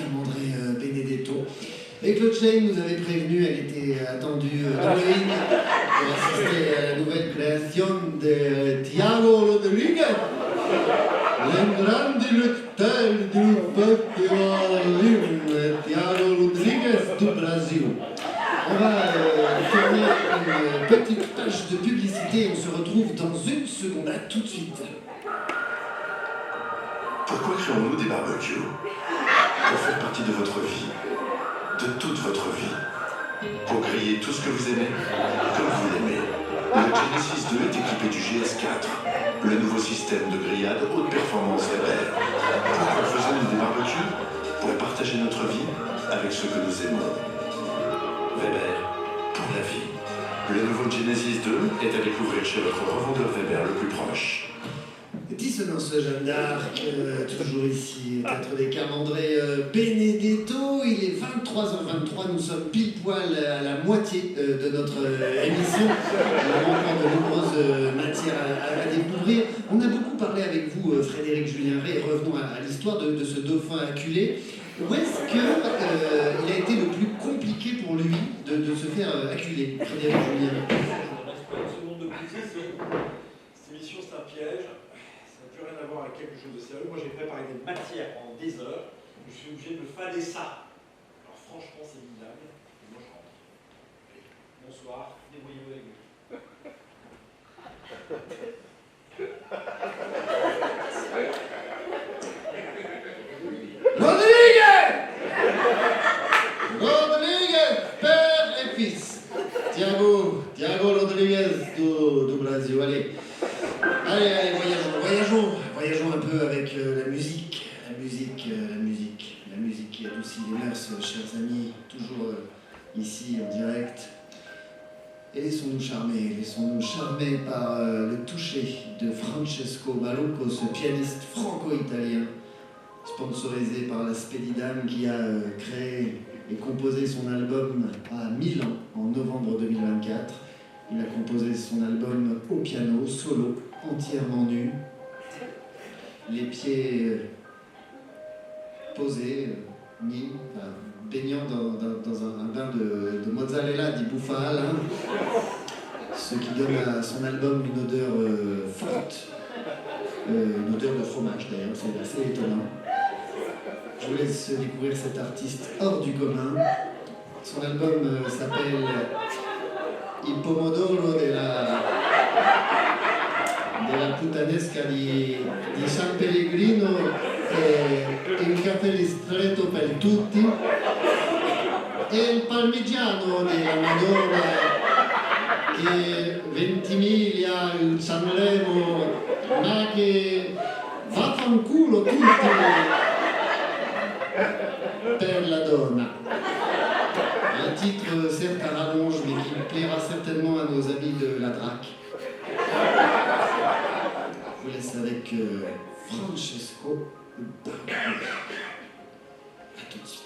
Speaker 3: Camandré Benedetto. Et Claude Chain nous avait prévenu, elle était attendue dans le ring pour assister à la nouvelle création de Thiago Rodriguez, le grand directeur du festival Thiago Rodriguez du Brésil. On va tourner une petite page de publicité et on se retrouve dans une seconde. À tout de suite.
Speaker 11: Pourquoi créons-nous des barbecues? Pour faire partie de votre vie, de toute votre vie. Pour griller tout ce que vous aimez, comme vous l'aimez. Le Genesis 2 est équipé du GS4, le nouveau système de grillade haute performance Weber. Pourquoi faisons-nous des barbecues? Pour partager notre vie avec ceux que nous aimons. Weber, pour la vie. Le nouveau Genesis 2 est à découvrir chez votre revendeur Weber le plus proche.
Speaker 3: Dissonance Jeanne d'Arc, toujours ici, Théâtre des Camandré Benedetto. Il est 23h23, nous sommes pile poil à la moitié de notre émission. On a encore de nombreuses matières à découvrir. On a beaucoup parlé avec vous, Frédéric Julien Ray, et revenons à l'histoire de ce dauphin acculé. Où est-ce qu'il a été le plus compliqué pour lui de se faire acculer, Frédéric Julien Ray?
Speaker 7: Une seconde de plus, cette émission c'est un piège. Plus rien à voir avec quelque chose de sérieux. Moi, j'ai préparé des matières pendant des heures. Je suis obligé de me fader ça. Alors, franchement, c'est minable. Et moi, je rentre. Allez, bonsoir. Débrouillez-vous avec vous.
Speaker 3: Rodriguez! Rodriguez, père et fils. Thiago Rodriguez du Brésil. Allez, voyageons un peu avec la musique qui adoucit les mœurs, chers amis, toujours ici en direct. Et laissons-nous charmer par le toucher de Francesco Balocco, ce pianiste franco-italien, sponsorisé par la Spedidam, qui a créé et composé son album à Milan en novembre 2024. Il a composé son album au piano, solo, entièrement nu, les pieds posés, nus, baignant dans un bain de mozzarella di bufala, ce qui donne à son album une odeur forte, une odeur de fromage d'ailleurs, c'est assez étonnant. Je vous laisse découvrir cet artiste hors du commun. Son album s'appelle Il pomodoro della puttanesca di San Pellegrino e il caffè ristretto per tutti e il parmigiano della Madonna che Ventimiglia, il Sanremo, ma che vaffanculo tutti per la donna. Un titre certes à rallonge, mais qui plaira certainement à nos amis de la DRAC. Je vous laisse avec Francesco Balocco. A tout de suite.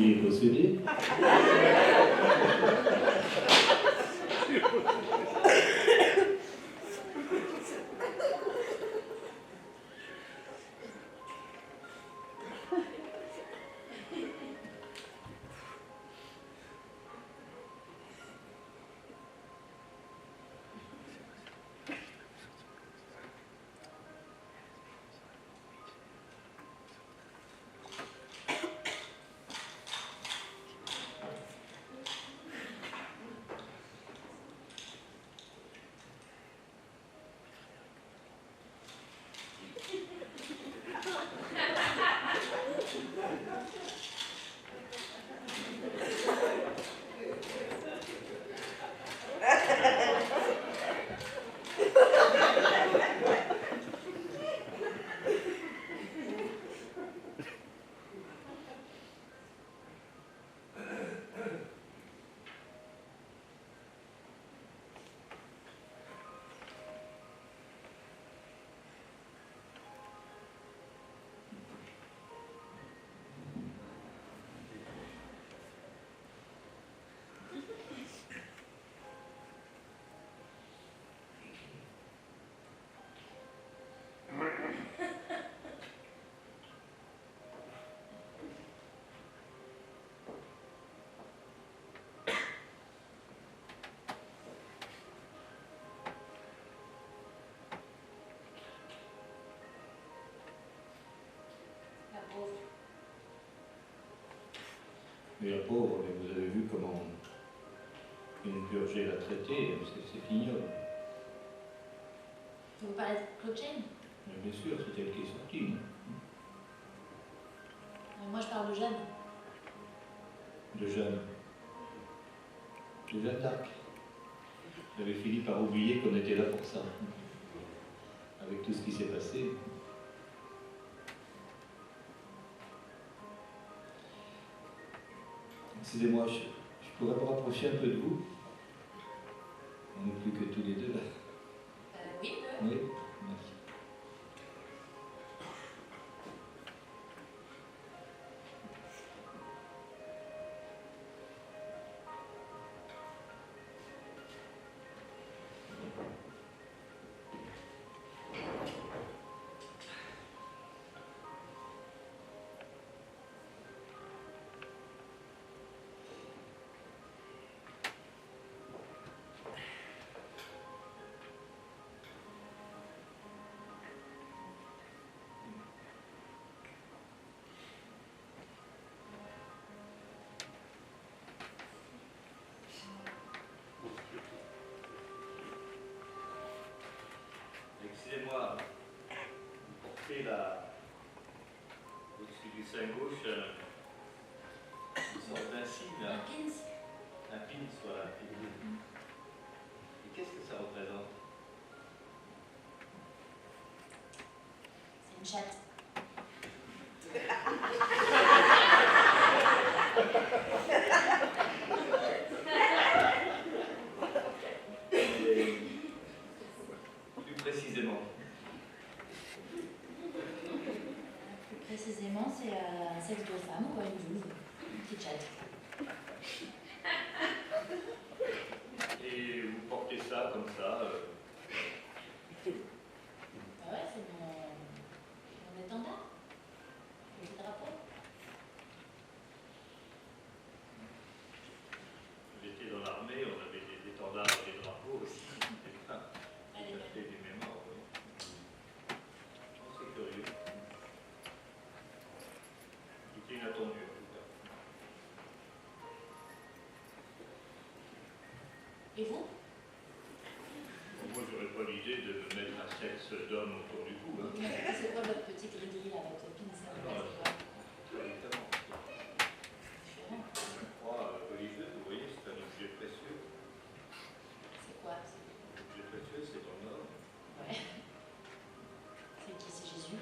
Speaker 1: Il est possédé. Mais la pauvre, mais vous avez vu comment une Burger l'a traitée, c'est ignoble.
Speaker 4: Vous parlez de Claude Jane?
Speaker 1: Bien sûr, c'est elle qui est sortie.
Speaker 4: Moi, je parle de Jeanne.
Speaker 1: De Jeanne. De Jeanne d'Arc. J'avais fini par oublier qu'on était là pour ça. Avec tout ce qui s'est passé. Excusez-moi, je pourrais me rapprocher un peu de vous? On n'est plus que tous les deux là.
Speaker 4: Oui,
Speaker 1: oui. Merci. Excusez-moi, vous portez là, au-dessus du sein gauche, une sorte d'insigne.
Speaker 4: Un pins.
Speaker 1: Un pins, voilà. Et qu'est-ce que ça représente?
Speaker 4: C'est une chatte.
Speaker 1: Précisément.
Speaker 4: Précisément, c'est un sexe de femme, quoi, une vulve, une petite chatte.
Speaker 1: Et vous portez ça comme ça
Speaker 4: Ah ouais, c'est mon étendard, le petit drapeau.
Speaker 1: J'étais dans l'armée, on avait des étendards et des drapeaux aussi. C'était des mémoires, oui. C'est curieux. C'était inattendu en tout cas.
Speaker 4: Et vous?
Speaker 1: Moi, j'aurais pas l'idée de me mettre un sexe d'homme autour du cou. Hein.
Speaker 4: C'est quoi votre petit gris-gris là, votre pin? C'est quoi?
Speaker 1: Évidemment.
Speaker 4: Différent.
Speaker 1: Une croix religieuse, vous voyez, c'est un objet précieux.
Speaker 4: C'est quoi?
Speaker 1: L'objet précieux, c'est ton or.
Speaker 4: Ouais. C'est qui? C'est Jésus?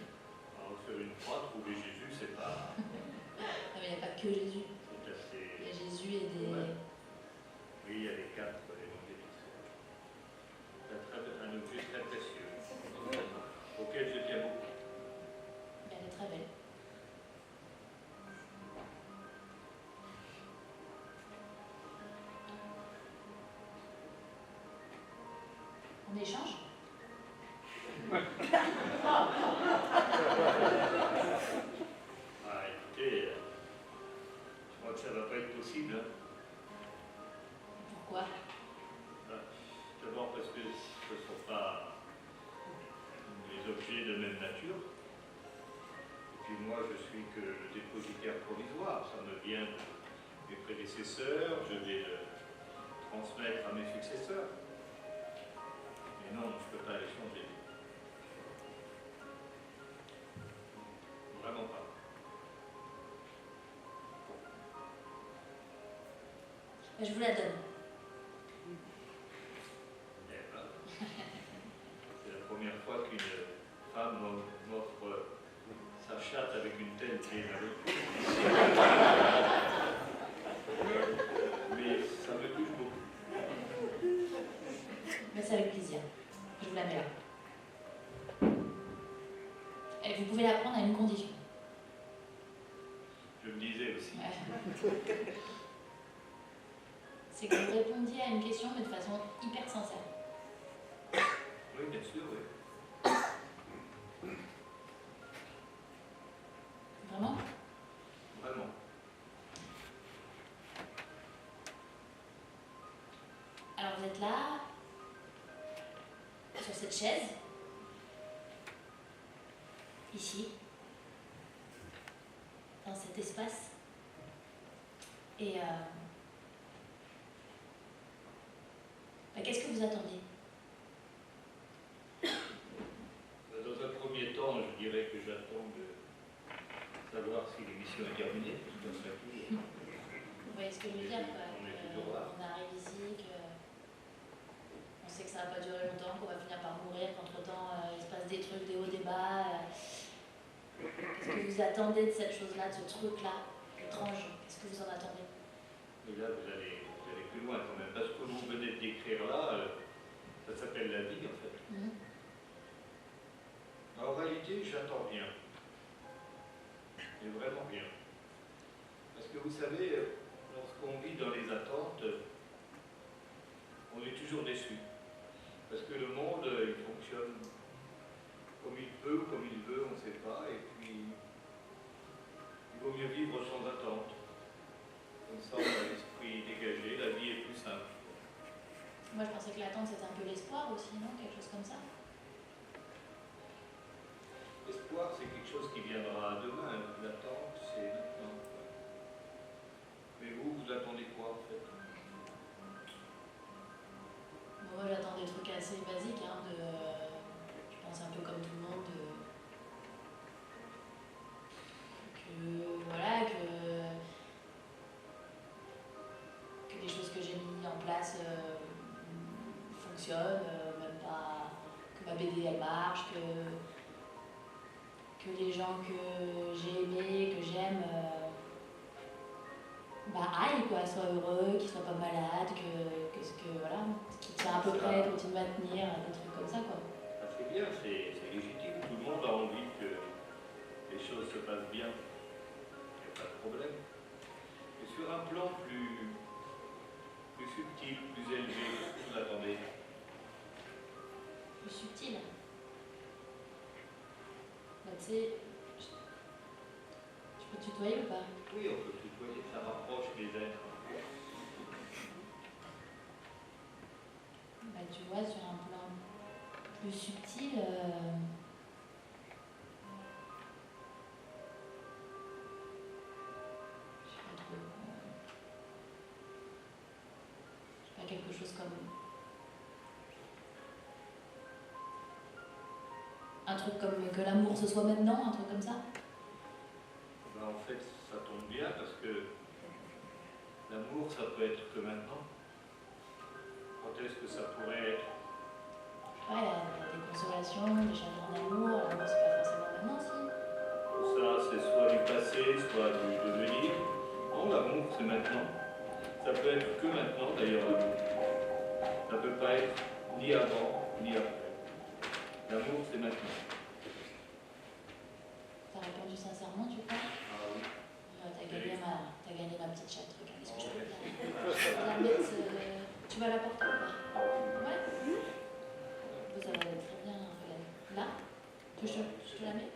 Speaker 1: Alors, faire une croix, trouver Jésus, c'est pas.
Speaker 4: Non, mais il n'y a pas que Jésus.
Speaker 1: C'est assez.
Speaker 4: Il y a Jésus et des.
Speaker 1: Ouais. Oui, il y a les quatre, évangélistes. Un objet très précieux, auquel je tiens beaucoup.
Speaker 4: Elle est très belle. On échange?
Speaker 1: Ah, écoutez, je crois que ça ne va pas être possible. Hein.
Speaker 4: Pourquoi?
Speaker 1: D'abord parce que ce ne sont pas les objets de même nature. Et puis moi, je suis que le dépositaire provisoire. Ça me vient de mes prédécesseurs, je vais le transmettre à mes successeurs. Mais non, je ne peux pas les changer. Vraiment pas.
Speaker 4: Je vous la donne.
Speaker 1: C'est la première fois qu'une femme m'offre sa chatte avec une telle générosité. Mais ça me touche beaucoup.
Speaker 4: Mais c'est avec plaisir. Je vous la mets là. Et vous pouvez la prendre à une condition.
Speaker 1: Je me disais aussi.
Speaker 4: Ouais. C'est que vous répondiez à une question mais de façon hyper sincère.
Speaker 1: Oui, bien sûr, oui.
Speaker 4: Vraiment?
Speaker 1: Vraiment.
Speaker 4: Alors vous êtes là, sur cette chaise, ici, dans cet espace. Et qu'est-ce que vous attendez?
Speaker 1: Dans un premier temps, je dirais que j'attends de savoir si l'émission est terminée.
Speaker 4: Vous voyez ce que je veux dire, quoi. On arrive ici, on sait que ça va pas durer longtemps, qu'on va finir par mourir, qu'entre-temps il se passe des trucs, des hauts, des bas. Qu'est-ce que vous attendez de cette chose-là, de ce truc-là, étrange? Qu'est-ce que vous en attendez?
Speaker 1: Et là, vous allez plus loin quand même, parce que vous venez de décrire là, ça s'appelle la vie en fait. En réalité, j'attends rien. Mais vraiment rien. Parce que vous savez, lorsqu'on vit dans les attentes, on est toujours déçu. Parce que le monde, il fonctionne comme il peut ou comme il veut, on ne sait pas. Et puis, il vaut mieux vivre sans attente. Comme ça, on a l'esprit dégagé, la vie est plus simple.
Speaker 4: Moi, je pensais que l'attente, c'était un peu l'espoir aussi, non? Quelque chose comme ça.
Speaker 1: L'espoir, c'est quelque chose qui viendra demain. L'attente, c'est maintenant. Mais vous attendez quoi, en fait?
Speaker 4: Moi, j'attends des trucs assez basiques, hein, je pense un peu comme tout le monde, que les choses que j'ai mis en place fonctionnent, même pas que ma BD elle marche, que les gens que j'ai aimés, que j'aime, aillent, quoi, soient heureux, qu'ils soient pas malades, voilà, qu'ils soient à peu près, continuent à tenir, des trucs comme ça, quoi.
Speaker 1: C'est bien, c'est légitime. Tout le monde a envie que les choses se passent bien. Il n'y a pas de problème. Mais sur un plan plus subtil, plus élevé, qu'est-ce que vous attendez?
Speaker 4: Plus subtil. Tu sais, je peux te tutoyer ou pas?
Speaker 1: Oui, on peut tutoyer, ça rapproche les êtres.
Speaker 4: Tu vois, sur un plan plus subtil, je sais pas trop. Je sais pas, quelque chose comme un truc comme que l'amour ce soit maintenant, un truc comme ça.
Speaker 1: En fait, ça tombe bien parce que l'amour, ça peut être que maintenant. Quand est-ce que ça pourrait être?
Speaker 4: Ouais, des consolations, des chagrins d'amour, l'amour c'est pas forcément maintenant, si.
Speaker 1: Ça, c'est soit du passé, soit du devenir. Non, l'amour, c'est maintenant. Ça peut être que maintenant, d'ailleurs, l'amour. Ça peut pas être ni avant, ni après. L'amour, c'est maintenant.
Speaker 4: T'as répondu sincèrement, tu crois?
Speaker 1: Ah oui.
Speaker 4: T'as gagné ma petite chatte, regarde, est-ce que je peux la mettre, tu vas la porter ou pas? Ouais. Vous allez très bien, regarde. Là, je te la mets?